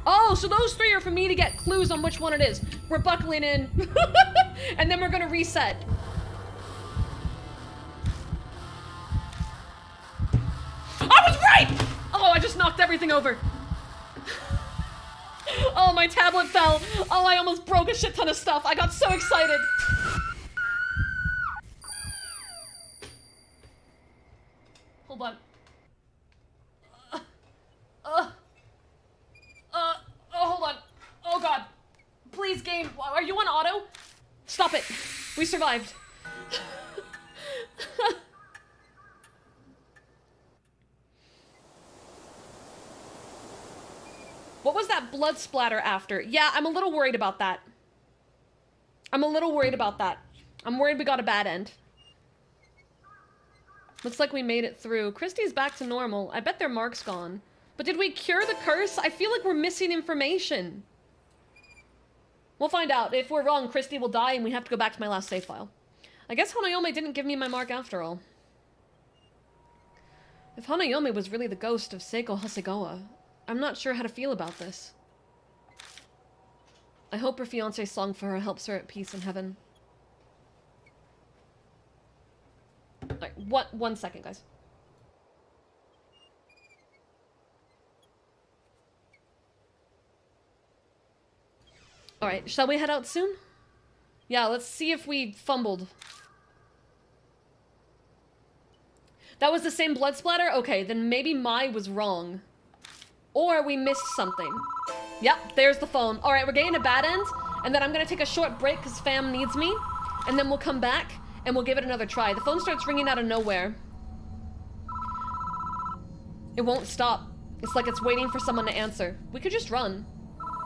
Oh, so those three are for me to get clues on which one it is. We're buckling in. And then we're gonna reset. I was right! Oh, I just knocked everything over. Oh, my tablet fell. Oh, I almost broke a shit ton of stuff. I got so excited. Hold on. Hold on. Oh, God. Please, game. Are you on auto? Stop it. We survived. What was that blood splatter after? Yeah, I'm a little worried about that. I'm a little worried about that. I'm worried we got a bad end. Looks like we made it through. Christy's back to normal. I bet their mark's gone. But did we cure the curse? I feel like we're missing information. We'll find out. If we're wrong, Christy will die and we have to go back to my last save file. I guess Hanayomi didn't give me my mark after all. If Hanayomi was really the ghost of Seiko Hasegawa, I'm not sure how to feel about this. I hope her fiancé's song for her helps her at peace in heaven. Alright, one second, guys. Alright, shall we head out soon? Yeah, let's see if we fumbled. That was the same blood splatter? Okay, then maybe Mai was wrong. Or we missed something. Yep, there's the phone. Alright, we're getting a bad end, and then I'm gonna take a short break because fam needs me, and then we'll come back, and we'll give it another try. The phone starts ringing out of nowhere. It won't stop. It's like it's waiting for someone to answer. We could just run.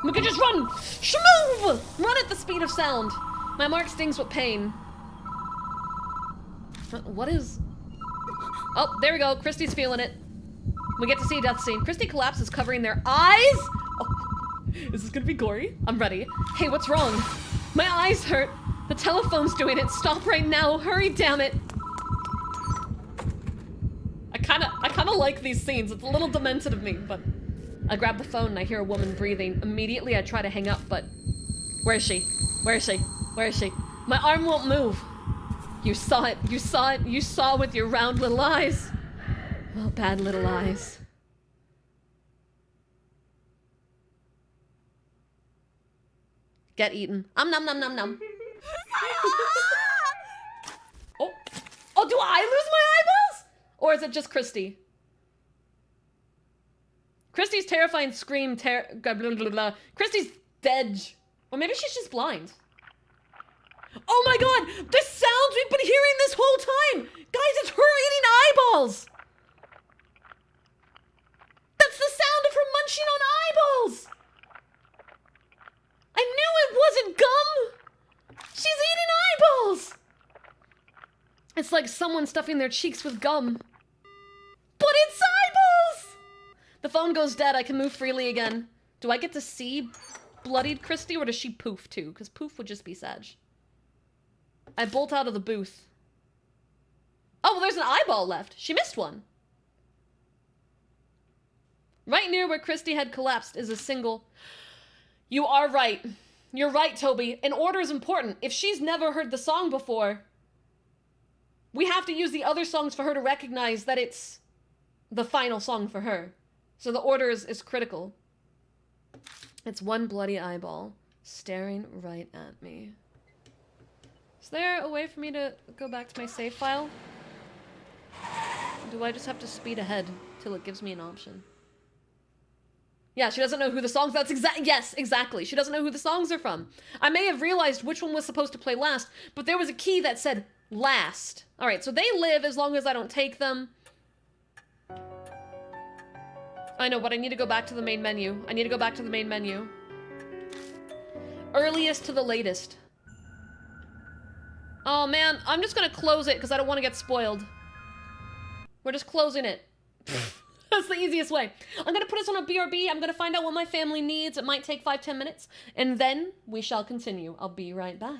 We could just run! Shmove! Run at the speed of sound. My mark stings with pain. What is... Oh, there we go. Christy's feeling it. We get to see a death scene. Christy collapses, covering their eyes. Oh, is this gonna be gory? I'm ready. Hey, what's wrong? My eyes hurt. The telephone's doing it. Stop right now. Hurry, damn it. I kinda like these scenes. It's a little demented of me, but... I grab the phone and I hear a woman breathing. Immediately I try to hang up, but... Where is she? Where is she? Where is she? My arm won't move. You saw it. You saw it. You saw with your round little eyes. Oh, bad little eyes. Get eaten. Nom nom nom nom. Oh. Oh, do I lose my eyeballs? Or is it just Christy? Christy's terrifying scream, blah, blah, blah, blah. Christy's dead. Or maybe she's just blind. Oh my god! The sounds we've been hearing this whole time! Guys, it's her eating eyeballs! That's the sound of her munching on eyeballs! I knew it wasn't gum! She's eating eyeballs! It's like someone stuffing their cheeks with gum. But it's eyeballs! The phone goes dead. I can move freely again. Do I get to see bloodied Christy, or does she poof too? Because poof would just be Sag. I bolt out of the booth. Oh, well, there's an eyeball left. She missed one. Right near where Christy had collapsed is a single... You are right. You're right, Toby. An order is important. If she's never heard the song before, we have to use the other songs for her to recognize that it's the final song for her. So the order is critical. It's one bloody eyeball staring right at me. Is there a way for me to go back to my save file? Do I just have to speed ahead till it gives me an option? Yeah, she doesn't know who the songs... That's yes, exactly. She doesn't know who the songs are from. I may have realized which one was supposed to play last, but there was a key that said last. Alright, so they live as long as I don't take them. I know, but I need to go back to the main menu. I need to go back to the main menu. Earliest to the latest. Oh man, I'm just gonna close it because I don't want to get spoiled. We're just closing it. That's the easiest way. I'm gonna put us on a BRB. I'm gonna find out what my family needs. It might take 5-10 minutes. And then we shall continue. I'll be right back.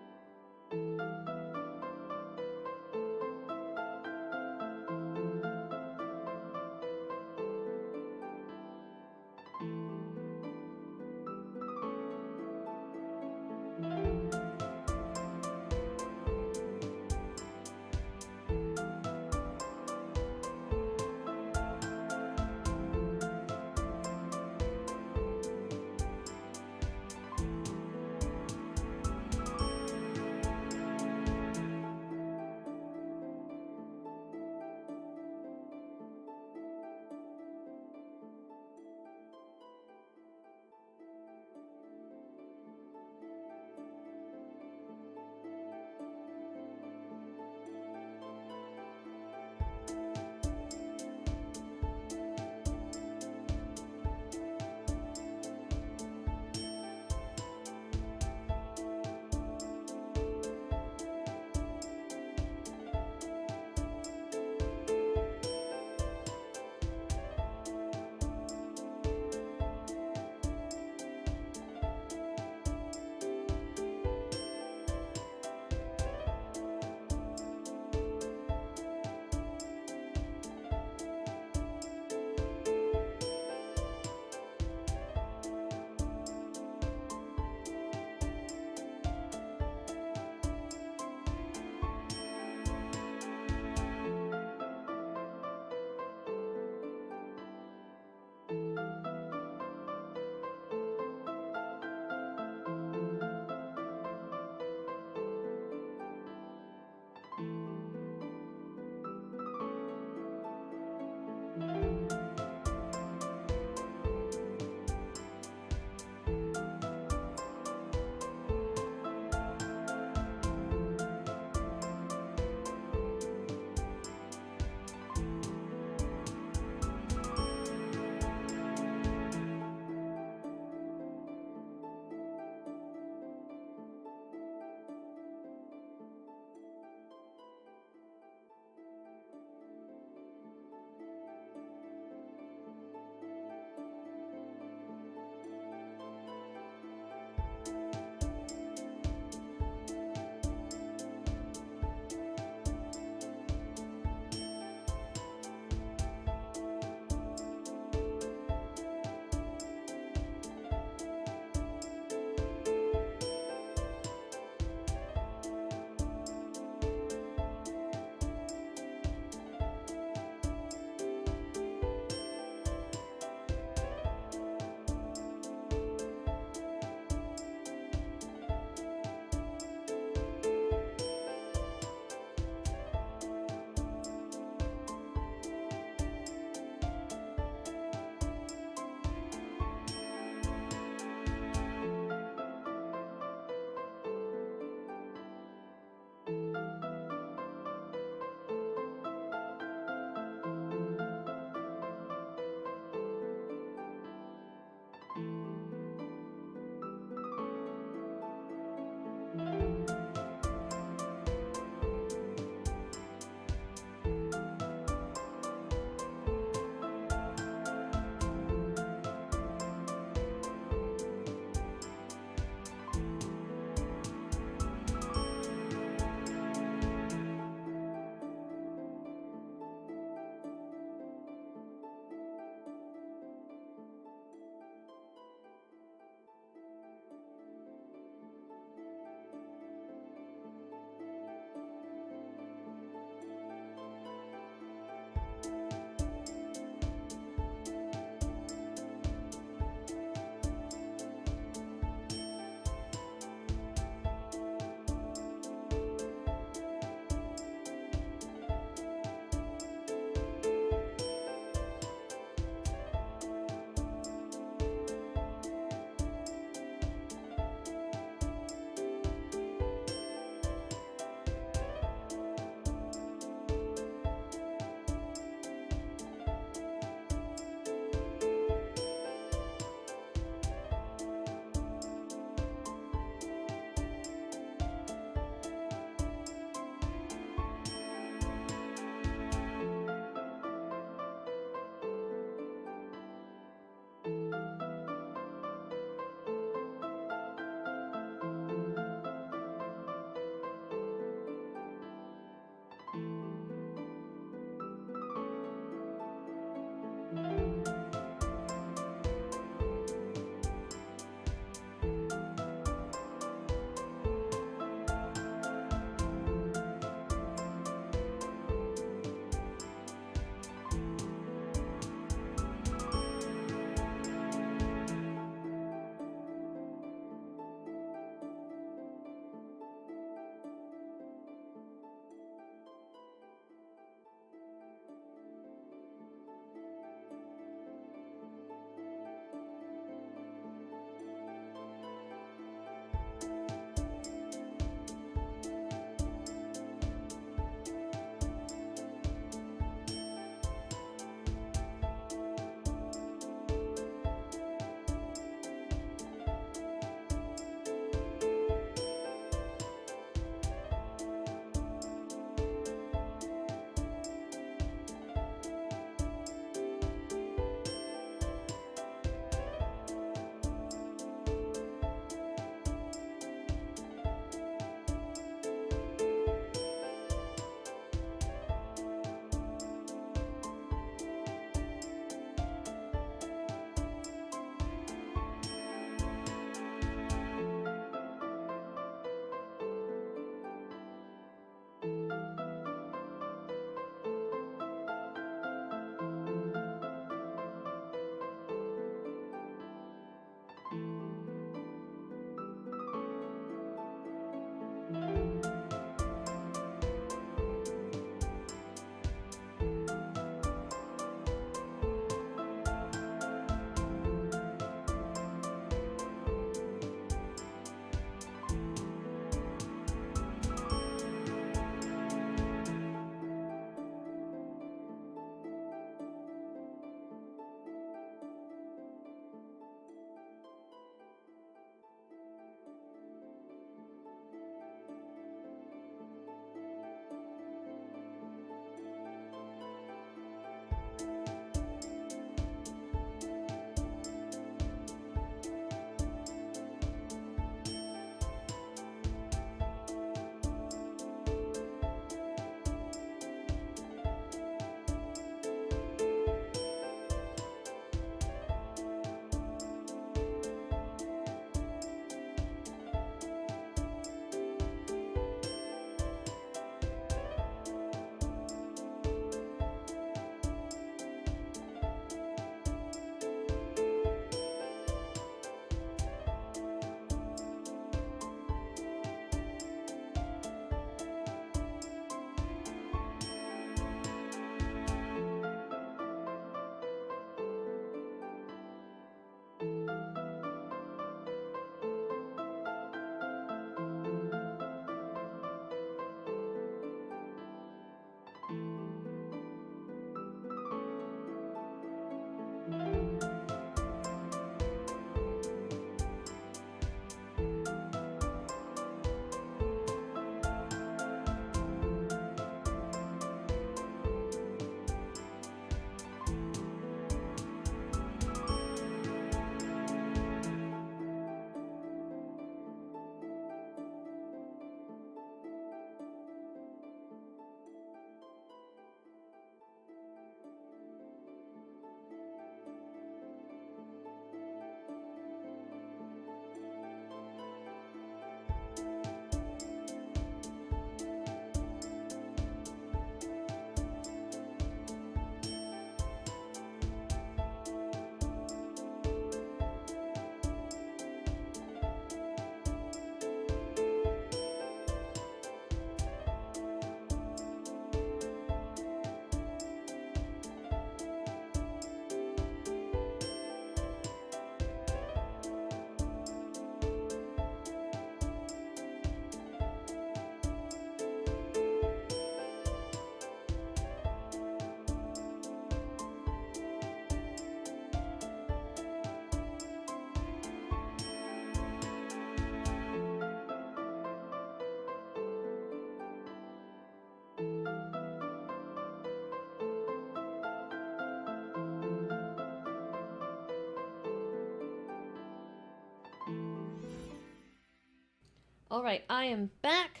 Alright, I am back.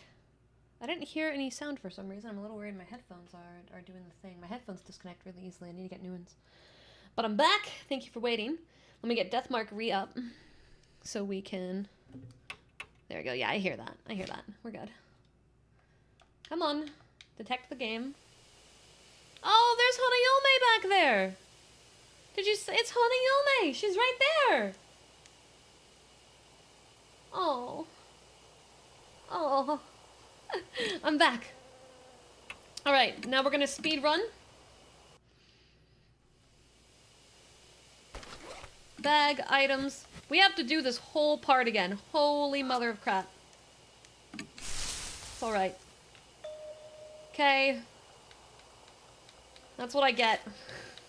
I didn't hear any sound for some reason. I'm a little worried my headphones are doing the thing. My headphones disconnect really easily. I need to get new ones. But I'm back. Thank you for waiting. Let me get Deathmark re-up so we can... There we go. Yeah, I hear that. I hear that. We're good. Come on. Detect the game. Oh, there's Hanayomi back there! Did you say it's Hanayomi? She's right there! Oh. Oh. I'm back. Alright, now we're gonna speed run. Bag, items. We have to do this whole part again. Holy mother of crap. It's alright. Okay. That's what I get.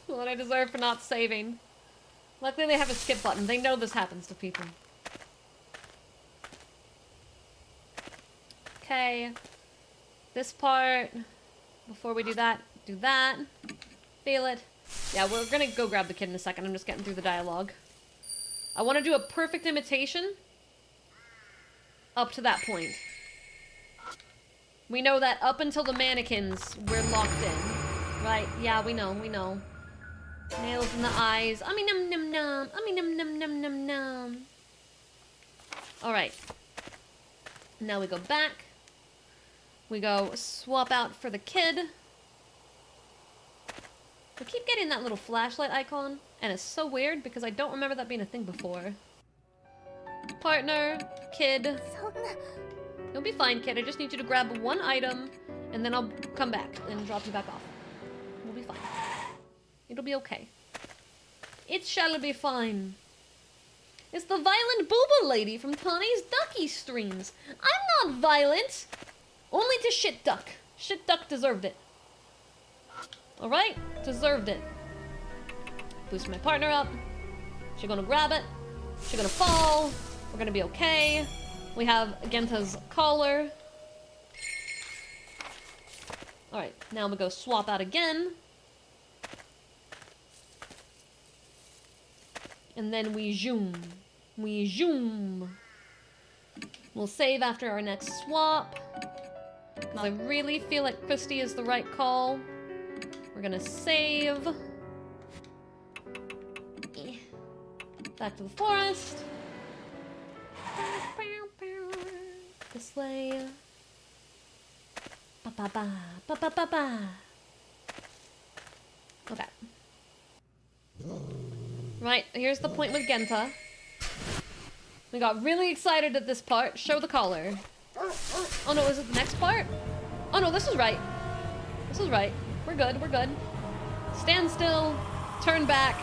What I deserve for not saving. Luckily they have a skip button. They know this happens to people. Okay. This part. Before we do that. Feel it. Yeah, we're gonna go grab the kid in a second. I'm just getting through the dialogue. I want to do a perfect imitation. Up to that point. We know that up until the mannequins, we're locked in. Right? Yeah, we know. Nails in the eyes. Ummy num num num. Ummy num num num num num. Alright. Now we go back. We go swap out for the kid. I keep getting that little flashlight icon, and it's so weird because I don't remember that being a thing before. Partner, kid. You'll be fine, kid. I just need you to grab one item, and then I'll come back and drop you back off. We'll be fine. It'll be okay. It shall be fine. It's the violent booba lady from Tawny's Ducky streams. I'm not violent. Only to Shit Duck. Shit Duck deserved it. Alright? Deserved it. Boost my partner up. She's gonna grab it. She's gonna fall. We're gonna be okay. We have Genta's collar. Alright, now we go swap out again. And then we zoom. We'll save after our next swap. I really feel like Christy is the right call. We're gonna save. Back to the forest. This way. Okay. Right, here's the point with Genta. We got really excited at this part. Show the collar. Oh no, is it the next part? Oh no, this is right. This is right. We're good, we're good. Stand still. Turn back.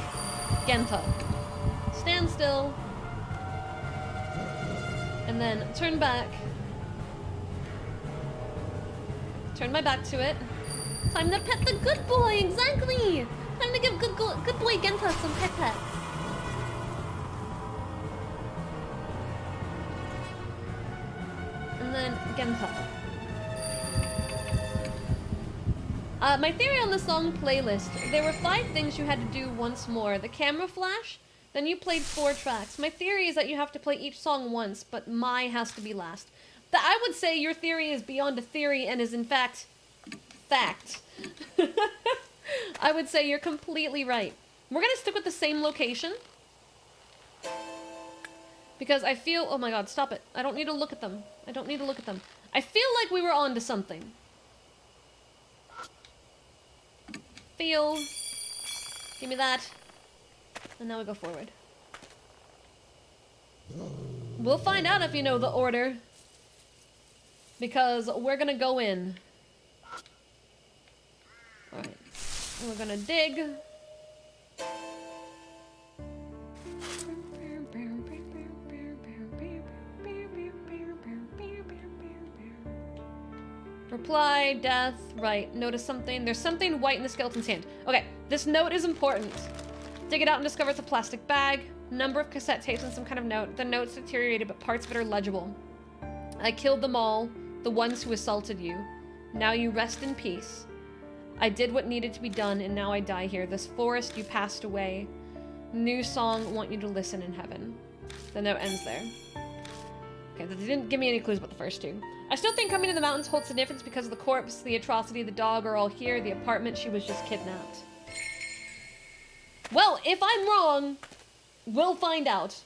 Genta. Stand still. And then turn back. Turn my back to it. Time to pet the good boy, exactly! Time to give good boy Genta some pet. And then Genta. My theory on the song playlist, there were 5 things you had to do once more. The camera flash, then you played 4 tracks. My theory is that you have to play each song once, but my has to be last. I would say your theory is beyond a theory and is in fact, fact. I would say you're completely right. We're gonna stick with the same location. Because I feel, oh my god, stop it. I don't need to look at them. I don't need to look at them. I feel like we were on to something. Feel. Give me that. And now we go forward. We'll find out if you know the order. Because we're gonna go in. Alright. We're gonna dig. Reply, death, right. Notice something. There's something white in the skeleton's hand. Okay, this note is important. Dig it out and discover it's a plastic bag. Number of cassette tapes and some kind of note. The note's deteriorated, but parts of it are legible. I killed them all, the ones who assaulted you. Now you rest in peace. I did what needed to be done, and now I die here. This forest, you passed away. New song, want you to listen in heaven. The note ends there. Okay, they didn't give me any clues about the first two. I still think coming to the mountains holds significance because of the corpse, the atrocity, the dog are all here, the apartment, she was just kidnapped. Well, if I'm wrong, we'll find out.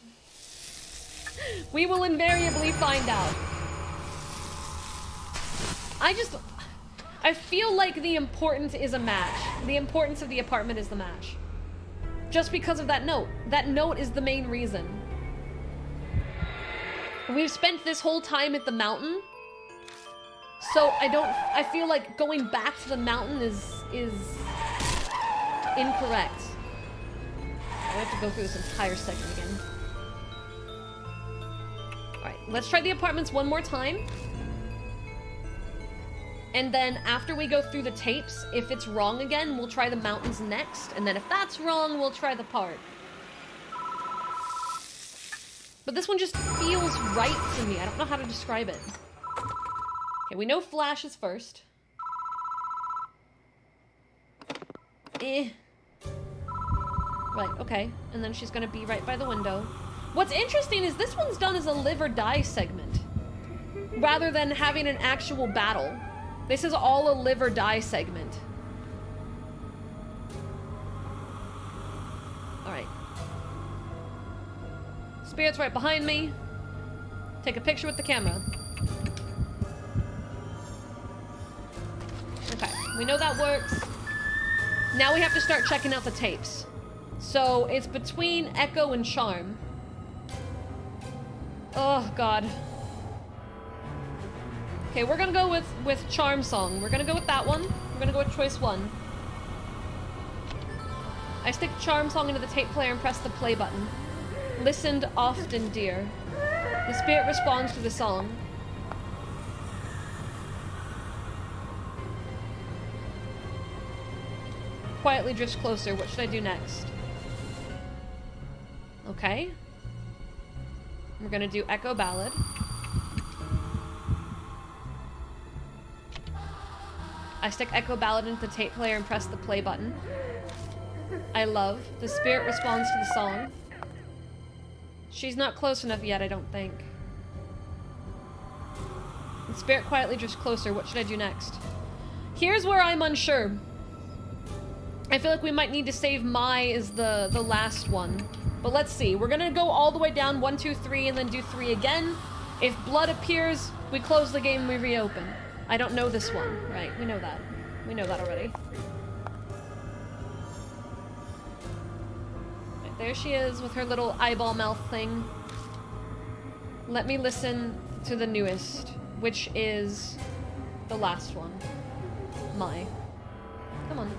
We will invariably find out. I feel like the importance is a match. The importance of the apartment is the match. Just because of that note. That note is the main reason. We've spent this whole time at the mountain. So I feel like going back to the mountain is incorrect. I have to go through this entire segment again. Alright, let's try the apartments one more time. And then after we go through the tapes, if it's wrong again, we'll try the mountains next. And then if that's wrong, we'll try the part. But this one just feels right to me. I don't know how to describe it. Okay, we know Flash is first. Right, okay. And then she's gonna be right by the window. What's interesting is this one's done as a live or die segment, rather than having an actual battle. This is all a live or die segment. Alright. Spirit's right behind me. Take a picture with the camera. Okay, we know that works. Now we have to start checking out the tapes. So it's between Echo and Charm. Oh, God. Okay, we're gonna go with Charm Song. We're gonna go with that one. We're gonna go with choice one. I stick Charm Song into the tape player and press the play button. Listened often, dear. The spirit responds to the song. Quietly drifts closer. What should I do next? Okay. We're gonna do Echo Ballad. I stick Echo Ballad into the tape player and press the play button. I love. The spirit responds to the song. She's not close enough yet, I don't think. The spirit quietly drifts closer. What should I do next? Here's where I'm unsure. I feel like we might need to save Mai as the last one. But let's see. We're gonna go all the way down 1, 2, 3, and then do 3 again. If blood appears, we close the game and we reopen. I don't know this one. Right, we know that. We know that already. Right, there she is with her little eyeball mouth thing. Let me listen to the newest, which is the last one. Mai. Come on.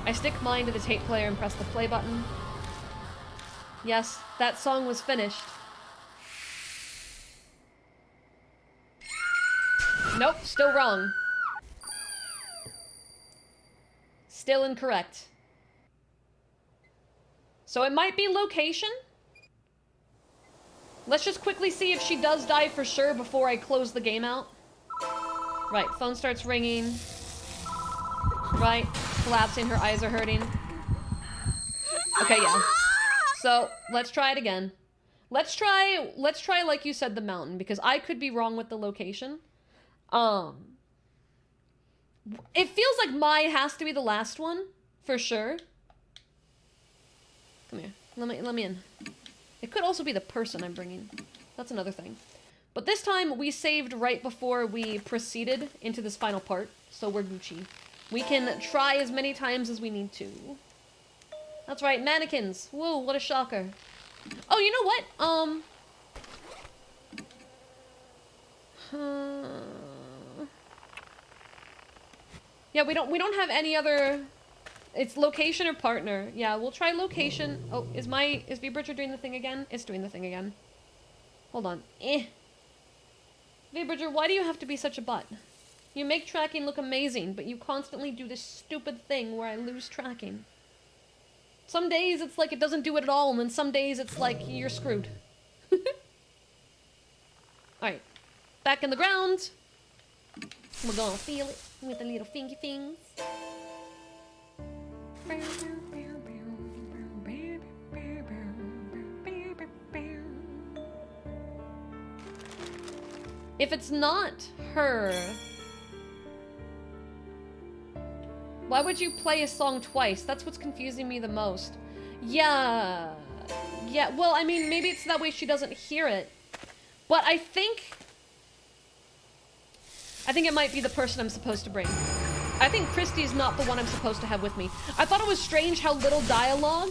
I stick mine to the tape player and press the play button. Yes, that song was finished. Nope, still wrong. Still incorrect. So it might be location? Let's just quickly see if she does die for sure before I close the game out. Right, phone starts ringing. Right, collapsing, her eyes are hurting. Okay, yeah. So, let's try it again. Let's try, like you said, the mountain, because I could be wrong with the location. It feels like Mai has to be the last one, for sure. Come here, let me in. It could also be the person I'm bringing. That's another thing. But this time, we saved right before we proceeded into this final part, so we're Gucci. We can try as many times as we need to. That's right, mannequins. Whoa, what a shocker. Oh, you know what? Yeah, we don't have any other. It's location or partner. Yeah, we'll try location. Oh, is V-Bridger doing the thing again? It's doing the thing again. Hold on. V-Bridger, why do you have to be such a butt? You make tracking look amazing, but you constantly do this stupid thing where I lose tracking. Some days it's like it doesn't do it at all, and then some days it's like you're screwed. Alright. Back in the ground. We're gonna feel it with the little fingy things. If it's not her, why would you play a song twice? That's what's confusing me the most. Yeah. Yeah, well, I mean, maybe it's that way she doesn't hear it. But I think it might be the person I'm supposed to bring. I think Christy's not the one I'm supposed to have with me. I thought it was strange how little dialogue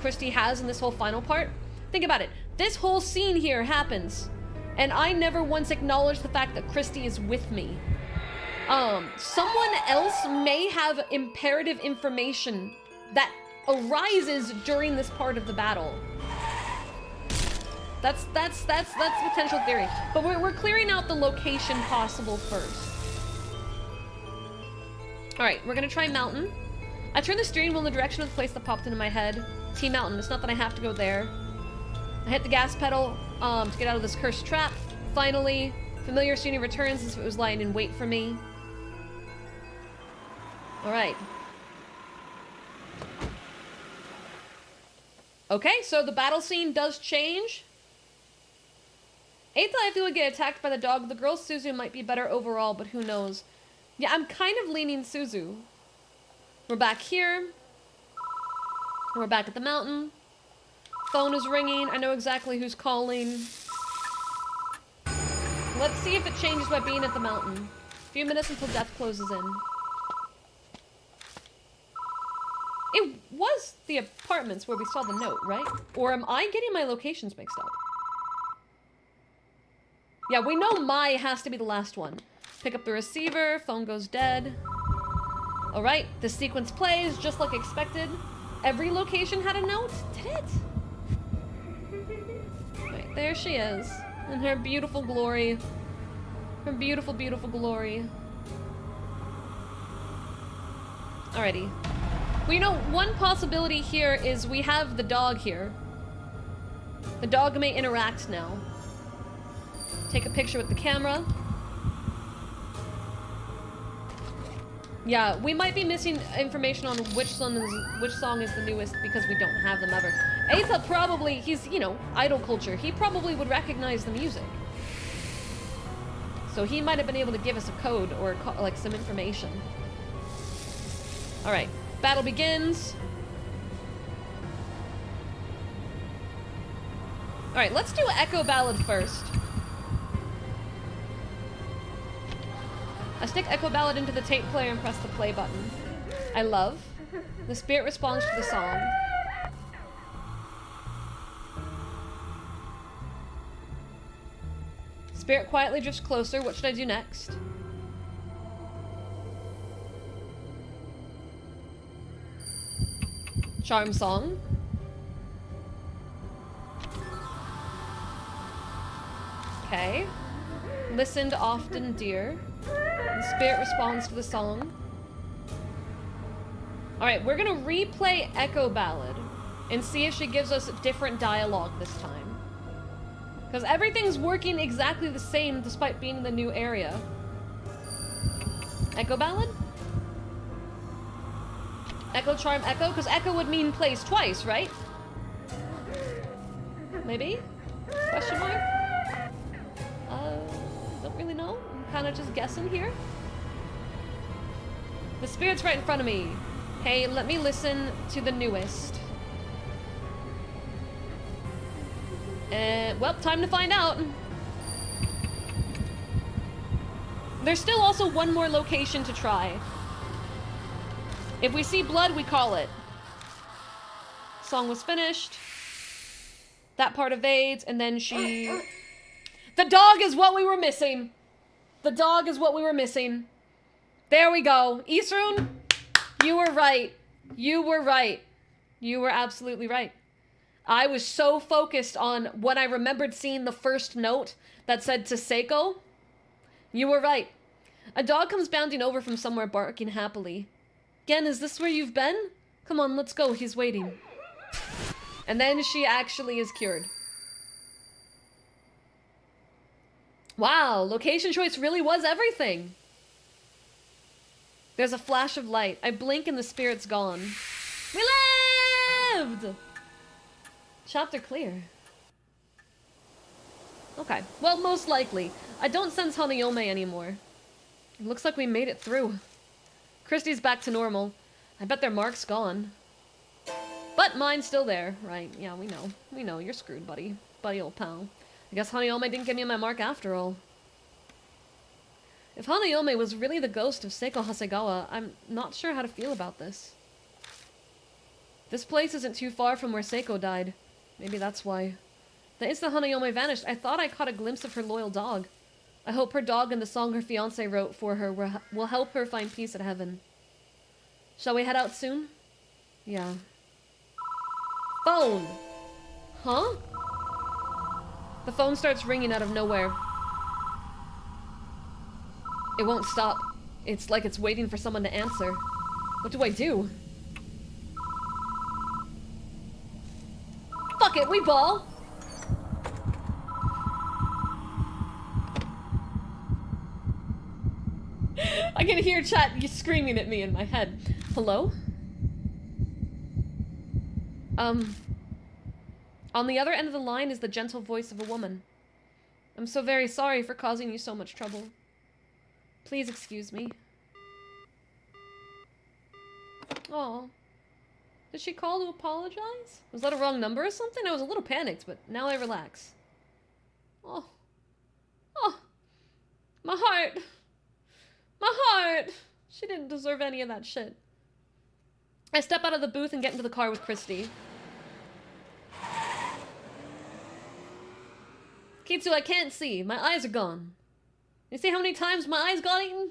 Christy has in this whole final part. Think about it. This whole scene here happens, and I never once acknowledged the fact that Christy is with me. Someone else may have imperative information that arises during this part of the battle. That's potential theory. But we're clearing out the location possible first. Alright, we're gonna try mountain. I turned the steering wheel in the direction of the place that popped into my head. T mountain. It's not that I have to go there. I hit the gas pedal to get out of this cursed trap. Finally, familiar scenery returns as if it was lying in wait for me. Alright. Okay, so the battle scene does change. Eita, I feel would get attacked by the dog. The girl Suzu might be better overall, but who knows. Yeah, I'm kind of leaning Suzu. We're back here. We're back at the mountain. Phone is ringing. I know exactly who's calling. Let's see if it changes by being at the mountain. A few minutes until death closes in. It was the apartments where we saw the note, right? Or am I getting my locations mixed up? Yeah, we know Mai has to be the last one. Pick up the receiver, phone goes dead. Alright, the sequence plays just like expected. Every location had a note? Did it? Right, there she is. In her beautiful glory. Her beautiful, beautiful glory. Alrighty. Well, you know, one possibility here is we have the dog here. The dog may interact now. Take a picture with the camera. Yeah, we might be missing information on which song is the newest because we don't have them ever. Eita probably, he's, you know, idol culture. He probably would recognize the music. So he might have been able to give us a code or like some information. All right, battle begins. All right, let's do Echo Ballad first. I stick Echo Ballad into the tape player and press the play button. I love. The spirit responds to the song. Spirit quietly drifts closer. What should I do next? Charm song. Okay. Listened often, dear. The spirit responds to the song. Alright, we're gonna replay Echo Ballad and see if she gives us different dialogue this time. Because everything's working exactly the same despite being in the new area. Echo Ballad? Echo, charm, echo? Because echo would mean plays twice, right? Maybe? Question mark? Don't really know. I'm kind of just guessing here. The spirit's right in front of me. Hey, let me listen to the newest. Well, time to find out. There's still also one more location to try. If we see blood, we call it. Song was finished. That part evades, and then she... The dog is what we were missing. The dog is what we were missing. There we go. Isrun, you were right. You were right. You were absolutely right. I was so focused on when I remembered seeing the first note that said to Seiko. You were right. A dog comes bounding over from somewhere barking happily. Gen, is this where you've been? Come on, let's go. He's waiting. And then she actually is cured. Wow, location choice really was everything. There's a flash of light. I blink and the spirit's gone. We lived! Chapter clear. Okay. Well, most likely. I don't sense Hanayomi anymore. It looks like we made it through. Christy's back to normal. I bet their mark's gone. But mine's still there, right? Yeah, we know. We know. You're screwed, buddy. Buddy old pal. I guess Hanayomi didn't give me my mark after all. If Hanayomi was really the ghost of Seiko Hasegawa, I'm not sure how to feel about this. This place isn't too far from where Seiko died. Maybe that's why. The instant Hanayomi vanished, I thought I caught a glimpse of her loyal dog. I hope her dog and the song her fiancé wrote for her will help her find peace at heaven. Shall we head out soon? Yeah. Phone! Huh? The phone starts ringing out of nowhere. It won't stop. It's like it's waiting for someone to answer. What do I do? Fuck it, we ball! I can hear chat screaming at me in my head. Hello? On the other end of the line is the gentle voice of a woman. I'm so very sorry for causing you so much trouble. Please excuse me. Oh. Did she call to apologize? Was that a wrong number or something? I was a little panicked, but now I relax. Oh. Oh. My heart. My heart! She didn't deserve any of that shit. I step out of the booth and get into the car with Christy. Kitsu, I can't see. My eyes are gone. You see how many times my eyes got eaten?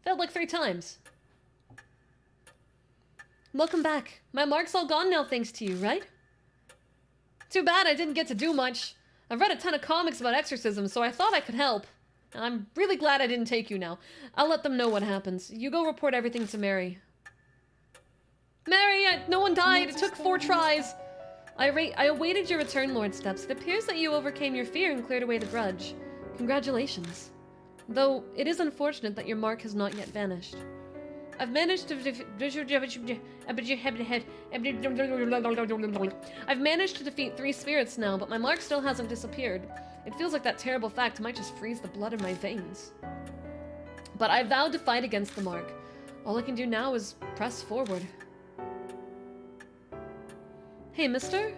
Felt like 3 times. Welcome back. My mark's all gone now thanks to you, right? Too bad I didn't get to do much. I've read a ton of comics about exorcism, so I thought I could help. And I'm really glad I didn't take you now. I'll let them know what happens. You go report everything to Mary. Mary, no one died. It took 4 tries. I awaited your return, Lord Steps. It appears that you overcame your fear and cleared away the grudge. Congratulations. Though, it is unfortunate that your mark has not yet vanished. I've managed to defeat 3 spirits now, but my mark still hasn't disappeared. It feels like that terrible fact might just freeze the blood in my veins. But I vowed to fight against the mark. All I can do now is press forward. Hey, mister?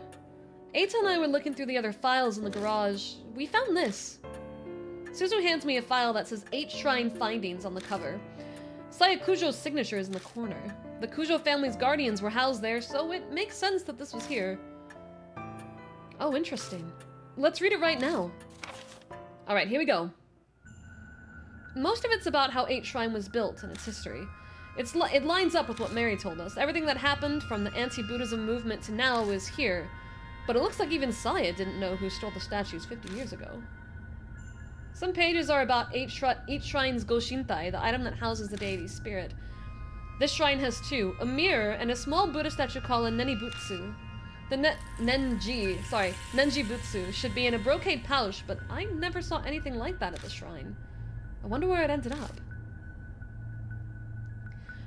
Eita and I were looking through the other files in the garage. We found this. Suzu hands me a file that says 8 Shrine Findings on the cover. Saya Kujo's signature is in the corner. The Kujo family's guardians were housed there, so it makes sense that this was here. Oh, interesting. Let's read it right now. Alright, here we go. Most of it's about how 8 Shrine was built and its history. It lines up with what Mary told us. Everything that happened from the anti-Buddhism movement to now is here. But it looks like even Saya didn't know who stole the statues 50 years ago. Some pages are about 8 Shrine's Goshintai, the item that houses the deity's spirit. This shrine has 2, a mirror and a small Buddha statue called a Nenjibutsu. The Nenjibutsu should be in a brocade pouch, but I never saw anything like that at the shrine. I wonder where it ended up.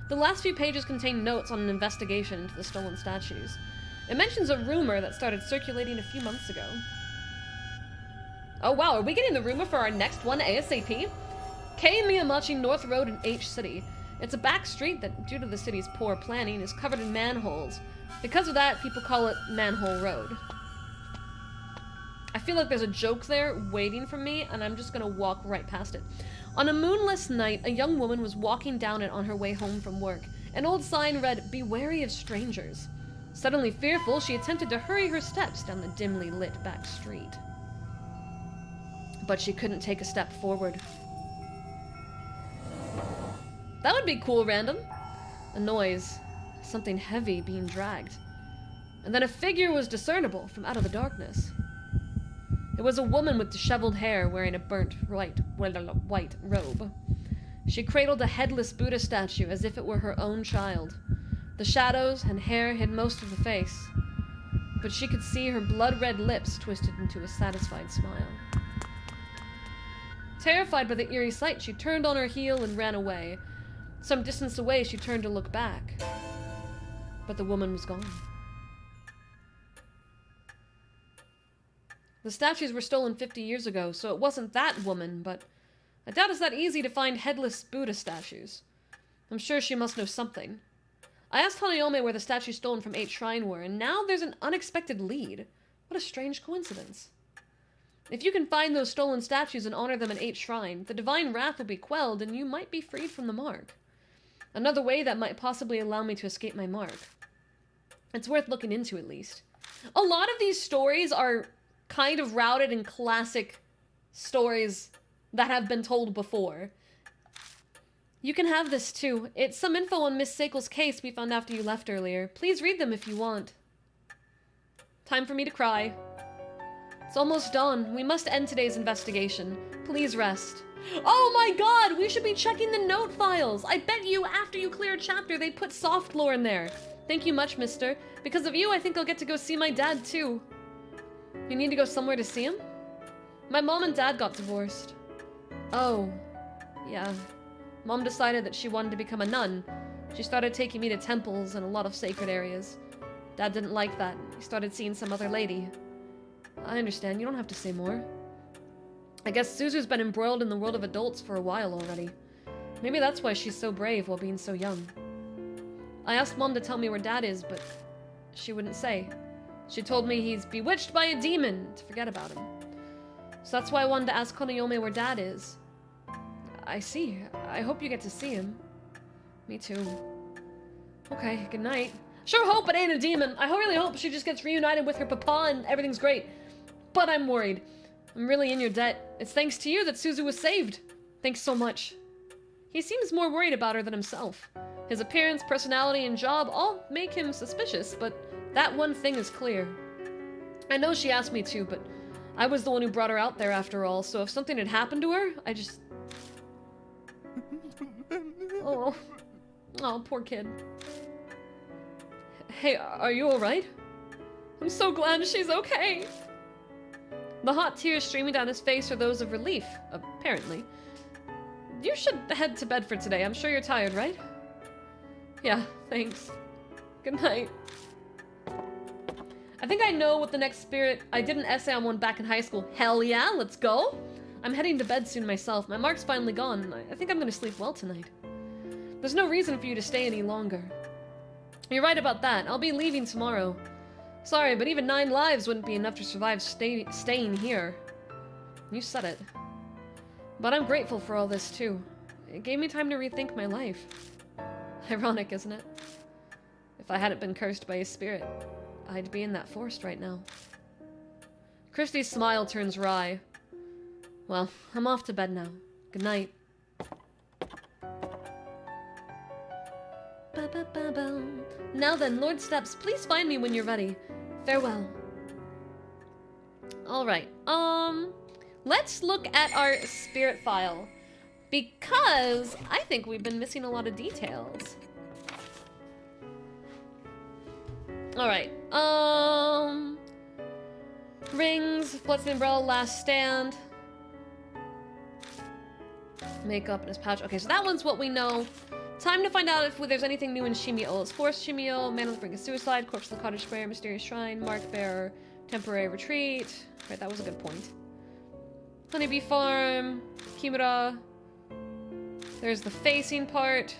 The last few pages contain notes on an investigation into the stolen statues. It mentions a rumor that started circulating a few months ago. Oh wow, are we getting the rumor for our next one ASAP? K Miyamachi North Road in H City. It's a back street that, due to the city's poor planning, is covered in manholes. Because of that, people call it Manhole Road. I feel like there's a joke there waiting for me, and I'm just gonna walk right past it. On a moonless night, a young woman was walking down it on her way home from work. An old sign read, "Be wary of strangers." Suddenly fearful, she attempted to hurry her steps down the dimly lit back street. But she couldn't take a step forward. That would be cool, random. A noise. Something heavy being dragged. And then a figure was discernible from out of the darkness. It was a woman with disheveled hair wearing a burnt white robe. She cradled a headless Buddha statue as if it were her own child. The shadows and hair hid most of the face, but she could see her blood-red lips twisted into a satisfied smile. Terrified by the eerie sight, she turned on her heel and ran away. Some distance away, she turned to look back, but the woman was gone. The statues were stolen 50 years ago, so it wasn't that woman, but I doubt it's that easy to find headless Buddha statues. I'm sure she must know something. I asked Hanayomi where the statues stolen from 8 Shrine were, and now there's an unexpected lead. What a strange coincidence. If you can find those stolen statues and honor them in 8 Shrine, the divine wrath will be quelled and you might be freed from the mark. Another way that might possibly allow me to escape my mark. It's worth looking into at least. A lot of these stories are kind of routed in classic stories that have been told before. You can have this too. It's some info on Miss Seikel's case we found after you left earlier. Please read them if you want. Time for me to cry. It's almost dawn. We must end today's investigation. Please rest. Oh my god! We should be checking the note files! I bet you after you clear a chapter they put soft lore in there. Thank you much, mister. Because of you, I think I'll get to go see my dad too. You need to go somewhere to see him? My mom and dad got divorced. Oh. Yeah. Mom decided that she wanted to become a nun. She started taking me to temples and a lot of sacred areas. Dad didn't like that. He started seeing some other lady. I understand. You don't have to say more. I guess Suzu's been embroiled in the world of adults for a while already. Maybe that's why she's so brave while being so young. I asked Mom to tell me where Dad is, but she wouldn't say. She told me he's bewitched by a demon, to forget about him. So that's why I wanted to ask Hanayomi where Dad is. I see. I hope you get to see him. Me too. Okay, good night. Sure hope it ain't a demon. I really hope she just gets reunited with her papa and everything's great. But I'm worried. I'm really in your debt. It's thanks to you that Suzu was saved. Thanks so much. He seems more worried about her than himself. His appearance, personality, and job all make him suspicious, but that one thing is clear. I know she asked me to, but I was the one who brought her out there after all, so if something had happened to her, I just... Oh. Oh, poor kid. Hey, are you alright? I'm so glad she's okay. The hot tears streaming down his face are those of relief, apparently. You should head to bed for today. I'm sure you're tired, right? Yeah, thanks. Good night. I think I know what the next spirit... I did an essay on one back in high school. Hell yeah, let's go! I'm heading to bed soon myself. My mark's finally gone. I think I'm gonna sleep well tonight. There's no reason for you to stay any longer. You're right about that. I'll be leaving tomorrow. Sorry, but even 9 lives wouldn't be enough to survive staying here. You said it. But I'm grateful for all this, too. It gave me time to rethink my life. Ironic, isn't it? If I hadn't been cursed by a spirit, I'd be in that forest right now. Christy's smile turns wry. Well, I'm off to bed now. Good night. Now then, Lord Steps, please find me when you're ready. Farewell. Alright, let's look at our spirit file. Because I think we've been missing a lot of details. Alright, rings, Bloods the Umbrella, Last Stand. Makeup in his pouch. Okay, so that one's what we know. Time to find out if there's anything new in Shimio. It's Forced Shimio, Man on the Brink of Suicide, Corpse of the Cottage Sprayer, Mysterious Shrine, Mark Bearer, Temporary Retreat. Right, that was a good point. Honeybee Farm, Kimura. There's the facing part.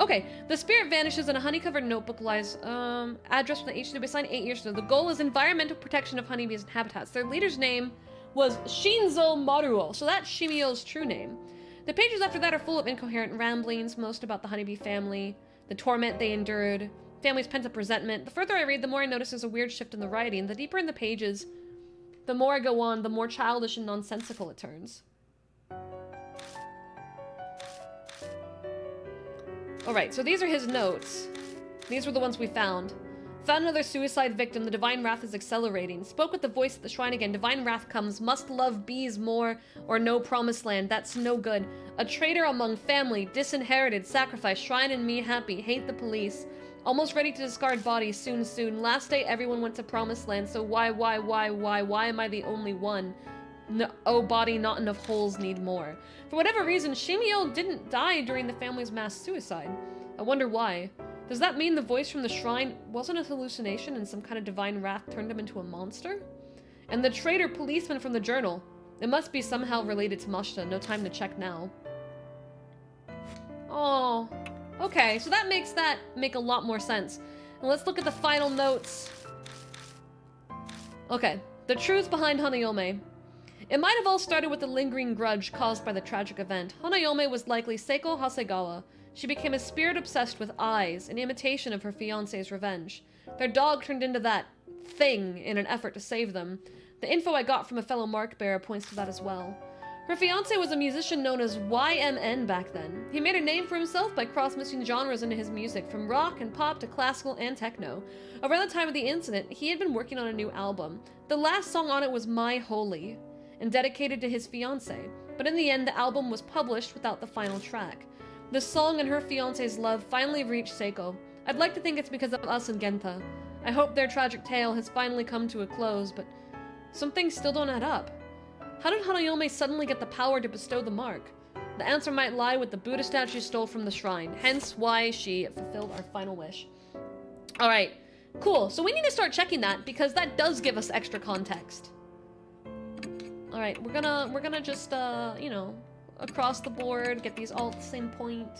Okay, the spirit vanishes and a honey-covered notebook lies, address from the HW sign 8 years ago. The goal is environmental protection of honeybees and habitats. Their leader's name was Shinzo Maruo, so that's Shimio's true name. The pages after that are full of incoherent ramblings, most about the honeybee family, the torment they endured, family's pent-up resentment. The further I read, the more I notice there's a weird shift in the writing. The deeper in the pages, the more I go on, the more childish and nonsensical it turns. Alright, so these are his notes. These were the ones we found. Found another suicide victim. The divine wrath is accelerating. Spoke with the voice at the shrine again. Divine wrath comes. Must love bees more or no promised land. That's no good. A traitor among family. Disinherited. Sacrifice. Shrine and me happy. Hate the police. Almost ready to discard bodies soon. Last day everyone went to promised land. So why am I the only one? No, oh, body, not enough holes, need more. For whatever reason, Shimio didn't die during the family's mass suicide. I wonder why. Does that mean the voice from the shrine wasn't a hallucination and some kind of divine wrath turned him into a monster? And the traitor policeman from the journal. It must be somehow related to Mashita. No time to check now. Oh, okay. So that makes that make a lot more sense. And let's look at the final notes. Okay. The truth behind Hanayomi. It might have all started with a lingering grudge caused by the tragic event. Hanayomi was likely Seiko Hasegawa. She became a spirit obsessed with eyes, in imitation of her fiancé's revenge. Their dog turned into that thing in an effort to save them. The info I got from a fellow mark bearer points to that as well. Her fiancé was a musician known as YMN back then. He made a name for himself by cross-mixing genres into his music, from rock and pop to classical and techno. Around the time of the incident, he had been working on a new album. The last song on it was My Holy, and dedicated to his fiancé. But in the end, the album was published without the final track. The song and her fiancé's love finally reached Seiko. I'd like to think it's because of us and Genta. I hope their tragic tale has finally come to a close, but some things still don't add up. How did Hanayomi suddenly get the power to bestow the mark? The answer might lie with the Buddha statue stole from the shrine, hence why she fulfilled our final wish. Alright, cool. So we need to start checking that, because that does give us extra context. Alright, we're gonna just, you know, across the board, get these all at the same point.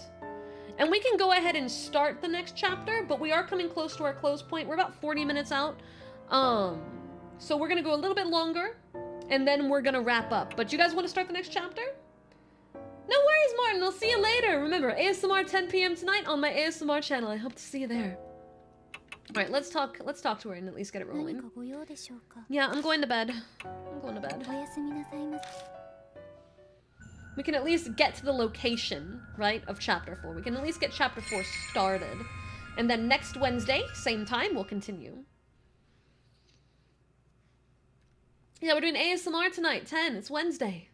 And we can go ahead and start the next chapter, but we are coming close to our close point. We're about 40 minutes out. So we're gonna go a little bit longer, and then we're gonna wrap up. But you guys want to start the next chapter? No worries, Martin. I'll see you later. Remember, ASMR 10 p.m. tonight on my ASMR channel. I hope to see you there. Alright, let's talk to her and at least get it rolling. Yeah, I'm going to bed. I'm going to bed. We can at least get to the location, right, of Chapter 4. We can at least get Chapter 4 started. And then next Wednesday, same time, we'll continue. Yeah, we're doing ASMR tonight, 10. It's Wednesday.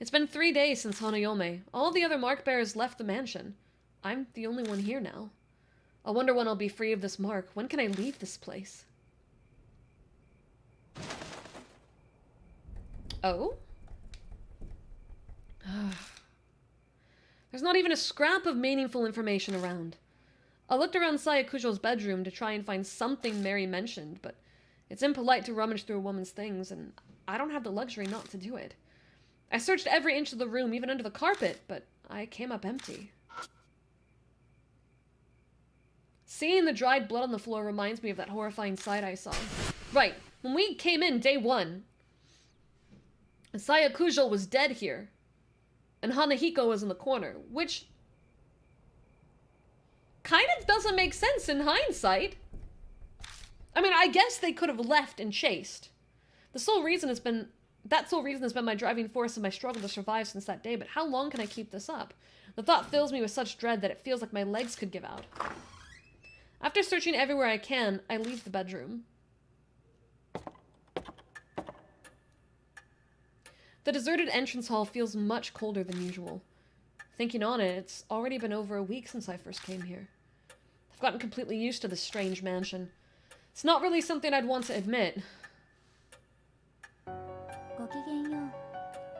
It's been 3 days since Hanayomi. All the other mark bearers left the mansion. I'm the only one here now. I wonder when I'll be free of this mark. When can I leave this place? Oh? There's not even a scrap of meaningful information around. I looked around Sayakujo's bedroom to try and find something Mary mentioned, but it's impolite to rummage through a woman's things, and I don't have the luxury not to do it. I searched every inch of the room, even under the carpet, but I came up empty. Seeing the dried blood on the floor reminds me of that horrifying sight I saw. Right, when we came in day 1, Sayakujo was dead here, and Hanahiko was in the corner, which kind of doesn't make sense in hindsight. I mean, I guess they could have left and chased. That sole reason has been my driving force in my struggle to survive since that day, but how long can I keep this up? The thought fills me with such dread that it feels like my legs could give out. After searching everywhere I can, I leave the bedroom. The deserted entrance hall feels much colder than usual. Thinking on it, it's already been over a week since I first came here. I've gotten completely used to this strange mansion. It's not really something I'd want to admit.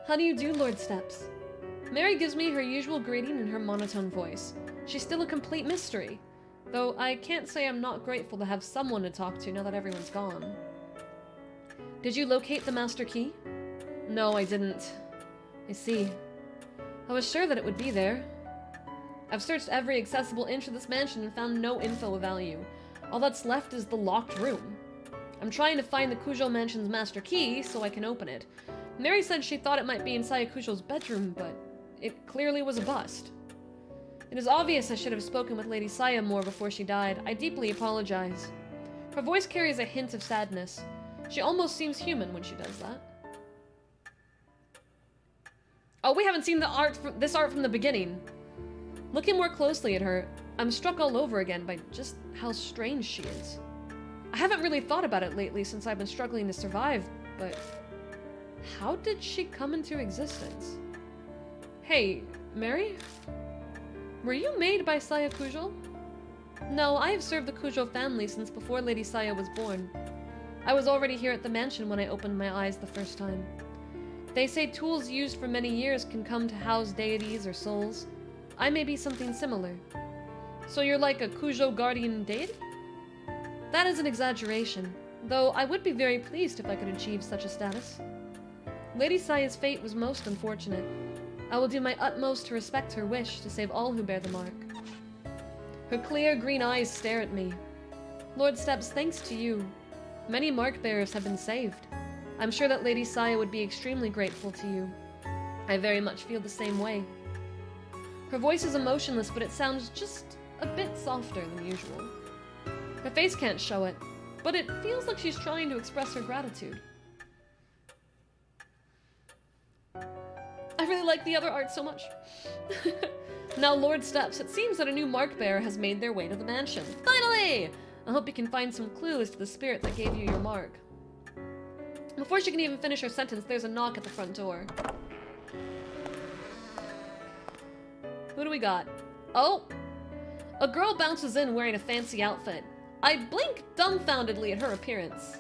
How do you do, Lord Steps? Mary gives me her usual greeting in her monotone voice. She's still a complete mystery. Though I can't say I'm not grateful to have someone to talk to now that everyone's gone. Did you locate the master key? No, I didn't. I see. I was sure that it would be there. I've searched every accessible inch of this mansion and found no info of value. All that's left is the locked room. I'm trying to find the Kujo mansion's master key so I can open it. Mary said she thought it might be in Sayakujo's bedroom, but it clearly was a bust. It is obvious I should have spoken with Lady Saya more before she died. I deeply apologize. Her voice carries a hint of sadness. She almost seems human when she does that. Oh, we haven't seen this art from the beginning. Looking more closely at her, I'm struck all over again by just how strange she is. I haven't really thought about it lately since I've been struggling to survive, but how did she come into existence? Hey, Mary? Were you made by Saya Kujo? No, I have served the Kujo family since before Lady Saya was born. I was already here at the mansion when I opened my eyes the first time. They say tools used for many years can come to house deities or souls. I may be something similar. So you're like a Kujo guardian deity? That is an exaggeration. though I would be very pleased if I could achieve such a status. Lady Saya's fate was most unfortunate. I will do my utmost to respect her wish to save all who bear the mark. Her clear green eyes stare at me. Lord Steps, thanks to you, many mark bearers have been saved. I'm sure that Lady Saya would be extremely grateful to you. I very much feel the same way. Her voice is emotionless, but it sounds just a bit softer than usual. Her face can't show it, but it feels like she's trying to express her gratitude. I really like the other art so much. Now, Lord Steps, it seems that a new mark bearer has made their way to the mansion. Finally! I hope you can find some clue as to the spirit that gave you your mark. Before she can even finish her sentence, there's a knock at the front door. Who do we got? Oh! A girl bounces in wearing a fancy outfit. I blink dumbfoundedly at her appearance.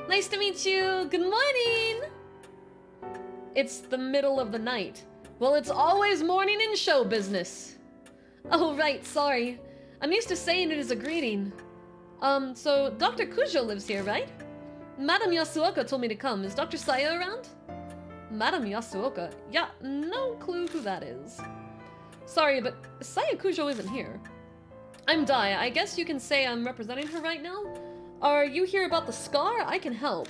Nice to meet you! Good morning! It's the middle of the night. Well, it's always morning in show business. Oh, right, sorry. I'm used to saying it as a greeting. So Dr. Kujo lives here, right? Madame Yasuoka told me to come. Is Dr. Saya around? Madame Yasuoka? Yeah, no clue who that is. Sorry, but Saya Kujo isn't here. I'm Dai. I guess you can say I'm representing her right now? Are you here about the scar? I can help.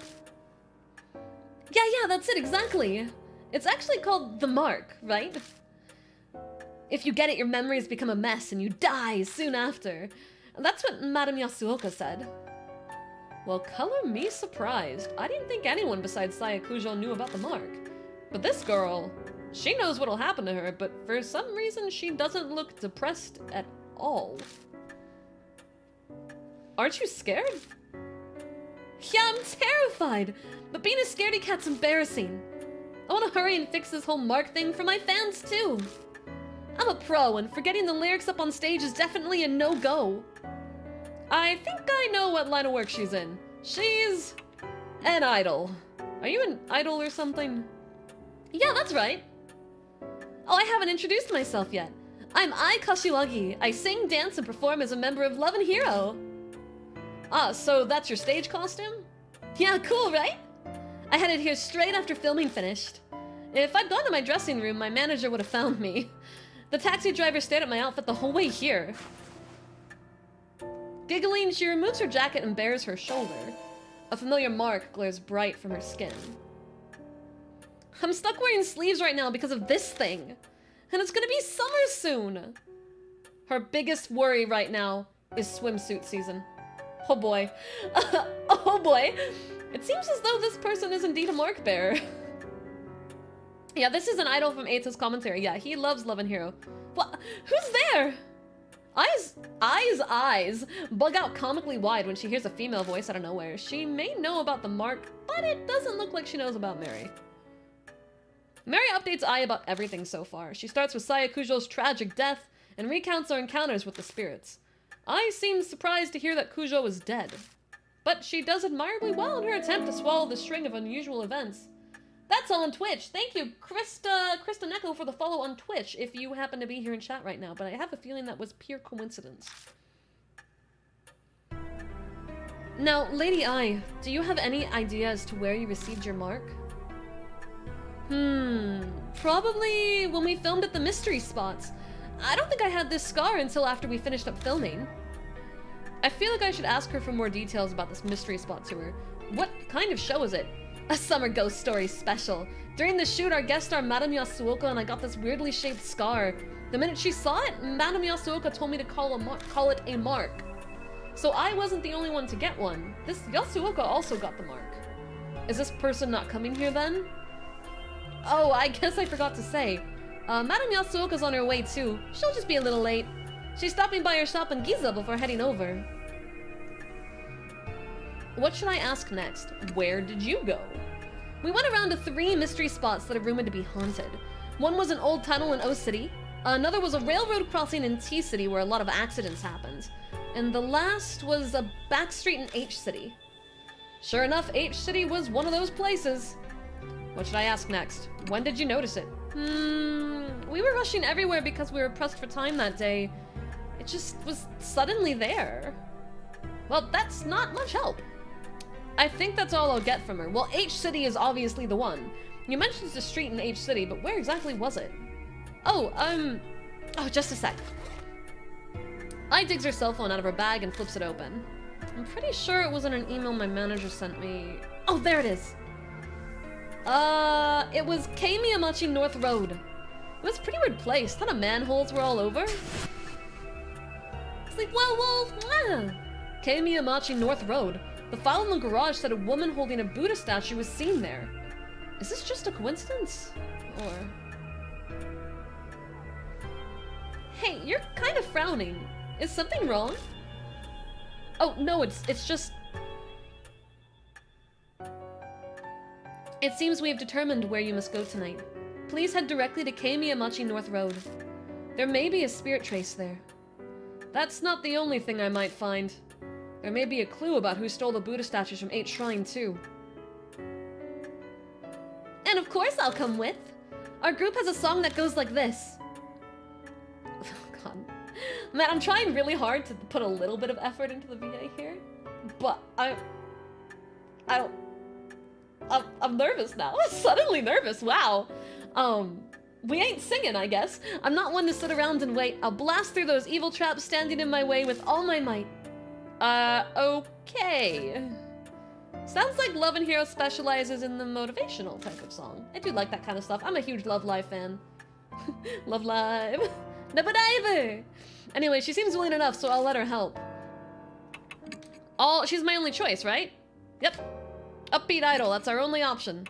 Yeah, that's it, exactly. It's actually called the mark, right? If you get it, your memories become a mess and you die soon after. That's what Madame Yasuoka said. Well, color me surprised. I didn't think anyone besides Saya Kujo knew about the mark. But this girl, she knows what'll happen to her, but for some reason she doesn't look depressed at all. Aren't you scared? Yeah, I'm terrified, but being a scaredy cat's embarrassing. I want to hurry and fix this whole mark thing for my fans too. I'm a pro, and forgetting the lyrics up on stage is definitely a no-go. I think I know what line of work she's in. She's an idol. Are you an idol or something? Yeah, that's right. Oh, I haven't introduced myself yet. I'm Ai Kashiwagi. I sing, dance, and perform as a member of Love and Hero. Ah, so that's your stage costume? Yeah, cool, right? I headed here straight after filming finished. If I'd gone to my dressing room, my manager would have found me. The taxi driver stared at my outfit the whole way here. Giggling, she removes her jacket and bares her shoulder. A familiar mark glares bright from her skin. I'm stuck wearing sleeves right now because of this thing. And it's gonna be summer soon. Her biggest worry right now is swimsuit season. Oh boy. Oh boy. It seems as though this person is indeed a mark bearer. Yeah, this is an idol from Eita's commentary. Yeah, he loves Love and Hero. What? Who's there? Eyes bug out comically wide when she hears a female voice out of nowhere. She may know about the mark, but it doesn't look like she knows about Mary. Mary updates Ai about everything so far. She starts with Saya Kujo's tragic death and recounts her encounters with the spirits. Ai seems surprised to hear that Kujo is dead, but she does admirably well in her attempt to swallow the string of unusual events. That's all on Twitch. Thank you, Krista Neko, for the follow on Twitch, if you happen to be here in chat right now, but I have a feeling that was pure coincidence. Now, Lady Ai, do you have any idea as to where you received your mark? Probably when we filmed at the mystery spots. I don't think I had this scar until after we finished up filming. I feel like I should ask her for more details about this mystery spot tour. What kind of show is it? A summer ghost story special. During the shoot, our guest star Madame Yasuoka and I got this weirdly shaped scar. The minute she saw it, Madame Yasuoka told me to call it a mark. So I wasn't the only one to get one. This Yasuoka also got the mark. Is this person not coming here then? Oh, I guess I forgot to say. Madame Yasuoka's on her way too. She'll just be a little late. She's stopping by her shop in Giza before heading over. What should I ask next? Where did you go? We went around to 3 mystery spots that are rumored to be haunted. One was an old tunnel in O City. Another was a railroad crossing in T City where a lot of accidents happened. And the last was a back street in H City. Sure enough, H City was one of those places. What should I ask next? When did you notice it? We were rushing everywhere because we were pressed for time that day. It just was suddenly there. Well, that's not much help. I think that's all I'll get from her. Well, H-City is obviously the one. You mentioned the street in H-City, but where exactly was it? Oh, just a sec. I digs her cell phone out of her bag and flips it open. I'm pretty sure it was in an email my manager sent me. Oh, there it is. It was K Miyamachi North Road. It was a pretty weird place. Ton of manholes were all over. It's like, well, K Miyamachi North Road. The file in the garage said a woman holding a Buddha statue was seen there. Is this just a coincidence? Or... Hey, you're kind of frowning. Is something wrong? Oh, no, it's just... It seems we have determined where you must go tonight. Please head directly to K Miyamachi North Road. There may be a spirit trace there. That's not the only thing I might find. There may be a clue about who stole the Buddha statues from 8 Shrine, too. And of course I'll come with! Our group has a song that goes like this. Oh, God. Man, I'm trying really hard to put a little bit of effort into the VA here, but I'm nervous now. I'm suddenly nervous, wow. We ain't singing, I guess. I'm not one to sit around and wait. I'll blast through those evil traps standing in my way with all my might. Okay. Sounds like Love and Hero specializes in the motivational type of song. I do like that kind of stuff. I'm a huge Love Live fan. Love Live. Never diver. Anyway, she seems willing enough, so I'll let her help. She's my only choice, right? Yep. Upbeat idol, that's our only option.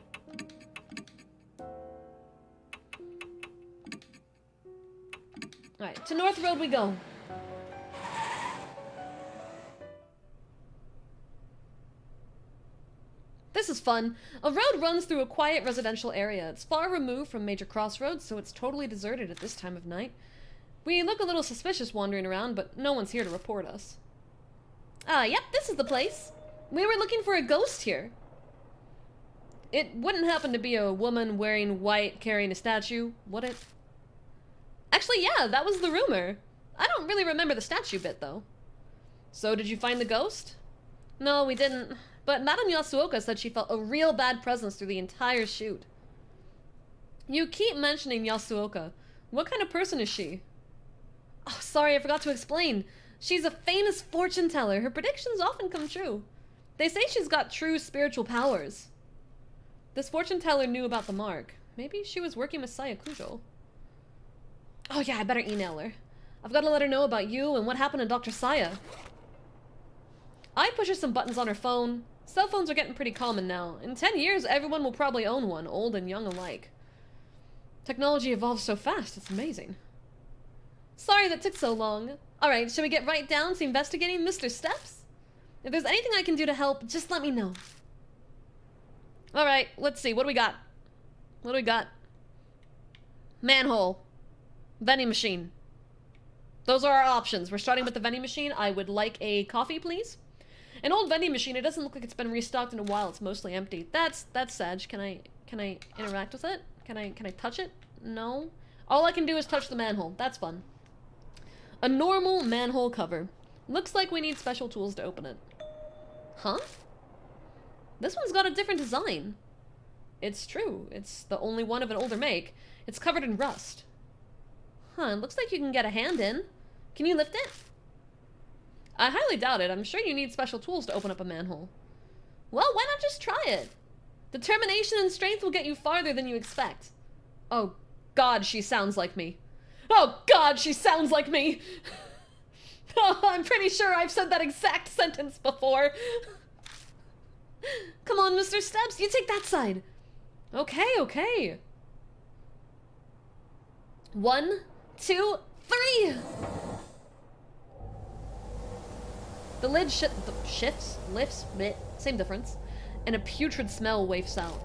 Alright, to North Road we go. This is fun. A road runs through a quiet residential area. It's far removed from major crossroads, so it's totally deserted at this time of night. We look a little suspicious wandering around, but no one's here to report us. Yep, this is the place. We were looking for a ghost here. It wouldn't happen to be a woman wearing white carrying a statue, would it? Actually, yeah, that was the rumor. I don't really remember the statue bit, though. So, did you find the ghost? No, we didn't. But Madame Yasuoka said she felt a real bad presence through the entire shoot. You keep mentioning Yasuoka. What kind of person is she? Oh, sorry, I forgot to explain. She's a famous fortune teller. Her predictions often come true. They say she's got true spiritual powers. This fortune teller knew about the mark. Maybe she was working with Sayakujo. Oh yeah, I better email her. I've got to let her know about you and what happened to Dr. Saya. I push her some buttons on her phone. Cell phones are getting pretty common now. In 10 years, everyone will probably own one, old and young alike. Technology evolves so fast, it's amazing. Sorry that took so long. Alright, shall we get right down to investigating Mr. Steps? If there's anything I can do to help, just let me know. Alright, let's see, what do we got? What do we got? Manhole. Vending machine. Those are our options. We're starting with the vending machine. I would like a coffee, please. An old vending machine. It doesn't look like it's been restocked in a while. It's mostly empty. That's sad. Can I interact with it? Can I touch it? No. All I can do is touch the manhole. That's fun. A normal manhole cover. Looks like we need special tools to open it. Huh? This one's got a different design. It's true. It's the only one of an older make. It's covered in rust. Huh, it looks like you can get a hand in. Can you lift it? I highly doubt it. I'm sure you need special tools to open up a manhole. Well, why not just try it? Determination and strength will get you farther than you expect. Oh, God, she sounds like me. Oh, God, she sounds like me! Oh, I'm pretty sure I've said that exact sentence before. Come on, Mr. Steps, you take that side. Okay, okay. 1, 2, 3! The lid shifts, lifts, bleh, same difference, and a putrid smell wafts out.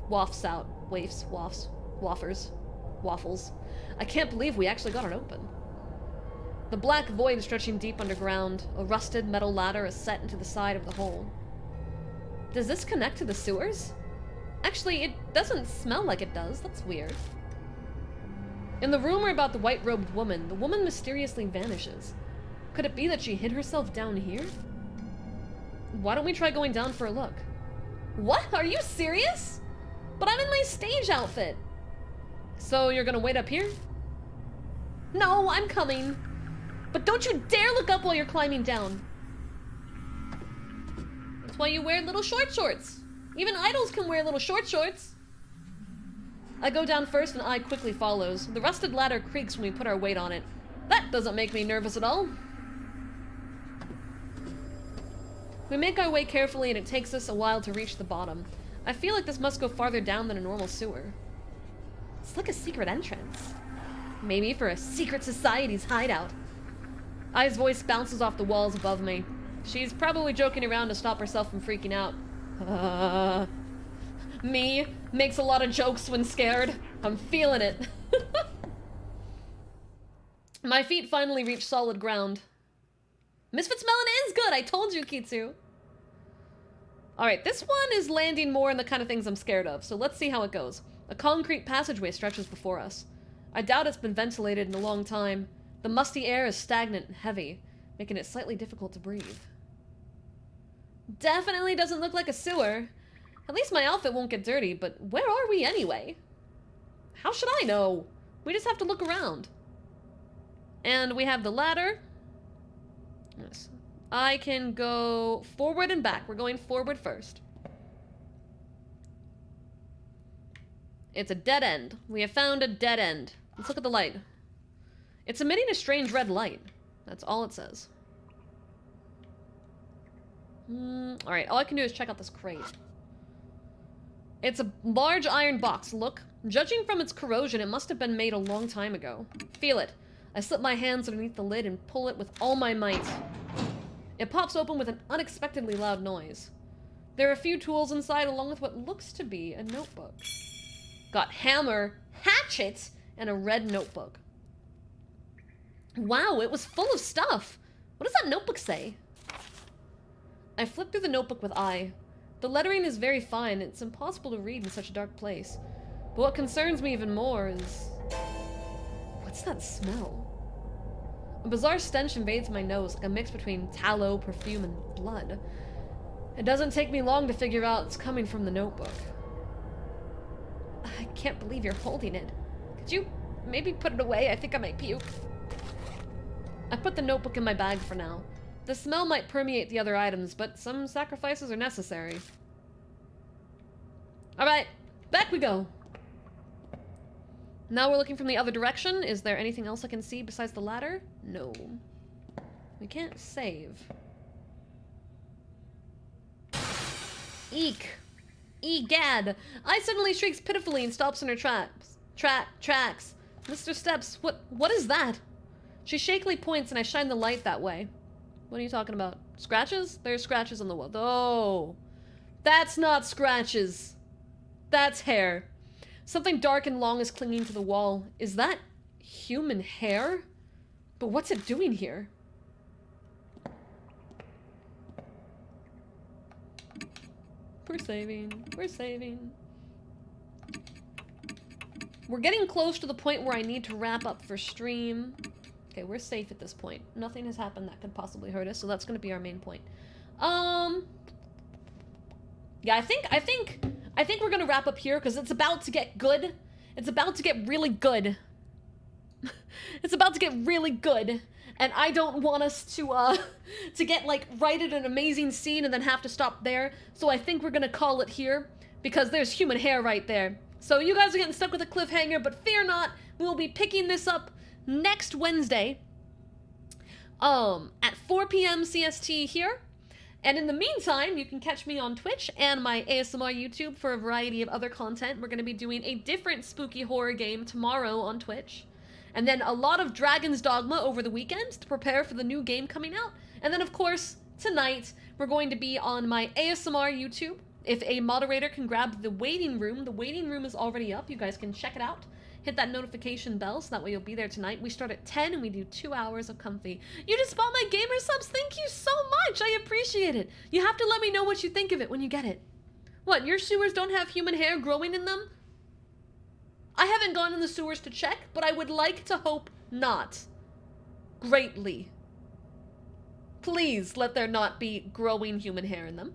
Wafts out. Wafts, wafts, waffers, waffles. I can't believe we actually got it open. The black void is stretching deep underground. A rusted metal ladder is set into the side of the hole. Does this connect to the sewers? Actually, it doesn't smell like it does. That's weird. In the rumor about the white-robed woman, the woman mysteriously vanishes. Could it be that she hid herself down here? Why don't we try going down for a look? What? Are you serious? But I'm in my stage outfit. So you're gonna wait up here? No, I'm coming. But don't you dare look up while you're climbing down. That's why you wear little short shorts. Even idols can wear little short shorts. I go down first and I quickly follows. The rusted ladder creaks when we put our weight on it. That doesn't make me nervous at all. We make our way carefully and it takes us a while to reach the bottom. I feel like this must go farther down than a normal sewer. It's like a secret entrance. Maybe for a secret society's hideout. Ai's voice bounces off the walls above me. She's probably joking around to stop herself from freaking out. Me makes a lot of jokes when scared. I'm feeling it. My feet finally reach solid ground. Misfits Melon is good, I told you, Kitsu. Alright, this one is landing more in the kind of things I'm scared of, so let's see how it goes. A concrete passageway stretches before us. I doubt it's been ventilated in a long time. The musty air is stagnant and heavy, making it slightly difficult to breathe. Definitely doesn't look like a sewer. At least my outfit won't get dirty, but where are we anyway? How should I know? We just have to look around. And we have the ladder. Yes. I can go forward and back. We're going forward first. It's a dead end. We have found a dead end. Let's look at the light. It's emitting a strange red light. That's all it says. Alright, all I can do is check out this crate. It's a large iron box. Look. Judging from its corrosion, it must have been made a long time ago. Feel it. I slip my hands underneath the lid and pull it with all my might. It pops open with an unexpectedly loud noise. There are a few tools inside along with what looks to be a notebook. Got hammer, hatchet, and a red notebook. Wow, it was full of stuff. What does that notebook say? I flip through the notebook with eye. The lettering is very fine. It's impossible to read in such a dark place. But what concerns me even more is... What's that smell? A bizarre stench invades my nose, like a mix between tallow, perfume, and blood. It doesn't take me long to figure out it's coming from the notebook. I can't believe you're holding it. Could you maybe put it away? I think I might puke. I put the notebook in my bag for now. The smell might permeate the other items, but some sacrifices are necessary. Alright, back we go. Now we're looking from the other direction. Is there anything else I can see besides the ladder? No. We can't save. Eek. Egad. I suddenly shrieks pitifully and stops in her tracks. Tracks. Mr. Steps, what is that? She shakily points and I shine the light that way. What are you talking about? Scratches? There's scratches on the wall. Oh. That's not scratches. That's hair. Something dark and long is clinging to the wall. Is that human hair? But what's it doing here? We're saving. We're saving. We're getting close to the point where I need to wrap up for stream. Okay, we're safe at this point. Nothing has happened that could possibly hurt us, so that's going to be our main point. Yeah, I think we're going to wrap up here because it's about to get good. It's about to get really good. It's about to get really good. And I don't want us to get, like, right at an amazing scene and then have to stop there. So I think we're gonna call it here, because there's human hair right there. So you guys are getting stuck with a cliffhanger, but fear not, we will be picking this up next Wednesday, at 4 p.m. CST here. And in the meantime, you can catch me on Twitch and my ASMR YouTube for a variety of other content. We're gonna be doing a different spooky horror game tomorrow on Twitch. And then a lot of Dragon's Dogma over the weekend to prepare for the new game coming out. And then, of course, tonight, we're going to be on my ASMR YouTube. If a moderator can grab the waiting room is already up. You guys can check it out. Hit that notification bell so that way you'll be there tonight. We start at 10 and we do 2 hours of comfy. You just bought my gamer subs. Thank you so much. I appreciate it. You have to let me know what you think of it when you get it. What, your sewers don't have human hair growing in them? I haven't gone in the sewers to check, but I would like to hope not. Greatly. Please let there not be growing human hair in them.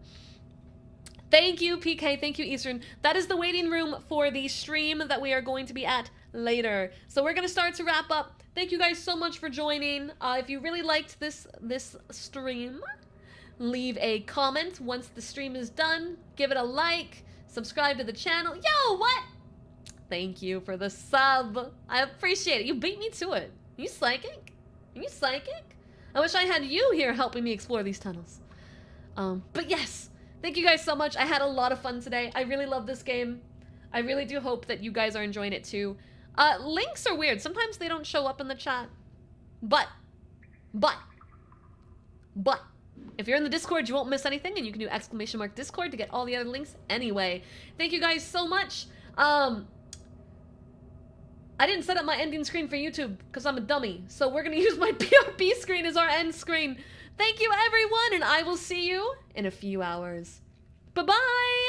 Thank you, PK. Thank you, Eastern. That is the waiting room for the stream that we are going to be at later. So we're going to start to wrap up. Thank you guys so much for joining. If you really liked this stream, leave a comment once the stream is done. Give it a like. Subscribe to the channel. Yo, what? Thank you for the sub. I appreciate it. You beat me to it. You psychic? You psychic? I wish I had you here helping me explore these tunnels. But yes. Thank you guys so much. I had a lot of fun today. I really love this game. I really do hope that you guys are enjoying it too. Links are weird. Sometimes they don't show up in the chat. But, if you're in the Discord, you won't miss anything, and you can do ! Discord to get all the other links anyway. Thank you guys so much. I didn't set up my ending screen for YouTube because I'm a dummy. So we're gonna use my PRP screen as our end screen. Thank you, everyone, and I will see you in a few hours. Bye-bye!